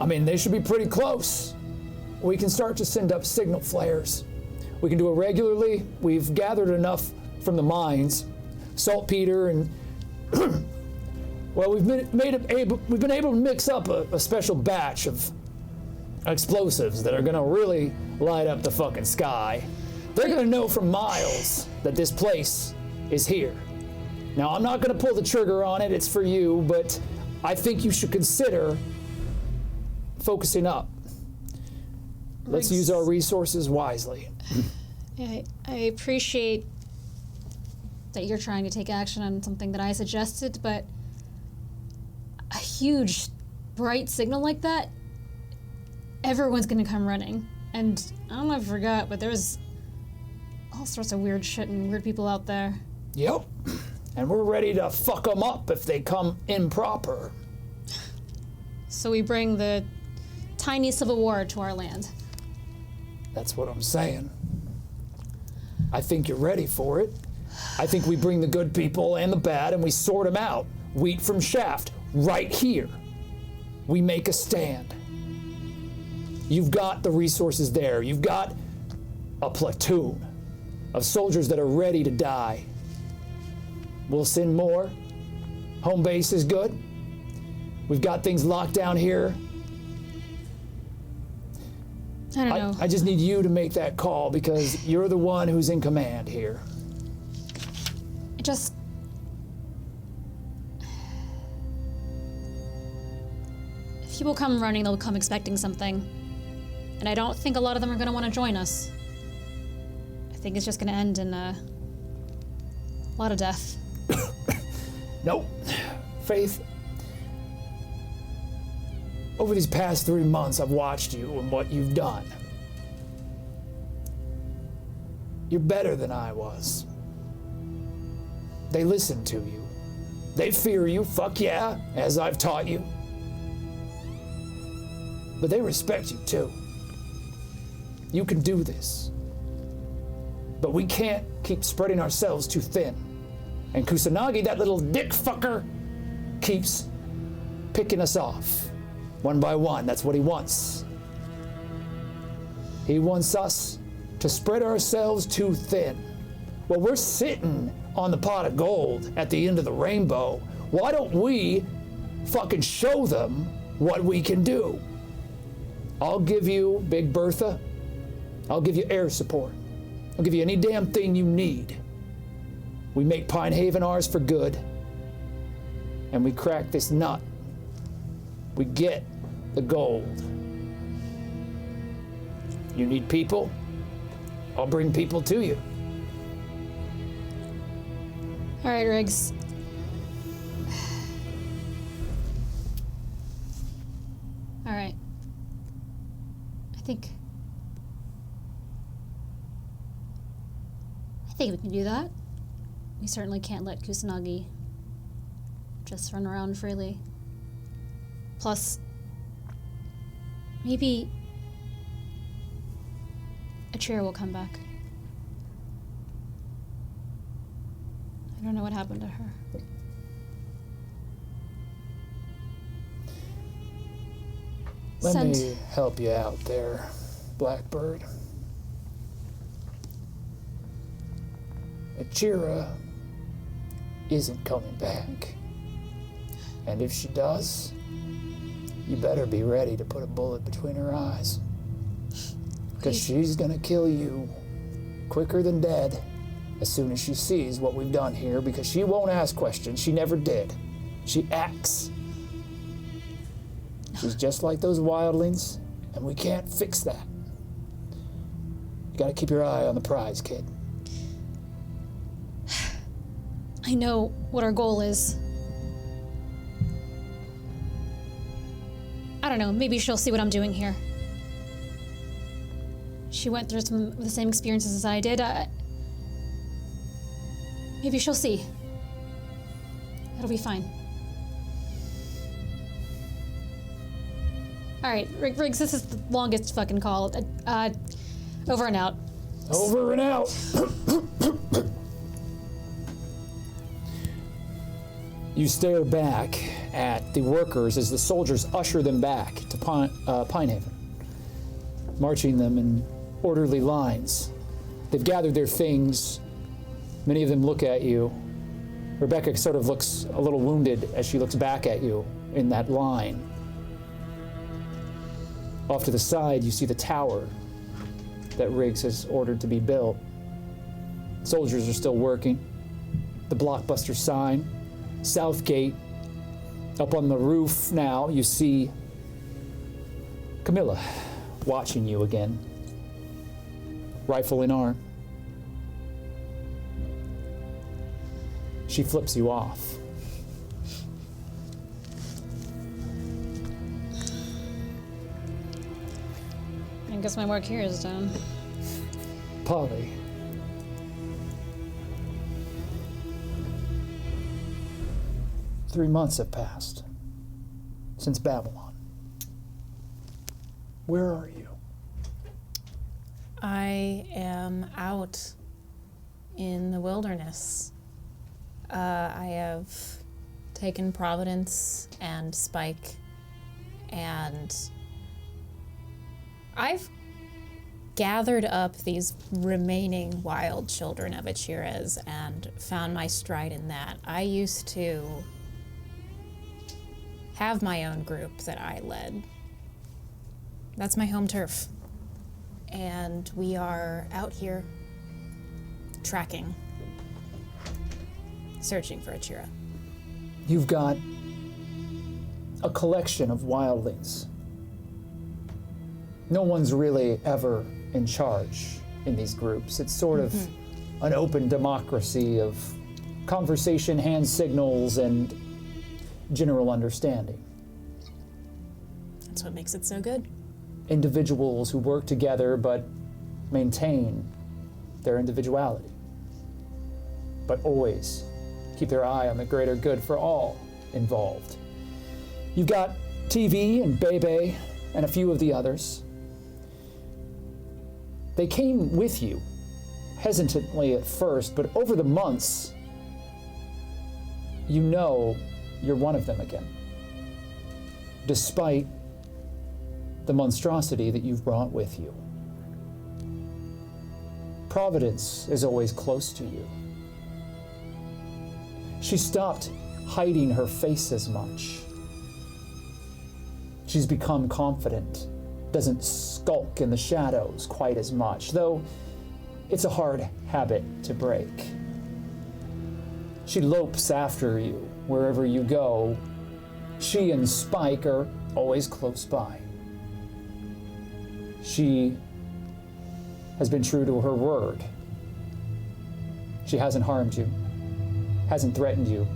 I mean, they should be pretty close. We can start to send up signal flares. We can do it regularly. We've gathered enough from the mines, saltpeter, and well, we've been able to mix up a special batch of explosives that are gonna really light up the fucking sky. They're gonna know from miles that this place is here. Now, I'm not gonna pull the trigger on it, it's for you, but I think you should consider focusing up. Let's use our resources wisely. I appreciate that you're trying to take action on something that I suggested, but a huge, bright signal like that, everyone's gonna come running. And I don't know if I forgot, but there's all sorts of weird shit and weird people out there. Yep. And we're ready to fuck them up if they come improper. So we bring the tiny civil war to our land. That's what I'm saying. I think you're ready for it. I think we bring the good people and the bad and we sort them out. Wheat from chaff, right here. We make a stand. You've got the resources there. You've got a platoon of soldiers that are ready to die. We'll send more. Home base is good. We've got things locked down here. I don't know. I just need you to make that call because you're the one who's in command here. Just... If people come running, they'll come expecting something. And I don't think a lot of them are going to want to join us. I think it's just going to end in a lot of death. Nope. Faith, over these past 3 months, I've watched you and what you've done. You're better than I was. They listen to you. They fear you, fuck yeah, as I've taught you. But they respect you too. You can do this. But we can't keep spreading ourselves too thin. And Kusanagi, that little dick fucker, keeps picking us off. One by one, that's what he wants. He wants us to spread ourselves too thin. Well, we're sitting on the pot of gold at the end of the rainbow. Why don't we fucking show them what we can do? I'll give you, Big Bertha, I'll give you air support. I'll give you any damn thing you need. We make Pine Haven ours for good, and we crack this nut. We get the gold. You need people? I'll bring people to you. All right, Riggs. All right. I think we can do that. We certainly can't let Kusanagi just run around freely. Plus, maybe Achira will come back. I don't know what happened to her. Let me help you out there, Blackbird. Achira isn't coming back. And if she does, you better be ready to put a bullet between her eyes. Because she's gonna kill you quicker than dead as soon as she sees what we've done here, because she won't ask questions. She never did. She acts. She's just like those wildlings, and we can't fix that. You gotta keep your eye on the prize, kid. I know what our goal is. I don't know, maybe she'll see what I'm doing here. She went through some of the same experiences as I did. Maybe she'll see. It'll be fine. All right, Riggs, this is the longest fucking call. Over and out. Over and out. You stare back at the workers as the soldiers usher them back to Pine Haven, marching them in orderly lines. They've gathered their things. Many of them look at you. Rebecca sort of looks a little wounded as she looks back at you in that line. Off to the side, you see the tower that Riggs has ordered to be built. Soldiers are still working. The Blockbuster sign, South Gate. Up on the roof now, you see Camilla watching you again, rifle in arm. She flips you off. I guess my work here is done. Polly. Three months have passed since Babylon. Where are you? I am out in the wilderness. I have taken Providence and Spike, and I've gathered up these remaining wild children of Achira's and found my stride in that. I used to have my own group that I led. That's my home turf. And we are out here tracking, searching for Achira. You've got a collection of wildlings. No one's really ever in charge in these groups. It's sort of an open democracy of conversation, hand signals, and general understanding. That's what makes it so good. Individuals who work together but maintain their individuality, but always keep their eye on the greater good for all involved. You've got TV and Bebe and a few of the others. They came with you, hesitantly at first, but over the months, you know you're one of them again, despite the monstrosity that you've brought with you. Providence is always close to you. She stopped hiding her face as much. She's become confident, doesn't skulk in the shadows quite as much, though it's a hard habit to break. She lopes after you wherever you go. She and Spike are always close by. She has been true to her word. She hasn't harmed you, hasn't threatened you,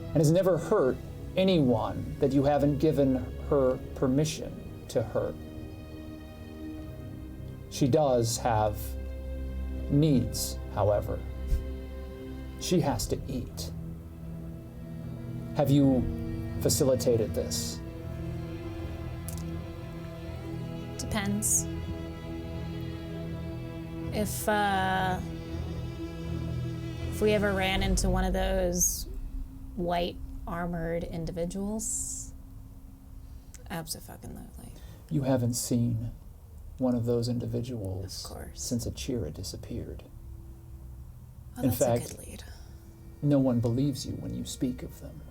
and has never hurt anyone that you haven't given her permission to hurt. She does have needs, however. She has to eat. Have you facilitated this? Depends. If we ever ran into one of those white armored individuals, abso-fucking-lutely. You haven't seen one of those individuals Of course. since Achira disappeared. Oh, In that's fact, a good lead. No one believes you when you speak of them.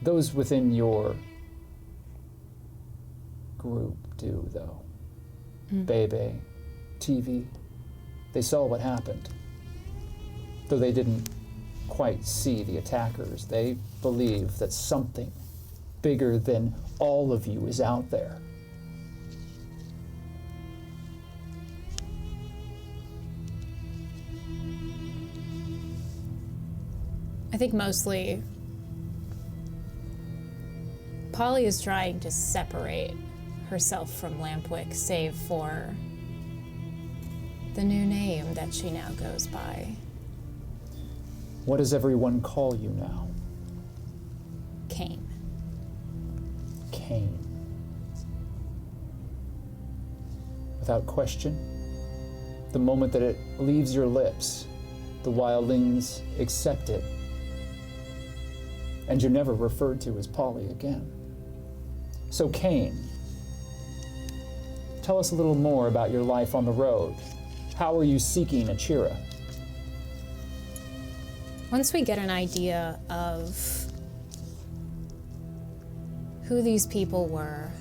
Those within your group do, though. Bebe, TV, they saw what happened. Though they didn't quite see the attackers, they believe that something bigger than all of you is out there. I think mostly Polly is trying to separate herself from Lampwick, save for the new name that she now goes by. What does everyone call you now? Cain. Cain. Without question, the moment that it leaves your lips, the wildlings accept it, and you're never referred to as Polly again. So Cain, tell us a little more about your life on the road. How are you seeking Achira? Once we get an idea of who these people were,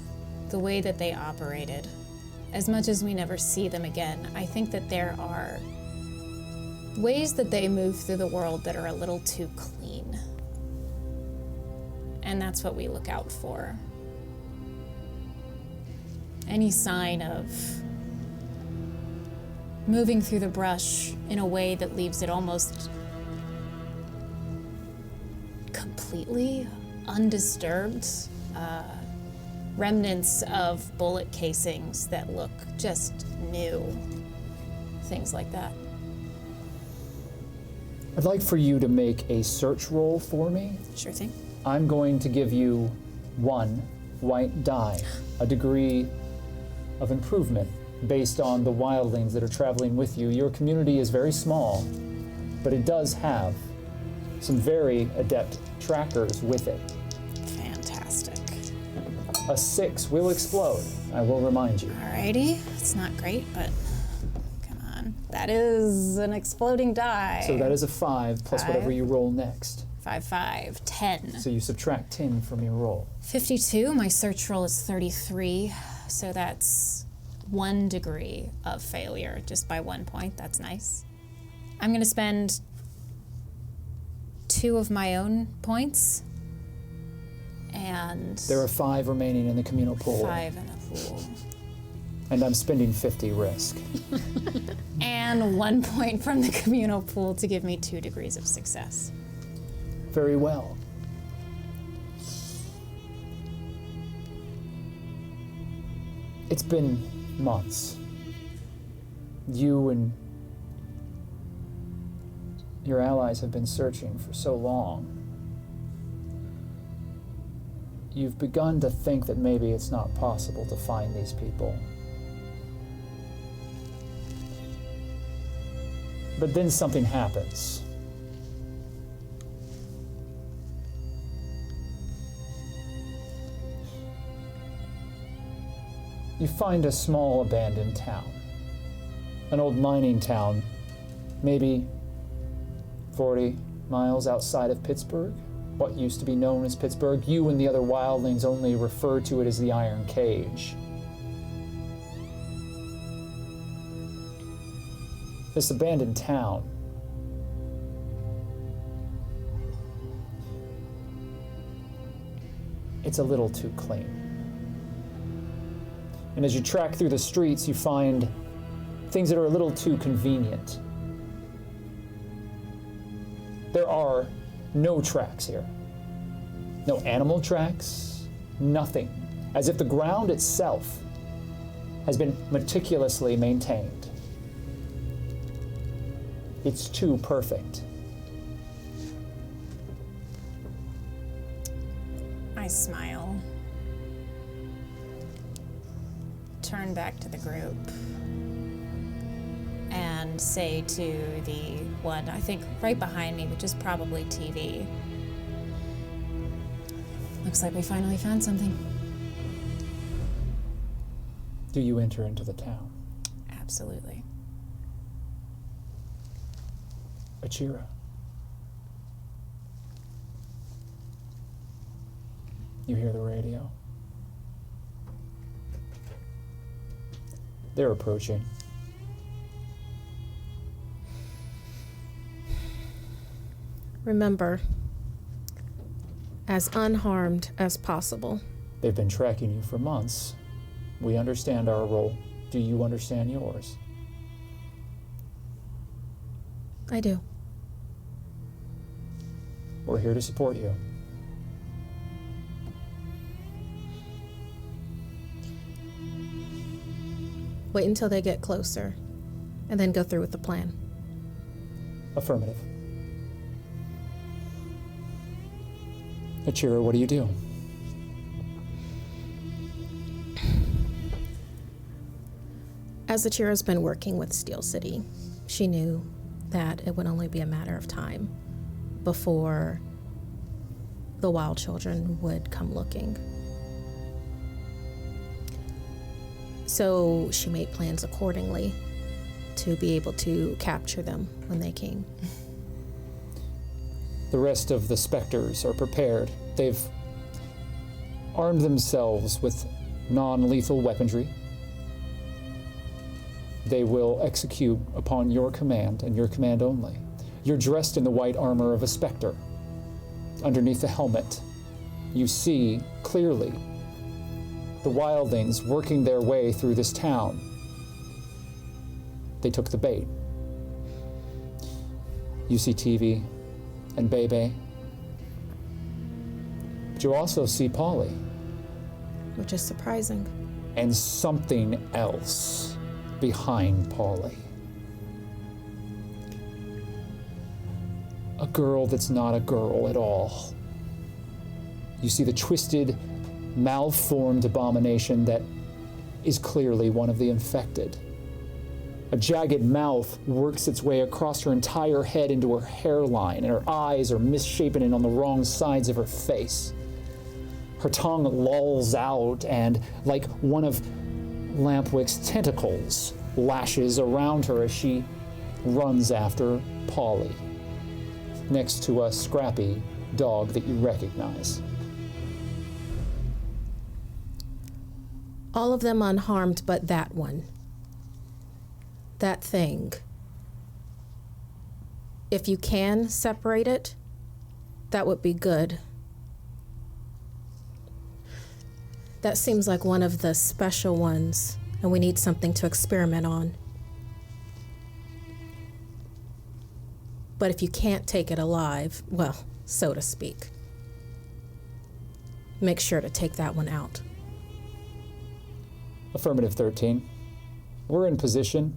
the way that they operated, as much as we never see them again, I think that there are ways that they move through the world that are a little too clean. And that's what we look out for. Any sign of moving through the brush in a way that leaves it almost completely undisturbed. Remnants of bullet casings that look just new. Things like that. I'd like for you to make a search roll for me. Sure thing. I'm going to give you 1 white die, a degree of improvement based on the wildlings that are traveling with you. Your community is very small, but it does have some very adept trackers with it. Fantastic. A 6 will explode, I will remind you. Alrighty. It's not great, but come on. That is an exploding die. So that is a 5 plus whatever 5. you roll next. 5, 5, 10. So you subtract 10 from your roll. 52. My search roll is 33. So that's 1 degree of failure, just by 1 point. That's nice. I'm going to spend 2 of my own points. And There are 5 remaining in the communal pool. 5 in the pool. And I'm spending 50 risk. And 1 point from the communal pool to give me 2 degrees of success. Very well. It's been months. You and your allies have been searching for so long. You've begun to think that maybe it's not possible to find these people. But then something happens. You find a small abandoned town. An old mining town, maybe 40 miles outside of Pittsburgh. What used to be known as Pittsburgh. You and the other wildlings only refer to it as the Iron Cage. This abandoned town it's a little too clean. And as you track through the streets, you find things that are a little too convenient. There are no tracks here. No animal tracks, nothing. As if the ground itself has been meticulously maintained. It's too perfect. I smile. Turn back to the group. And say to the one, I think right behind me, which is probably TV. Looks like we finally found something. Do you enter into the town? Absolutely. Achira. You hear the radio. They're approaching. Remember, as unharmed as possible. They've been tracking you for months. We understand our role. Do you understand yours? I do. We're here to support you. Wait until they get closer, and then go through with the plan. Affirmative. Achira, what do you do? As Achira's been working with Steel City, she knew that it would only be a matter of time before the wild children would come looking. So she made plans accordingly to be able to capture them when they came. The rest of the specters are prepared. They've armed themselves with non-lethal weaponry. They will execute upon your command and your command only. You're dressed in the white armor of a specter. Underneath the helmet, you see clearly the wildlings working their way through this town. They took the bait. You see TV and Bebe. But you also see Polly. Which is surprising. And something else behind Polly. A girl that's not a girl at all. You see the twisted, malformed abomination that is clearly one of the infected. A jagged mouth works its way across her entire head into her hairline, and her eyes are misshapen and on the wrong sides of her face. Her tongue lolls out, and like one of Lampwick's tentacles lashes around her as she runs after Polly, next to a scrappy dog that you recognize. All of them unharmed but that one. That thing. If you can separate it, that would be good. That seems like one of the special ones and we need something to experiment on. But if you can't take it alive, well, so to speak, make sure to take that one out. Affirmative, 13. We're in position,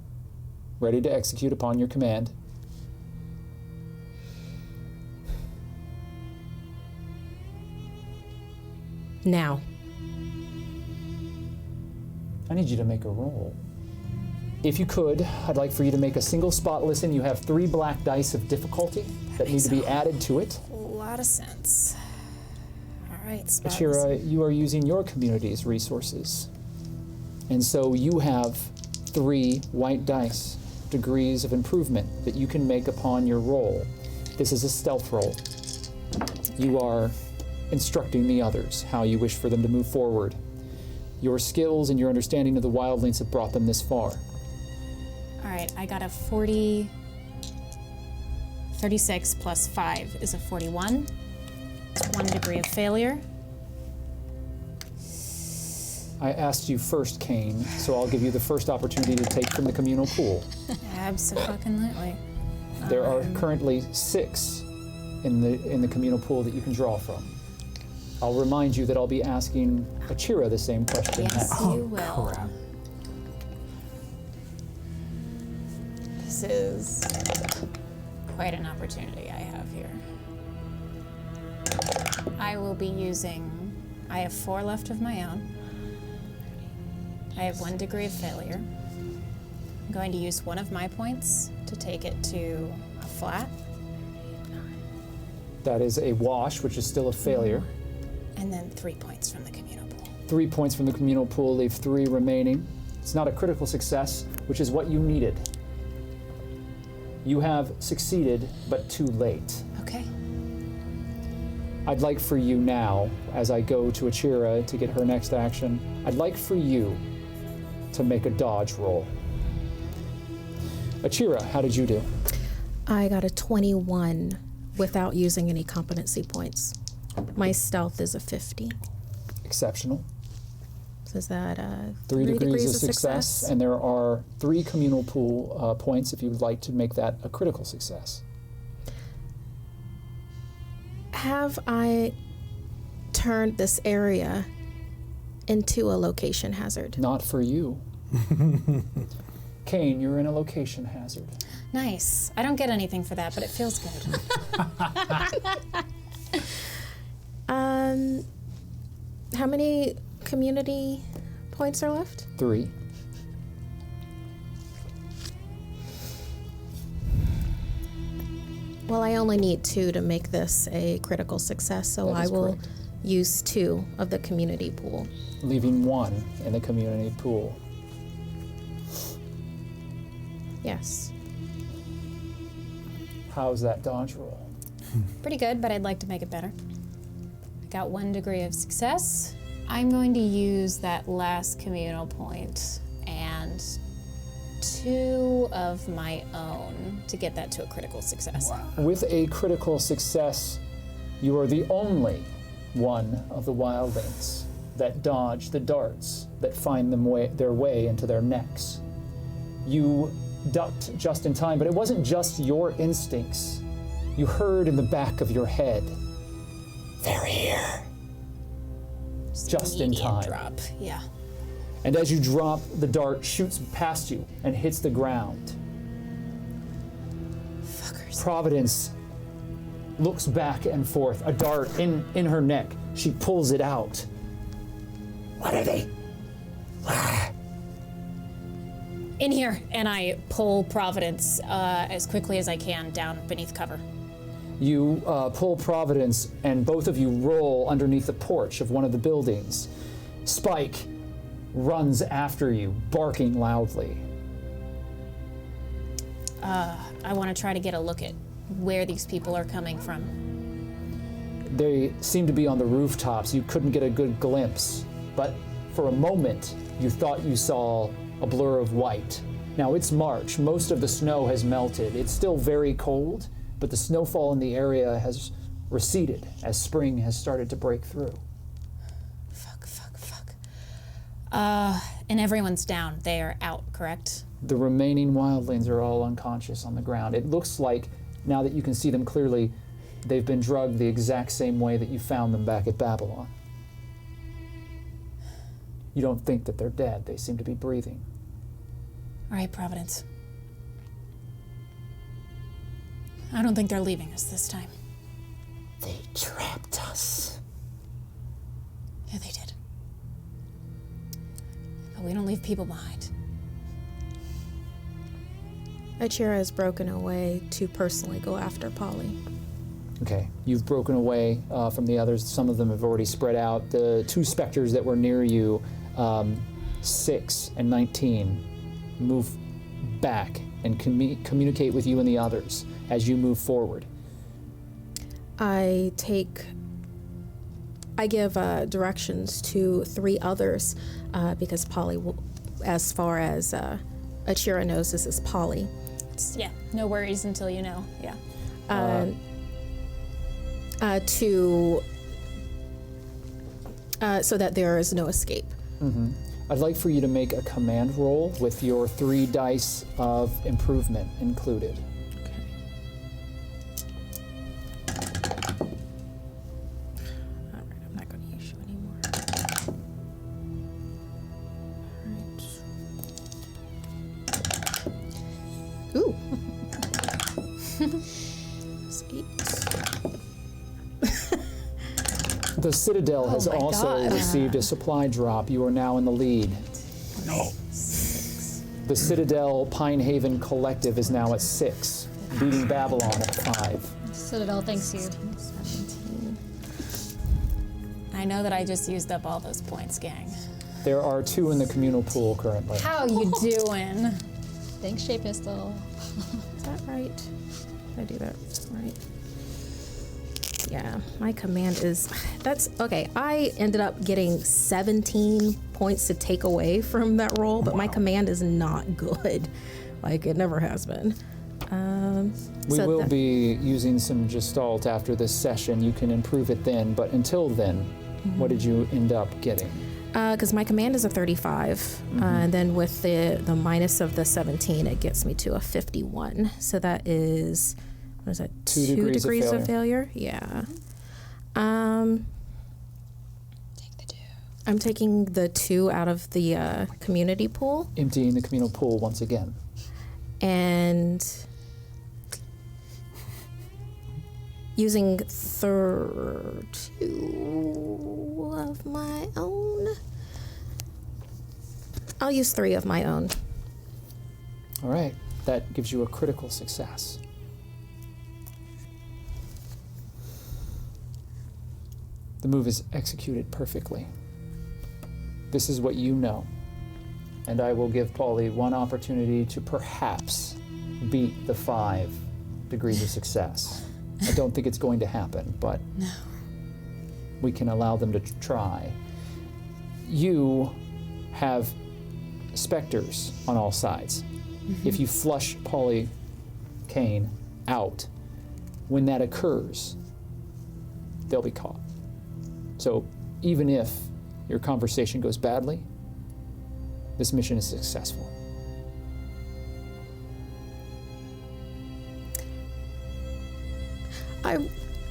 ready to execute upon your command. Now. I need you to make a roll. If you could, I'd like for you to make a single spot listen. You have 3 black dice of difficulty that need to be added to it. A lot of sense. All right, spot Achira, listen. you are using your community's resources. And so you have 3 white dice, degrees of improvement, that you can make upon your roll. This is a stealth roll. You are instructing the others how you wish for them to move forward. Your skills and your understanding of the wildlings have brought them this far. All right, I got a 36 plus 5 is a 41. It's 1 degree of failure. I asked you first, Kane, so I'll give you the first opportunity to take from the communal pool. Absolutely. There are currently 6 in the communal pool that you can draw from. I'll remind you that I'll be asking Achira the same question Yes, next. you will. Crap. This is quite an opportunity I have here. I will be using, I have 4 left of my own. I have 1 degree of failure. I'm going to use 1 of my points to take it to a flat. That is a wash, which is still a failure. And then 3 points from the communal pool. 3 points from the communal pool, leave 3 remaining. It's not a critical success, which is what you needed. You have succeeded, but too late. Okay. I'd like for you now, as I go to Achira to get her next action, I'd like for you to make a dodge roll. Achira, how did you do? I got a 21 without using any competency points. My stealth is a 50. Exceptional. So is that 3 degrees of success, and there are 3 communal pool points if you would like to make that a critical success. Have I turned this area into a location hazard? Not for you. Kane, you're in a location hazard. Nice. I don't get anything for that, but it feels good. How many community points are left? 3. Well, I only need 2 to make this a critical success, so That I is will correct. use 2 of the community pool. Leaving 1 in the community pool. Yes. How's that dodge roll? Pretty good, but I'd like to make it better. I got 1 degree of success. I'm going to use that last communal point and 2 of my own to get that to a critical success. With a critical success, you are the only one of the wildlings that dodge the darts that find their way into their necks. You ducked just in time, but it wasn't just your instincts. You heard in the back of your head, "They're here." Just in Immediate time. drop. Yeah. And as you drop, the dart shoots past you and hits the ground. Fuckers. Providence looks back and forth, a dart in her neck. She pulls it out. What are they? In here, and I pull Providence as quickly as I can down beneath cover. You pull Providence, and both of you roll underneath the porch of one of the buildings. Spike runs after you, barking loudly. I want to try to get a look at where these people are coming from. They seem to be on the rooftops. You couldn't get a good glimpse, but for a moment, you thought you saw a blur of white. Now, it's March. Most of the snow has melted. It's still very cold, but the snowfall in the area has receded as spring has started to break through. Fuck. And everyone's down. They are out, correct? The remaining wildlings are all unconscious on the ground. It looks like, now that you can see them clearly, they've been drugged the exact same way that you found them back at Babylon. You don't think that they're dead. They seem to be breathing. All right, Providence. I don't think they're leaving us this time. They trapped us. Yeah, they did. But we don't leave people behind. Achira has broken away to personally go after Polly. Okay, you've broken away from the others. Some of them have already spread out. The two specters that were near you, 6 and 19, move back and communicate with you and the others as you move forward. I give directions to 3 others because Polly, as far as Achira knows, this is Polly. Yeah, no worries until you know. Yeah. So that there is no escape. Mm-hmm. I'd like for you to make a command roll with your 3 dice of improvement included. Okay. All right, I'm not going to use you anymore. All right. Ooh. That's 8. The Citadel has my also God. received a supply drop. You are now in the lead. No. The Citadel Pine Haven Collective is now at 6, beating Babylon at 5. Citadel, thanks you. 17. I know that I just used up all those points, gang. There are 2 in the communal pool currently. How you doing? Thanks, Shea Pistol. Is that right? Did I do that right? Yeah, my command is, that's, okay, I ended up getting 17 points to take away from that roll, but my command is not good. Like, it never has been. We will be using some Gestalt after this session. You can improve it then, but until then, what did you end up getting? Because my command is a 35, and then with the minus of the 17, it gets me to a 51. So that is, what is that? 2 degrees of failure. Yeah. Take the 2. I'm taking the 2 out of the community pool Emptying the communal pool once again. and using 2 of my own. I'll use 3 of my own. All right, that gives you a critical success. The move is executed perfectly. This is what you know. And I will give Polly one opportunity to perhaps beat the 5 degrees of success. I don't think it's going to happen, but we can allow them to try. You have specters on all sides. If you flush Polly Kane out, when that occurs, they'll be caught. So even if your conversation goes badly, this mission is successful.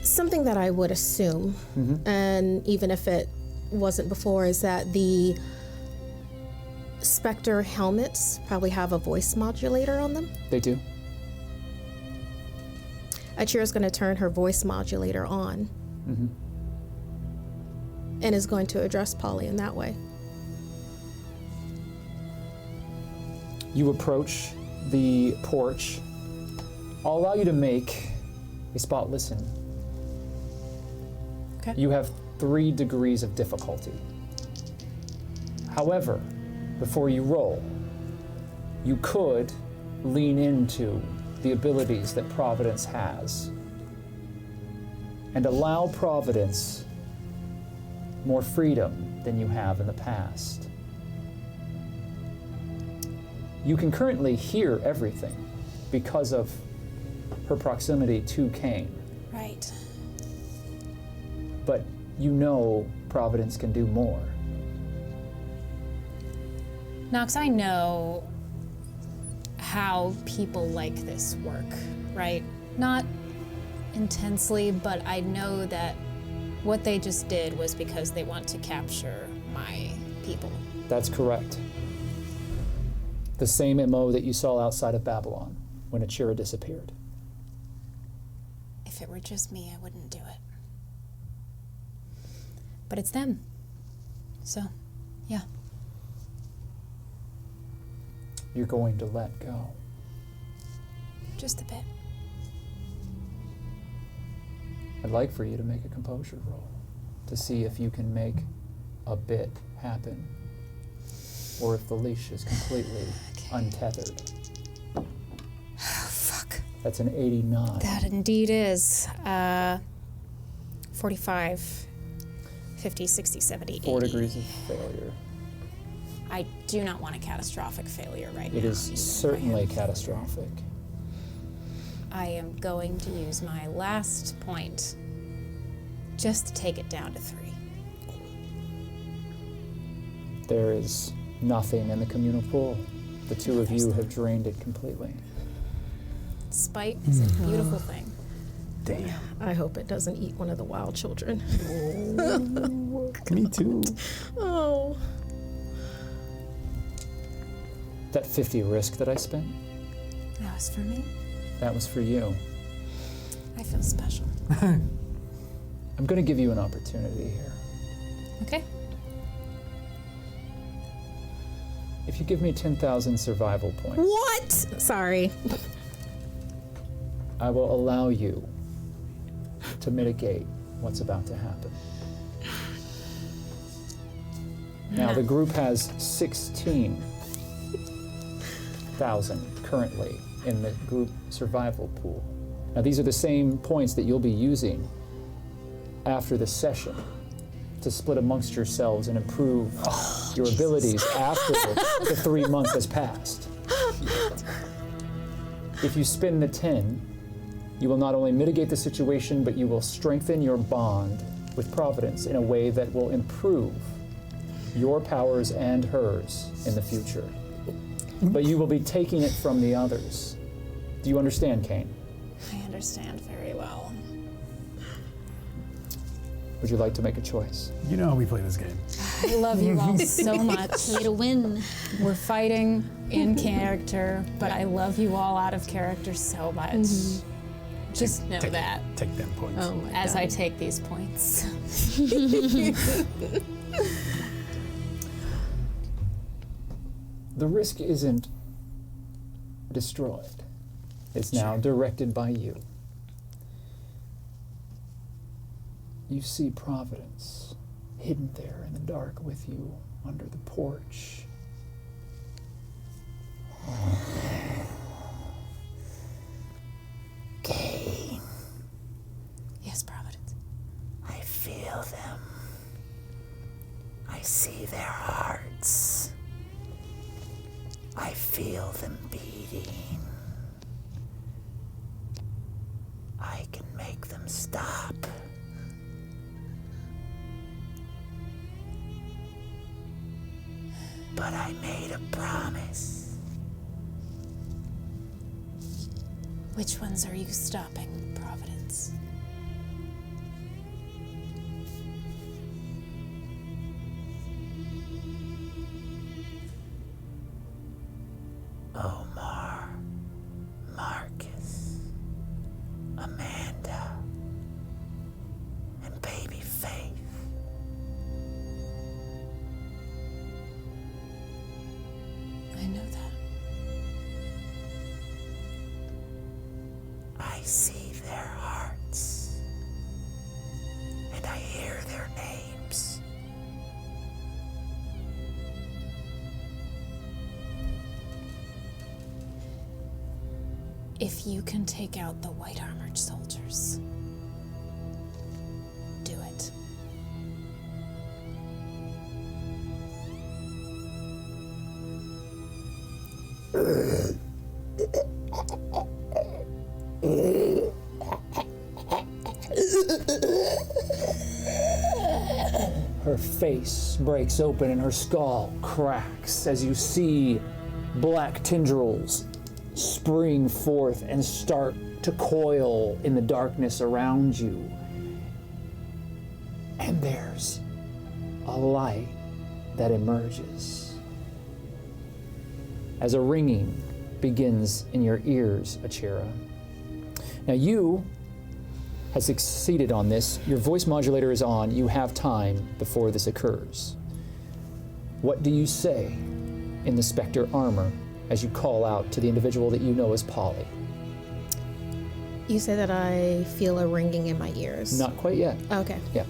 Something that I would assume, and even if it wasn't before, is that the Spectre helmets probably have a voice modulator on them. They do. Achira's going to turn her voice modulator on and is going to address Polly in that way. You approach the porch. I'll allow you to make a spot listen. Okay. You have 3 degrees of difficulty. However, before you roll, you could lean into the abilities that Providence has and allow Providence more freedom than you have in the past. You can currently hear everything because of her proximity to Cain, Right. but you know Providence can do more. Nox, I know how people like this work, right? Not intensely, but I know that what they just did was because they want to capture my people. That's correct. The same MO that you saw outside of Babylon when Achira disappeared. If it were just me, I wouldn't do it. But it's them. So, yeah. You're going to let go. Just a bit. I'd like for you to make a composure roll to see if you can make a bit happen, or if the leash is completely untethered. Oh, fuck. That's an 89. That indeed is. 45, 50, 60, 70, 80. 4 degrees of failure. I do not want a catastrophic failure right now. It is certainly catastrophic. I am going to use my last point just to take it down to 3. There is nothing in the communal pool. The two of you have drained it completely. Spite is a beautiful thing. Damn. I hope it doesn't eat one of the wild children. Me too. Oh. That 50 risk that I spent, That was for me. that was for you. I feel special. I'm going to give you an opportunity here. Okay. If you give me 10,000 survival points, What? Sorry. I will allow you to mitigate what's about to happen. Now, the group has 16,000 currently in the group survival pool. Now, these are the same points that you'll be using after the session to split amongst yourselves and improve your abilities after the 3 months has passed. If you spend the 10, you will not only mitigate the situation, but you will strengthen your bond with Providence in a way that will improve your powers and hers in the future. But you will be taking it from the others. Do you understand, Kane? I understand very well. Would you like to make a choice? You know how we play this game. I love you all so much. Way to win. We're fighting in character, but I love you all out of character so much. Just know that Take them points. Oh my as God. I take these points. The risk isn't destroyed. It's now directed by you. You see Providence hidden there in the dark with you under the porch. Kane, Yes, Providence. I feel them. I see their hearts. I feel them beating. I can make them stop. But I made a promise. Which ones are you stopping, Providence? Omar, Marcus, Amanda, and baby Faith. I know that. I see their hearts, and I hear their names. If you can take out the white armored soldiers, do it. Her face breaks open and her skull cracks as you see black tendrils spring forth and start to coil in the darkness around you. And there's a light that emerges. As a ringing begins in your ears, Achira. Now you have succeeded on this. Your voice modulator is on. You have time before this occurs. What do you say in the Spectre armor as you call out to the individual that you know as Polly? You say that I feel a ringing in my ears. Not quite yet. Okay. Yeah.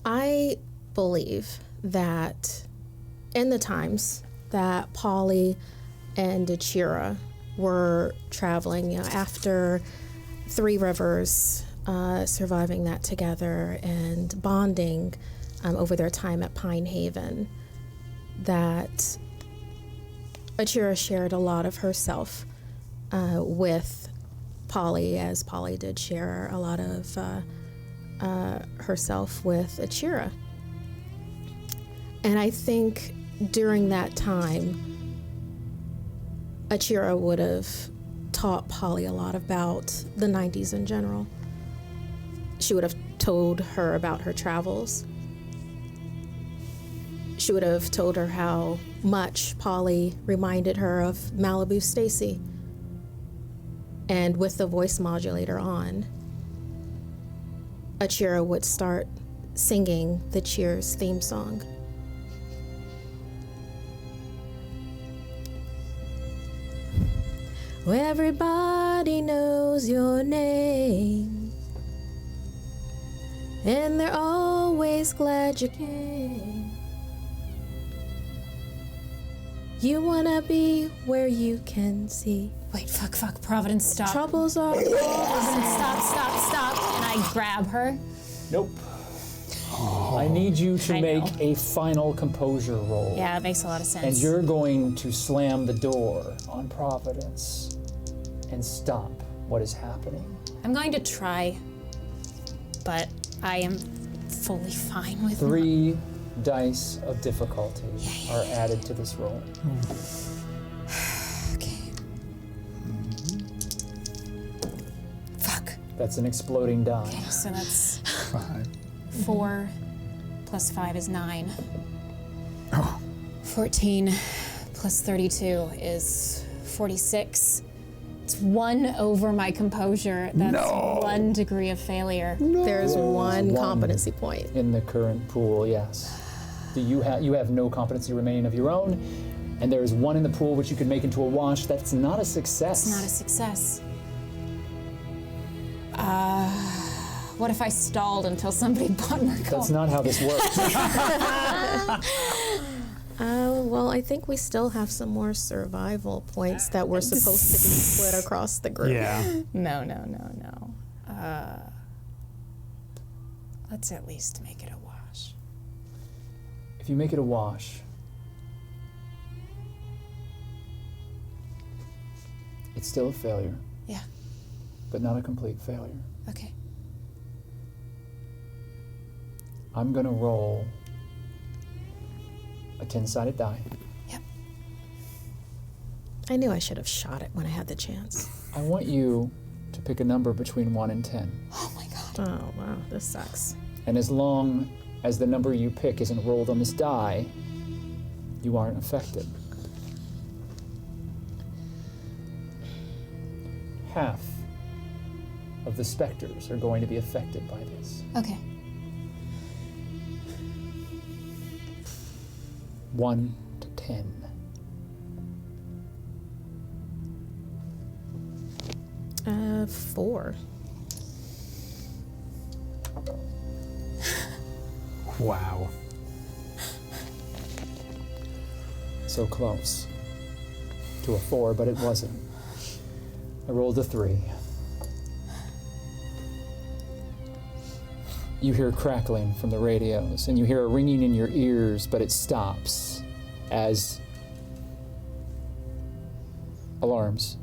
I believe that in the times that Polly and Achira were traveling, after Three Rivers, surviving that together and bonding over their time at Pine Haven, that Achira shared a lot of herself with Polly, as Polly did share a lot of herself with Achira. And I think during that time, Achira would have taught Polly a lot about the 90s in general. She would have told her about her travels. She would have told her how much Polly reminded her of Malibu Stacy. And with the voice modulator on, Achira would start singing the Cheers theme song. Everybody knows your name, and they're always glad you came. You wanna be where you can see. Wait, fuck, Providence, stop. Troubles are Providence, stop. And I grab her. Nope. I need you to I make know. a final composure roll. Yeah, it makes a lot of sense. And you're going to slam the door on Providence and stop what is happening. I'm going to try, but I am fully fine with 3 dice of difficulty are added to this roll. Okay. Fuck. That's an exploding die. Okay, so that's 5. 4 plus 5 is 9. Oh. 14 plus 32 is 46. It's 1 over my composure. That's 1 degree of failure. There's one one. competency point. In the current pool, yes. You have no competency remaining of your own, and there is 1 in the pool which you could make into a wash. That's not a success. It's not a success. What if I stalled until somebody bought more gold? That's not how this works. Well, I think we still have some more survival points that were supposed to be split across the group. Yeah. No. Let's at least make it a wash. If you make it a wash, it's still a failure, Yeah, but not a complete failure. okay. I'm gonna roll a 10-sided die. Yep. I knew I should have shot it when I had the chance. I want you to pick a number between 1 and 10. Oh my god. Oh, wow, this sucks. And as long as the number you pick isn't rolled on this die, you aren't affected. Half of the specters are going to be affected by this. Okay. 1 to 10. Uh, 4. Wow. So close to a 4, but it wasn't. I rolled a 3. You hear crackling from the radios, and you hear a ringing in your ears, but it stops as alarms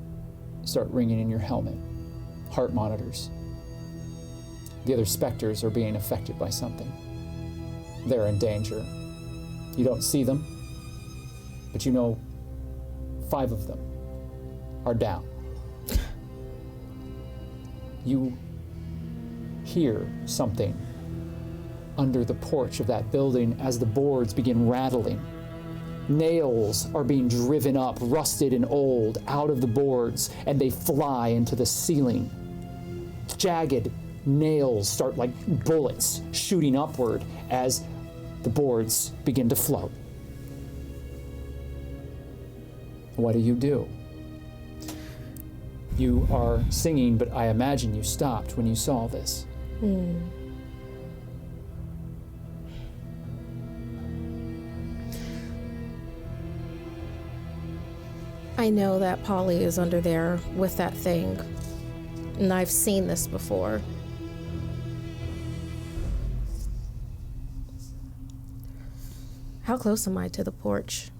start ringing in your helmet. Heart monitors. The other specters are being affected by something. They're in danger. You don't see them, but you know 5 of them are down. You hear something under the porch of that building as the boards begin rattling. Nails are being driven up, rusted and old, out of the boards, and they fly into the ceiling. Jagged nails start like bullets shooting upward as the boards begin to float. What do? You are singing, but I imagine you stopped when you saw this. I know that Polly is under there with that thing, and I've seen this before. How close am I to the porch?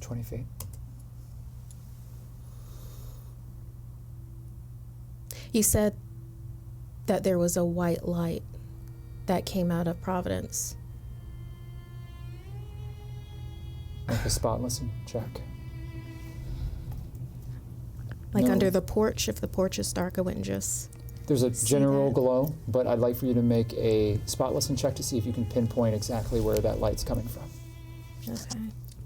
20 feet. You said that there was a white light that came out of Providence. Make a spot listen check. Like No. under the porch, if the porch is dark, I wouldn't just... There's a See general that? glow, but I'd like for you to make a spot listen check to see if you can pinpoint exactly where that light's coming from. Okay.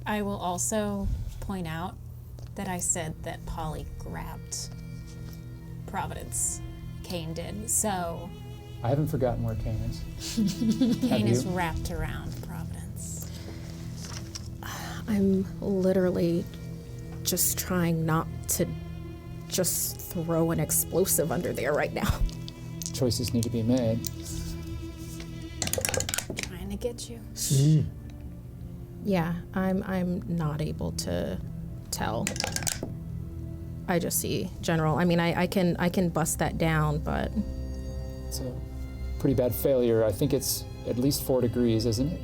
I will also point out that I said that Polly grabbed Providence. Kane did. So I haven't forgotten where Kane is. Kane is you? wrapped around Providence. I'm literally just trying not to just throw an explosive under there right now. Choices need to be made. Trying to get you. Yeah, I'm not able to tell. I just see general. I mean, I can bust that down, but It's a pretty bad failure. I think it's at least 4 degrees, isn't it?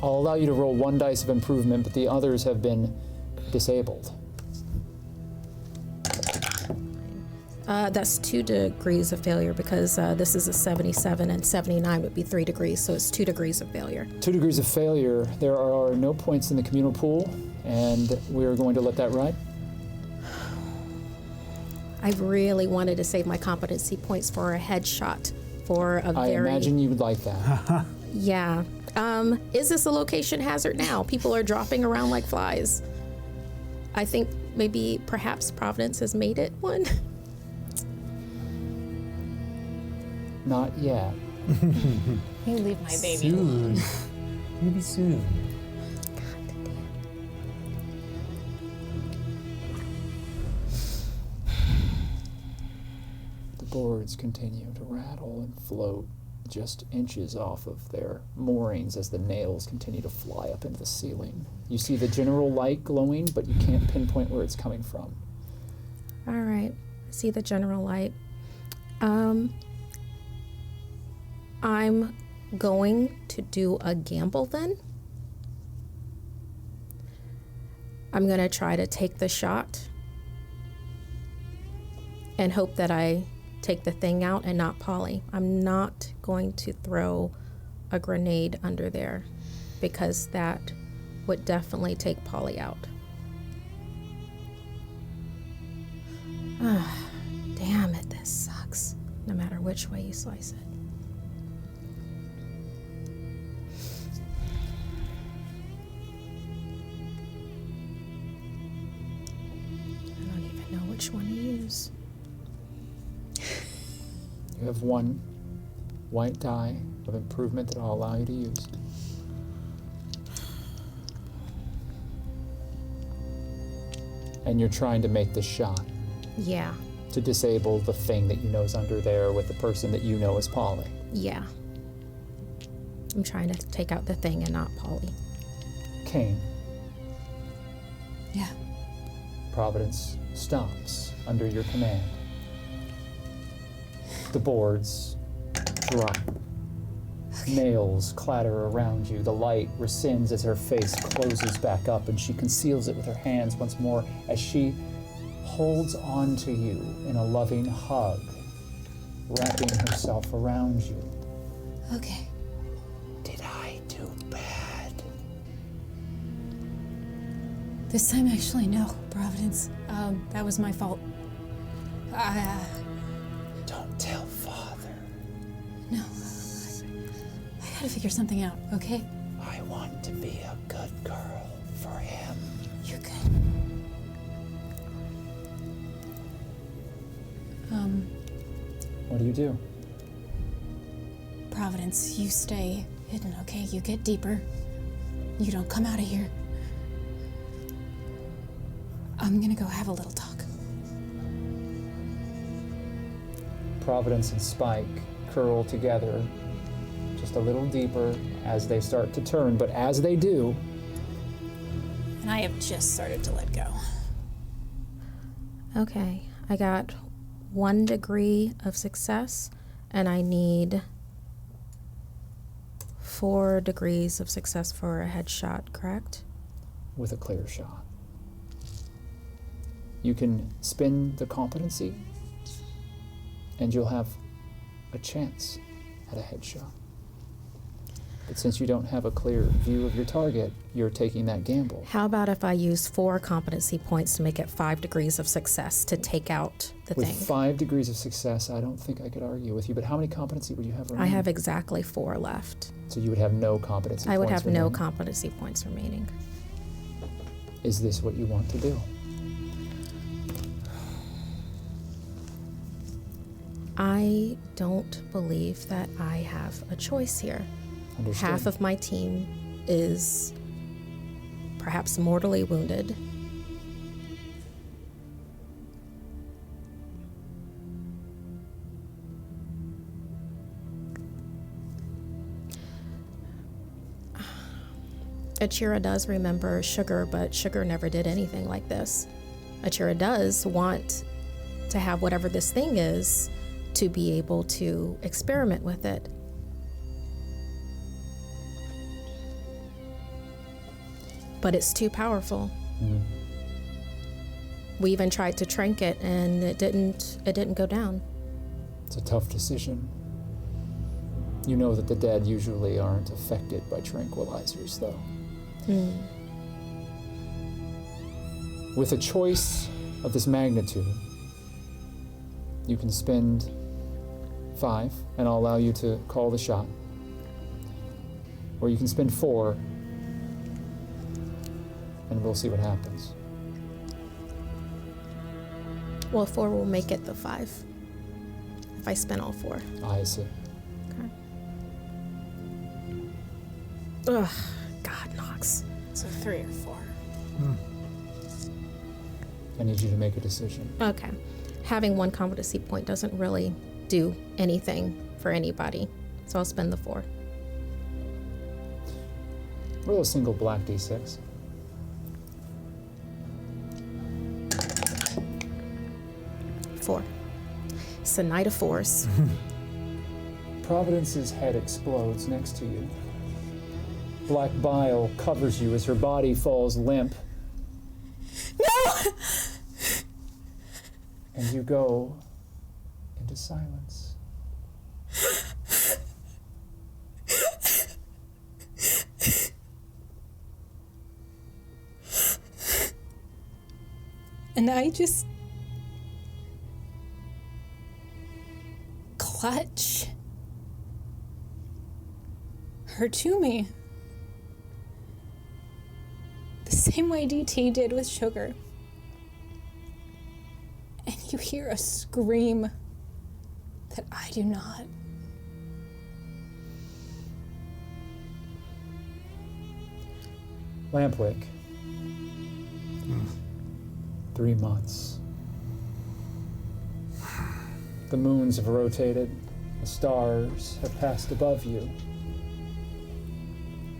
I'll allow you to roll 1 dice of improvement, but the others have been disabled. that's 2 degrees of failure because this is a 77 and 79 would be 3 degrees, so it's 2 degrees of failure. 2 degrees of failure. There are no points in the communal pool, and we're going to let that ride. I really wanted to save my competency points for a headshot for a I very... imagine you would like that. Yeah. Is this a location hazard now? People are dropping around like flies. I think maybe perhaps Providence has made it one. Not yet. You leave my baby alone. Soon. Maybe soon. The boards continue to rattle and float just inches off of their moorings as the nails continue to fly up into the ceiling. You see the general light glowing, but you can't pinpoint where it's coming from. All right. I see the general light. I'm going to do a gamble then. I'm going to try to take the shot and hope that I take the thing out and not Polly. I'm not going to throw a grenade under there because that would definitely take Polly out. Damn it, this sucks. No matter which way you slice it. I don't even know which one to use. You have 1 white die of improvement that I'll allow you to use. And you're trying to make the shot Yeah, to disable the thing that you know is under there with the person that you know is Polly. yeah. I'm trying to take out the thing and not Polly. Kane, Yeah. Providence stops under your command. The boards drop Nails clatter around you. The light rescinds as her face closes back up, and she conceals it with her hands once more as she holds on to you in a loving hug, wrapping herself around you. Okay. Did I do bad? This time, actually, no, Providence. That was my fault. Don't tell Father. No. I gotta figure something out, okay? I want to be a good girl for him. You're good. What do you do? Providence, you stay hidden, okay? You get deeper. You don't come out of here. I'm gonna go have a little talk. Providence and Spike curl together just a little deeper as they start to turn, but as they do, And I have just started to let go. Okay, I got 1 degree of success, and I need 4 degrees of success for a headshot, correct? with a clear shot, you can spin the competency and you'll have a chance at a headshot. But since you don't have a clear view of your target, you're taking that gamble. How about if I use 4 competency points to make it 5 degrees of success to take out the With thing? 5 degrees of success, I don't think I could argue with you, but how many competency would you have remaining? I have exactly 4 left. So you would have no competency I would points have no remaining. competency points remaining. Is this what you want to do? I don't believe that I have a choice here. Understood. Half of my team is perhaps mortally wounded. Achira does remember Sugar, but Sugar never did anything like this. Achira does want to have whatever this thing is to be able to experiment with it. But it's too powerful. We even tried to trank it and it didn't go down. It's a tough decision. You know that the dead usually aren't affected by tranquilizers, though. With a choice of this magnitude, you can spend 5, and I'll allow you to call the shot. Or you can spend 4, and we'll see what happens. Well, 4 will make it the 5 if I spend all 4. I see. Okay. Ugh, God, Knox. So 3 or 4. I need you to make a decision. Okay. Having 1 competency point doesn't really do anything for anybody, so I'll spend the 4. Roll a single black d6. Four. It's a night of 4s. Providence's head explodes next to you. Black bile covers you as her body falls limp. No! And you go into silence. And I just clutch her to me. The same way DT did with Sugar. And you hear a scream that I do not. Lampwick. 3 months. The moons have rotated. The stars have passed above you.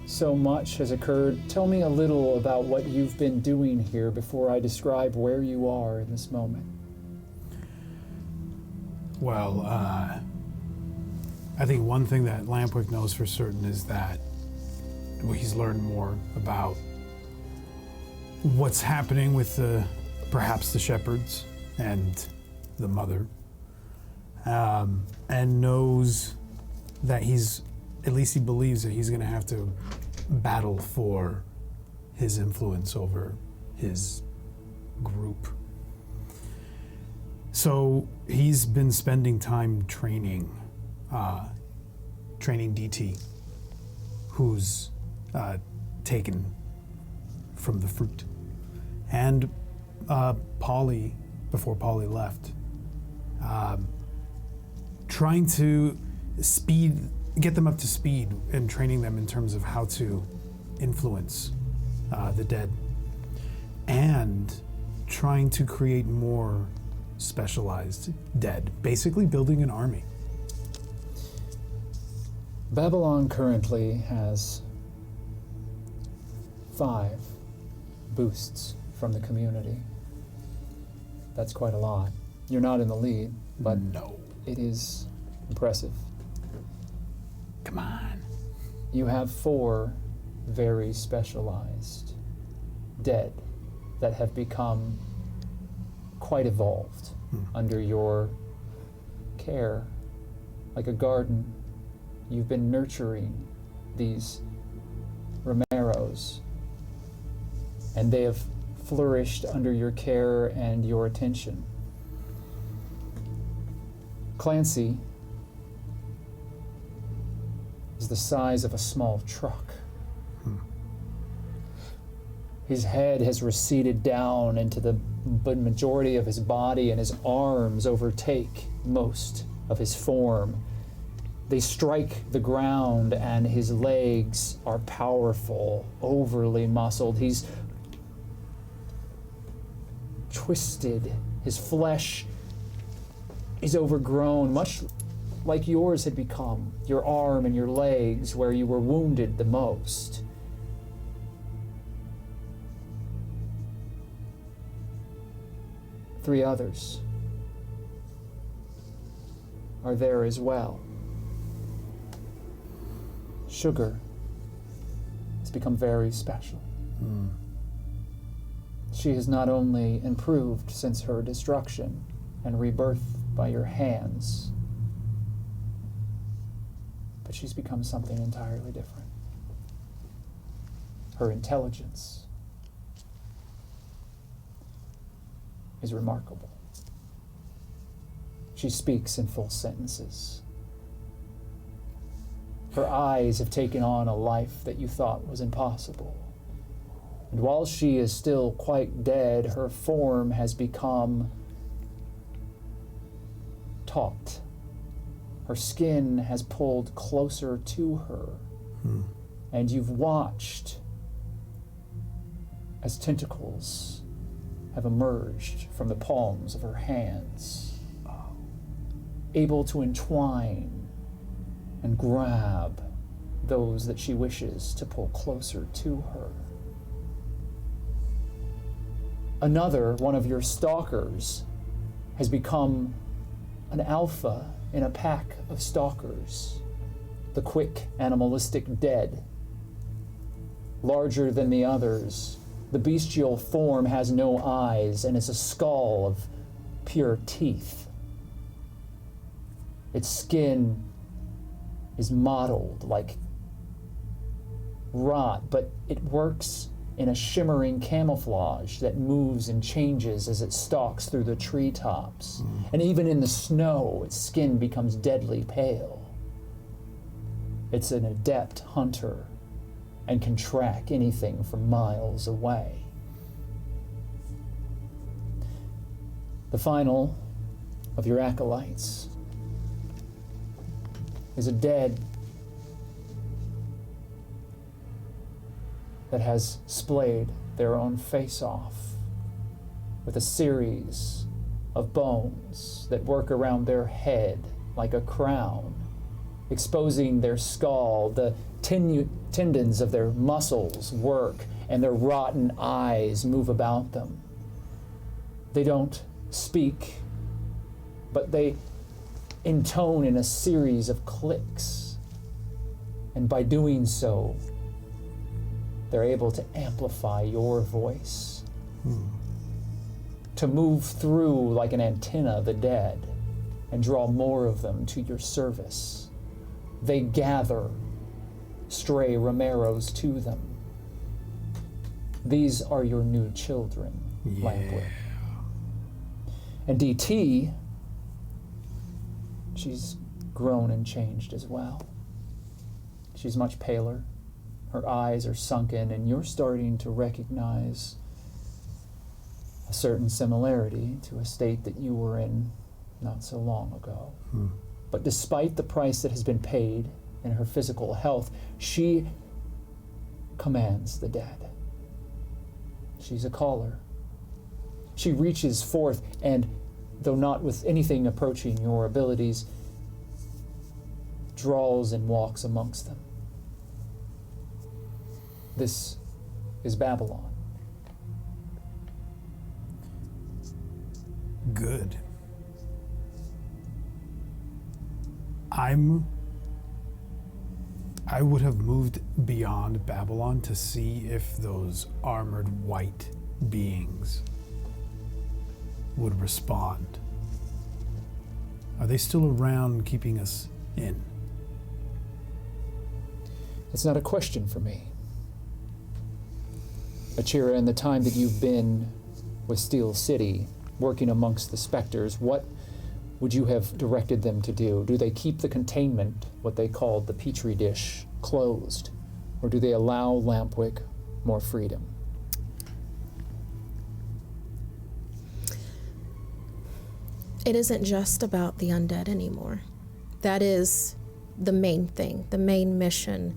So much has occurred. Tell me a little about what you've been doing here before I describe where you are in this moment. Well, I think one thing that Lampwick knows for certain is that he's learned more about what's happening with perhaps the shepherds and the mother, and knows that at least he believes that he's going to have to battle for his influence over his group. So he's been spending time training DT, who's taken from the fruit. And Polly, before Polly left, trying to get them up to speed and training them in terms of how to influence the dead, and trying to create more specialized dead, basically building an army. Babylon currently has 5 boosts from the community. That's quite a lot. You're not in the lead, but no, it is impressive. Come on. You have 4 very specialized dead that have become quite evolved under your care. Like a garden, you've been nurturing these Romeros, and they have flourished under your care and your attention. Clancy is the size of a small truck. His head has receded down into the majority of his body, and his arms overtake most of his form. They strike the ground, and his legs are powerful, overly muscled. He's twisted. His flesh is overgrown, much like yours had become, your arm and your legs, where you were wounded the most. Three others are there as well. Sugar has become very special. She has not only improved since her destruction and rebirth by your hands, but she's become something entirely different. Her intelligence is remarkable. She speaks in full sentences. Her eyes have taken on a life that you thought was impossible. And while she is still quite dead, her form has become taut. Her skin has pulled closer to her. And you've watched as tentacles have emerged from the palms of her hands, able to entwine and grab those that she wishes to pull closer to her. Another one of your stalkers has become an alpha in a pack of stalkers, the quick animalistic dead. Larger than the others, the bestial form has no eyes and is a skull of pure teeth. Its skin is mottled like rot, but it works in a shimmering camouflage that moves and changes as it stalks through the treetops. And even in the snow, its skin becomes deadly pale. It's an adept hunter and can track anything from miles away. The final of your acolytes is a dead that has splayed their own face off with a series of bones that work around their head like a crown, exposing their skull. The tendons of their muscles work, and their rotten eyes move about them. They don't speak, but they intone in a series of clicks. And by doing so, they're able to amplify your voice, to move through like an antenna the dead and draw more of them to your service. They gather stray Romeros to them. These are your new children, Lampwick. And DT, she's grown and changed as well. She's much paler. Her eyes are sunken, and you're starting to recognize a certain similarity to a state that you were in not so long ago. But despite the price that has been paid in her physical health, she commands the dead. She's a caller. She reaches forth, and though not with anything approaching your abilities, draws and walks amongst them. This is Babylon. Good. I would have moved beyond Babylon to see if those armored white beings would respond. Are they still around keeping us in? It's not a question for me. Achira, in the time that you've been with Steel City, working amongst the specters, what would you have directed them to do? Do they keep the containment, what they called the petri dish, closed? Or do they allow Lampwick more freedom? It isn't just about the undead anymore. That is the main thing, the main mission,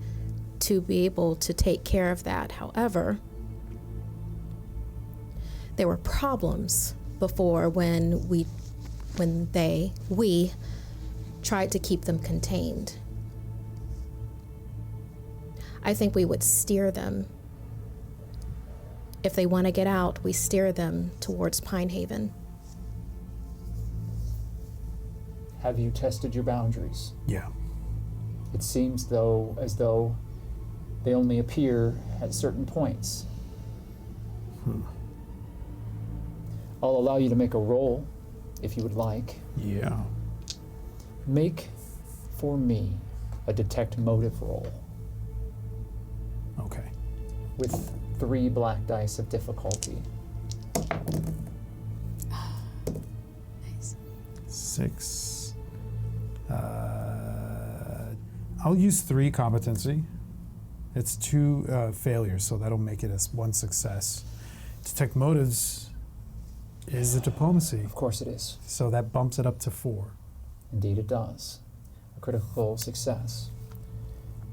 to be able to take care of that. However, there were problems before when we tried to keep them contained. I think we would steer them. If they want to get out, we steer them towards Pine Haven. Have you tested your boundaries? Yeah. It seems as though they only appear at certain points. I'll allow you to make a roll if you would like. Yeah. Make for me a detect motive roll Okay. with 3 black dice of difficulty. Nice. 6. I'll use 3 competency. It's 2 failures, so that'll make it as 1 success. Detect motives is a diplomacy, Of course it is. so that bumps it up to 4. Indeed it does. A critical success.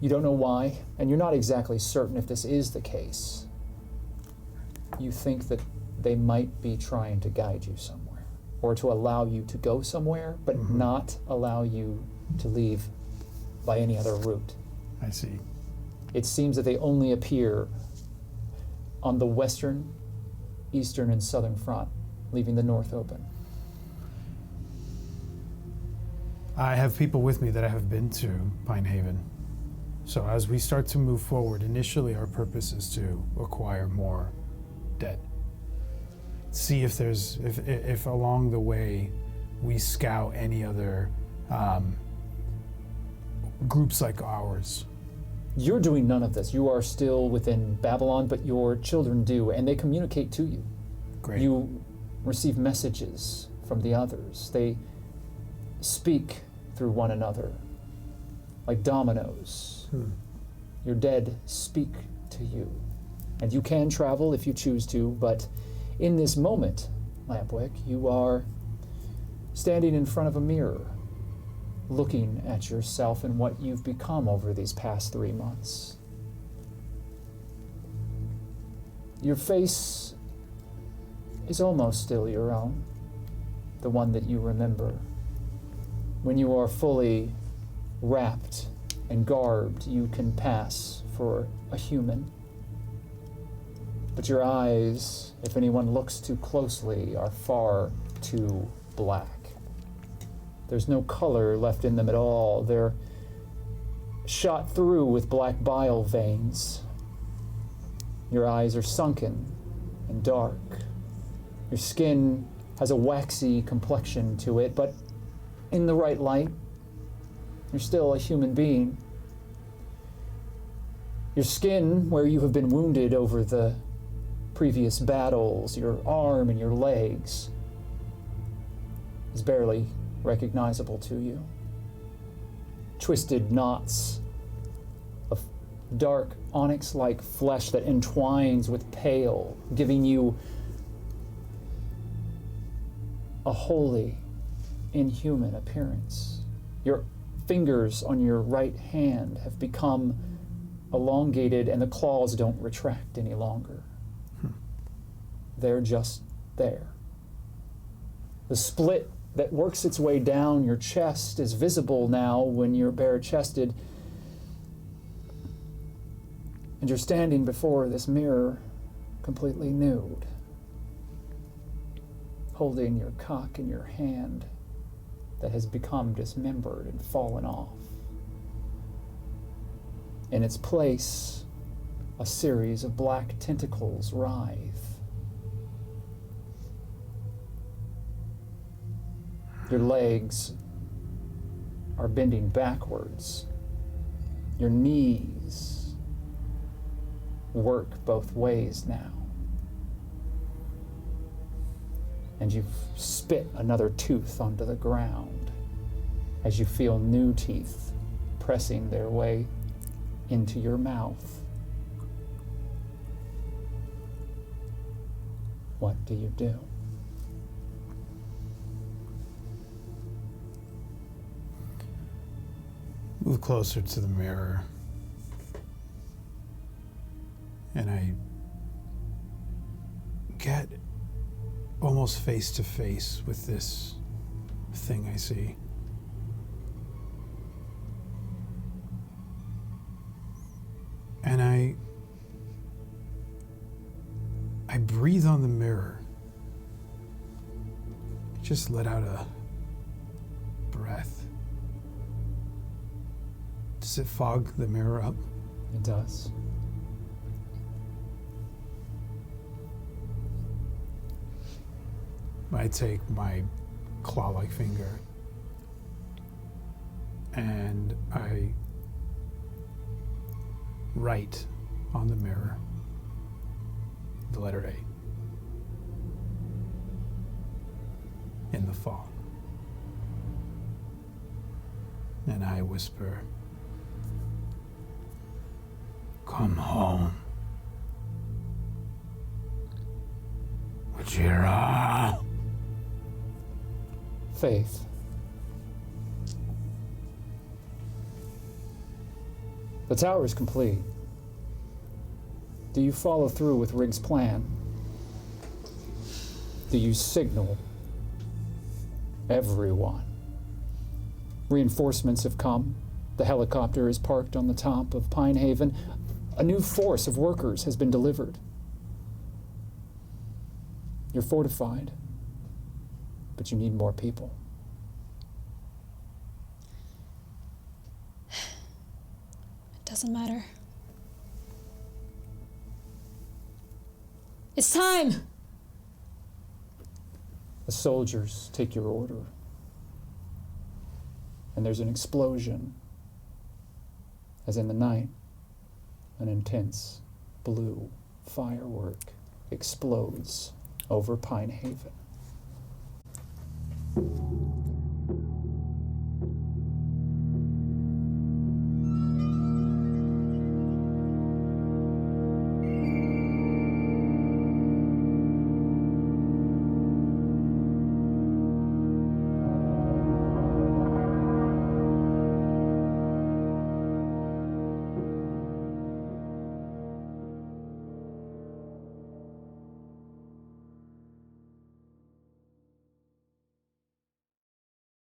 You don't know why, and you're not exactly certain if this is the case. You think that they might be trying to guide you somewhere, or to allow you to go somewhere, but not allow you to leave by any other route. I see. It seems that they only appear on the western, eastern, and southern front, leaving the north open. I have people with me that have been to Pine Haven. So as we start to move forward, initially our purpose is to acquire more dead. See if there's, if along the way we scout any other groups like ours. You're doing none of this. You are still within Babylon, but your children do, and they communicate to you. Great. You receive messages from the others. They speak through one another, like dominoes. Your dead speak to you. And you can travel if you choose to, but in this moment, Lampwick, you are standing in front of a mirror, looking at yourself and what you've become over these past 3 months. Your face is almost still your own, the one that you remember. When you are fully wrapped and garbed, you can pass for a human. But your eyes, if anyone looks too closely, are far too black. There's no color left in them at all. They're shot through with black bile veins. Your eyes are sunken and dark. Your skin has a waxy complexion to it, but in the right light, you're still a human being. Your skin, where you have been wounded over the previous battles, your arm and your legs, is barely recognizable to you. Twisted knots of dark onyx-like flesh that entwines with pale, giving you a wholly inhuman appearance. Your fingers on your right hand have become elongated and the claws don't retract any longer. They're just there. The split that works its way down your chest is visible now when you're bare-chested, and you're standing before this mirror completely nude, holding your cock in your hand that has become dismembered and fallen off. In its place, a series of black tentacles writhe. Your legs are bending backwards. Your knees work both ways now. And you've spit another tooth onto the ground as you feel new teeth pressing their way into your mouth. What do you do? Move closer to the mirror. And I get almost face to face with this thing I see. And I breathe on the mirror. Just let out a breath. Does it fog the mirror up? It does. I take my claw-like finger and I write on the mirror the letter A in the fog. And I whisper, "Come home, Achira." Faith. The tower is complete. Do you follow through with Riggs' plan? Do you signal everyone? Reinforcements have come. The helicopter is parked on the top of Pine Haven. A new force of workers has been delivered. You're fortified, but you need more people. It doesn't matter. It's time! The soldiers take your order, and there's an explosion, as in the night, an intense blue firework explodes over Pine Haven.